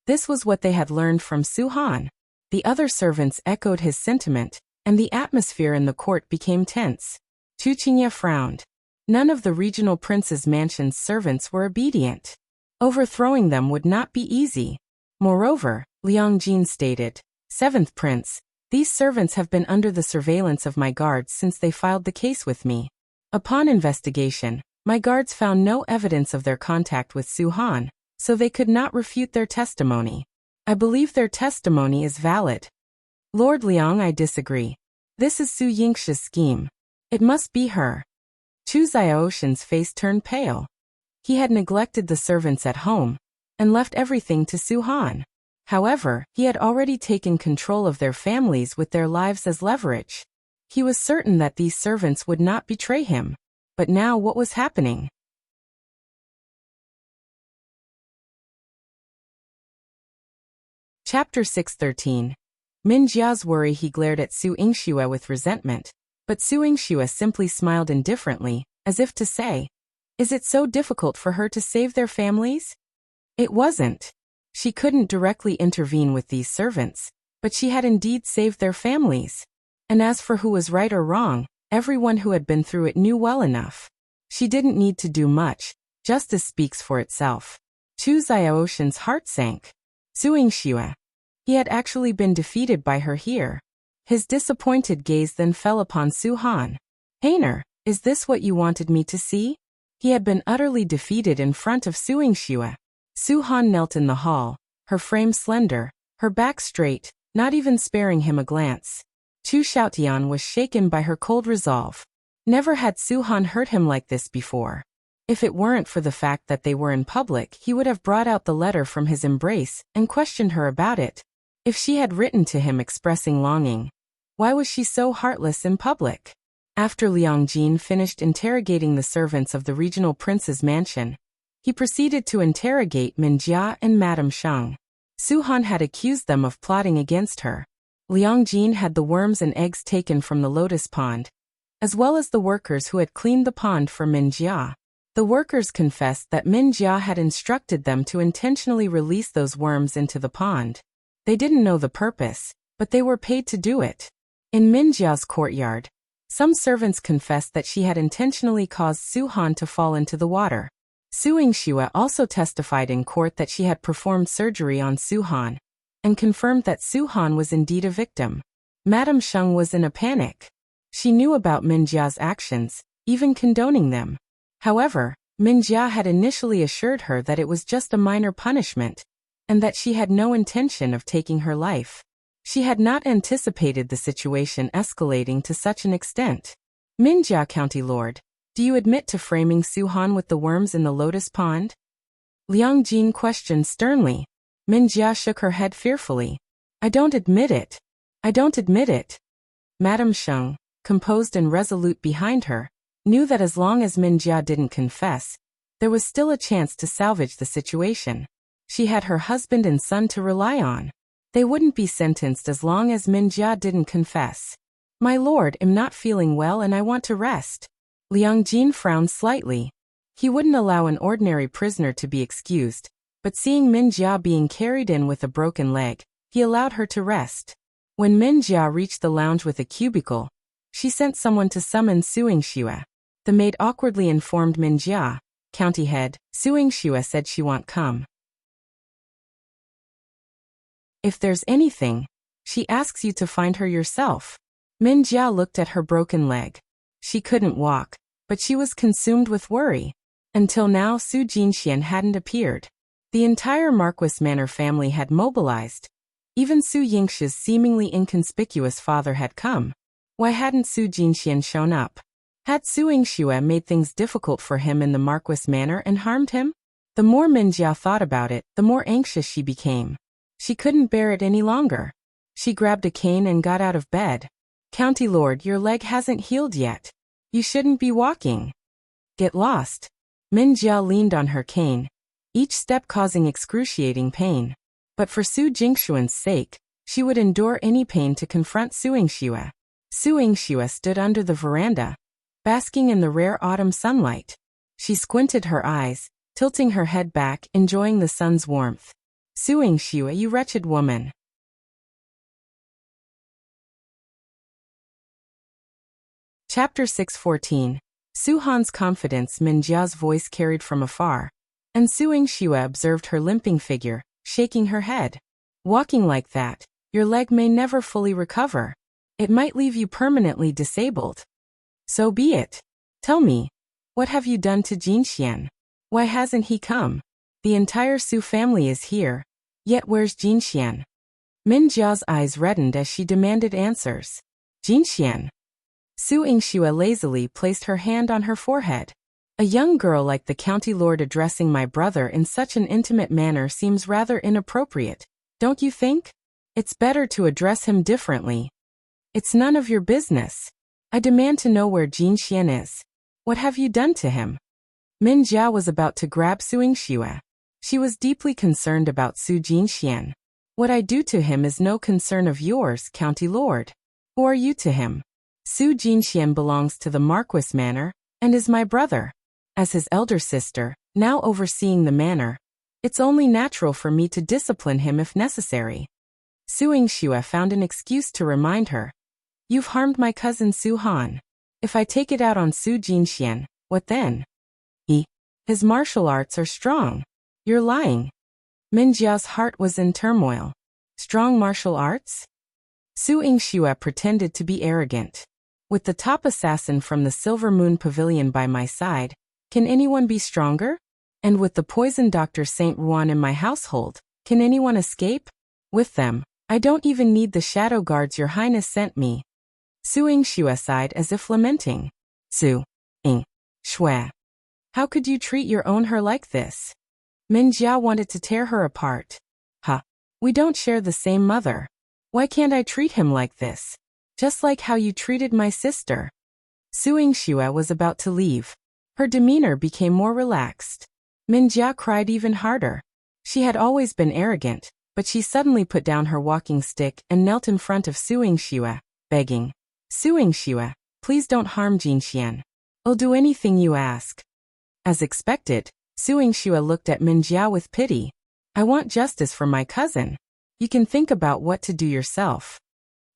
This was what they had learned from Su Han. The other servants echoed his sentiment, and the atmosphere in the court became tense. Chu Qingye frowned. None of the regional prince's mansion's servants were obedient. Overthrowing them would not be easy. Moreover, Liang Jin stated, "Seventh Prince, these servants have been under the surveillance of my guards since they filed the case with me. Upon investigation, my guards found no evidence of their contact with Su Han, so they could not refute their testimony. I believe their testimony is valid." "Lord Liang, I disagree. This is Su Yingxi's scheme. It must be her." Chu Xiaoshan's face turned pale. He had neglected the servants at home and left everything to Su Han. However, he had already taken control of their families with their lives as leverage. He was certain that these servants would not betray him. But now what was happening? Chapter 6:13. Min Jia's worry. He glared at Su Yingxue with resentment, but Su Yingxue simply smiled indifferently, as if to say, "Is it so difficult for her to save their families?" It wasn't. She couldn't directly intervene with these servants, but she had indeed saved their families. And as for who was right or wrong, everyone who had been through it knew well enough. She didn't need to do much. Justice speaks for itself. Chu Xiaoshan's heart sank. Su Yingxue. He had actually been defeated by her here. His disappointed gaze then fell upon Su Han. "Painter, is this what you wanted me to see?" He had been utterly defeated in front of Su Yingxue. Su Han knelt in the hall, her frame slender, her back straight, not even sparing him a glance. Chu Xiaotian was shaken by her cold resolve. Never had Su Han hurt him like this before. If it weren't for the fact that they were in public, he would have brought out the letter from his embrace and questioned her about it. If she had written to him expressing longing, why was she so heartless in public? After Liang Jin finished interrogating the servants of the regional prince's mansion, he proceeded to interrogate Min Jia and Madame Sheng. Su Han had accused them of plotting against her. Liang Jin had the worms and eggs taken from the lotus pond, as well as the workers who had cleaned the pond for Min Jia. The workers confessed that Min Jia had instructed them to intentionally release those worms into the pond. They didn't know the purpose, but they were paid to do it. In Min Jia's courtyard, some servants confessed that she had intentionally caused Su Han to fall into the water. Su Yingxue also testified in court that she had performed surgery on Su Han, and confirmed that Su Han was indeed a victim. Madame Sheng was in a panic. She knew about Min Jia's actions, even condoning them. However, Min Jia had initially assured her that it was just a minor punishment, and that she had no intention of taking her life. She had not anticipated the situation escalating to such an extent. "Min Jia, County Lord, do you admit to framing Su Han with the worms in the lotus pond?" Liang Jin questioned sternly. Min Jia shook her head fearfully. "I don't admit it. I don't admit it." Madame Sheng, composed and resolute behind her, knew that as long as Min Jia didn't confess, there was still a chance to salvage the situation. She had her husband and son to rely on. They wouldn't be sentenced as long as Min Jia didn't confess. "My lord, am not feeling well and I want to rest." Liang Jin frowned slightly. He wouldn't allow an ordinary prisoner to be excused, but seeing Min Jia being carried in with a broken leg, he allowed her to rest. When Min Jia reached the lounge with a cubicle, she sent someone to summon Su Yingxue. The maid awkwardly informed Min Jia, "County head, Su Yingxue said she won't come. If there's anything, she asks you to find her yourself." Min Jia looked at her broken leg. She couldn't walk, but she was consumed with worry. Until now, Su Jinxian hadn't appeared. The entire Marquis Manor family had mobilized. Even Su Yingxi's seemingly inconspicuous father had come. Why hadn't Su Jinxian shown up? Had Su Yingxue made things difficult for him in the Marquis Manor and harmed him? The more Min Jia thought about it, the more anxious she became. She couldn't bear it any longer. She grabbed a cane and got out of bed. "County Lord, your leg hasn't healed yet. You shouldn't be walking. Get lost." Min Jia leaned on her cane, each step causing excruciating pain. But for Su Jinxuan's sake, she would endure any pain to confront Su Yingxue. Su Yingxue stood under the veranda, basking in the rare autumn sunlight. She squinted her eyes, tilting her head back, enjoying the sun's warmth. "Su Yingxue, you wretched woman." Chapter 614. Su Han's confidence. Min Jia's voice carried from afar, and Su Yingxue observed her limping figure, shaking her head. "Walking like that, your leg may never fully recover. It might leave you permanently disabled." "So be it. Tell me, what have you done to Jinxian? Why hasn't he come? The entire Su family is here, yet where's Jinxian?" Min Jia's eyes reddened as she demanded answers. "Jinxian?" Su Yingxue lazily placed her hand on her forehead. "A young girl like the county lord addressing my brother in such an intimate manner seems rather inappropriate, don't you think? It's better to address him differently." "It's none of your business. I demand to know where Jinxian is. What have you done to him?" Min Jia was about to grab Su Yingxue. She was deeply concerned about Su Jinxian. "What I do to him is no concern of yours, County Lord. Who are you to him?" "Su Jinxian belongs to the Marquis Manor, and is my brother. As his elder sister, now overseeing the manor, it's only natural for me to discipline him if necessary. Su Yingxue found an excuse to remind her. You've harmed my cousin Su Han. If I take it out on Su Jinxian, what then? His martial arts are strong. You're lying. Min Jia's heart was in turmoil. Strong martial arts? Su Yingxue pretended to be arrogant. With the top assassin from the Silver Moon Pavilion by my side, can anyone be stronger? And with the poison Dr. Saint Ruan in my household, can anyone escape? With them, I don't even need the shadow guards your highness sent me. Su Yingxue sighed as if lamenting. Su Yingxue. How could you treat your own her like this? Min Jia wanted to tear her apart. We don't share the same mother. Why can't I treat him like this? Just like how you treated my sister. Su Yingxue was about to leave. Her demeanor became more relaxed. Min Jia cried even harder. She had always been arrogant, but she suddenly put down her walking stick and knelt in front of Su Yingxue, begging. Su Yingxue, please don't harm Jinxian. I'll do anything you ask. As expected, Su Yingxue looked at Min Jia with pity. I want justice for my cousin. You can think about what to do yourself.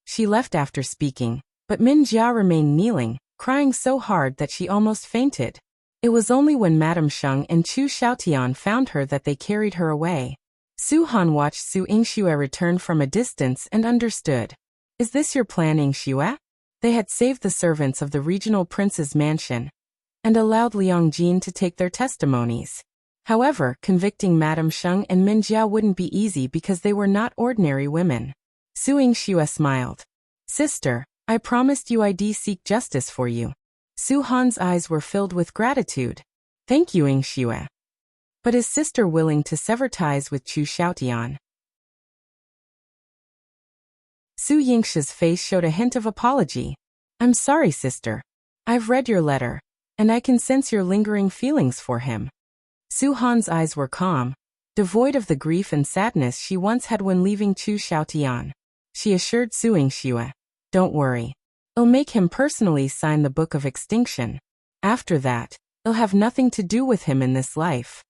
She left after speaking, but Min Jia remained kneeling, crying so hard that she almost fainted. It was only when Madame Sheng and Chu Xiaotian found her that they carried her away. Su Han watched Su Yingxue return from a distance and understood. Is this your plan, Yingxue? They had saved the servants of the regional prince's mansion and allowed Liang Jin to take their testimonies. However, convicting Madame Sheng and Min Jia wouldn't be easy because they were not ordinary women. Su Yingxue smiled. Sister, I promised you I'd seek justice for you. Su Han's eyes were filled with gratitude. Thank you, Yingxue. But is sister willing to sever ties with Chu Xiaotian? Su Yingxue's face showed a hint of apology. I'm sorry, sister. I've read your letter, and I can sense your lingering feelings for him. Su Han's eyes were calm, devoid of the grief and sadness she once had when leaving Chu Xiaotian. She assured Su Yingxue, don't worry. I'll make him personally sign the Book of Extinction. After that, I'll have nothing to do with him in this life.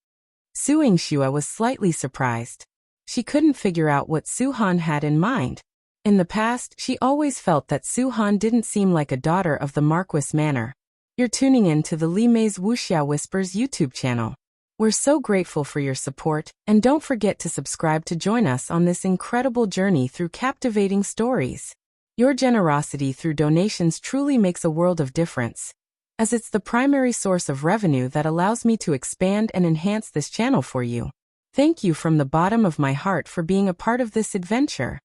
Su Yingxue was slightly surprised. She couldn't figure out what Su Han had in mind. In the past, she always felt that Su Han didn't seem like a daughter of the Marquis manor. You're tuning in to the Li Mei's Wuxia Whispers YouTube channel. We're so grateful for your support, and don't forget to subscribe to join us on this incredible journey through captivating stories. Your generosity through donations truly makes a world of difference, as it's the primary source of revenue that allows me to expand and enhance this channel for you. Thank you from the bottom of my heart for being a part of this adventure.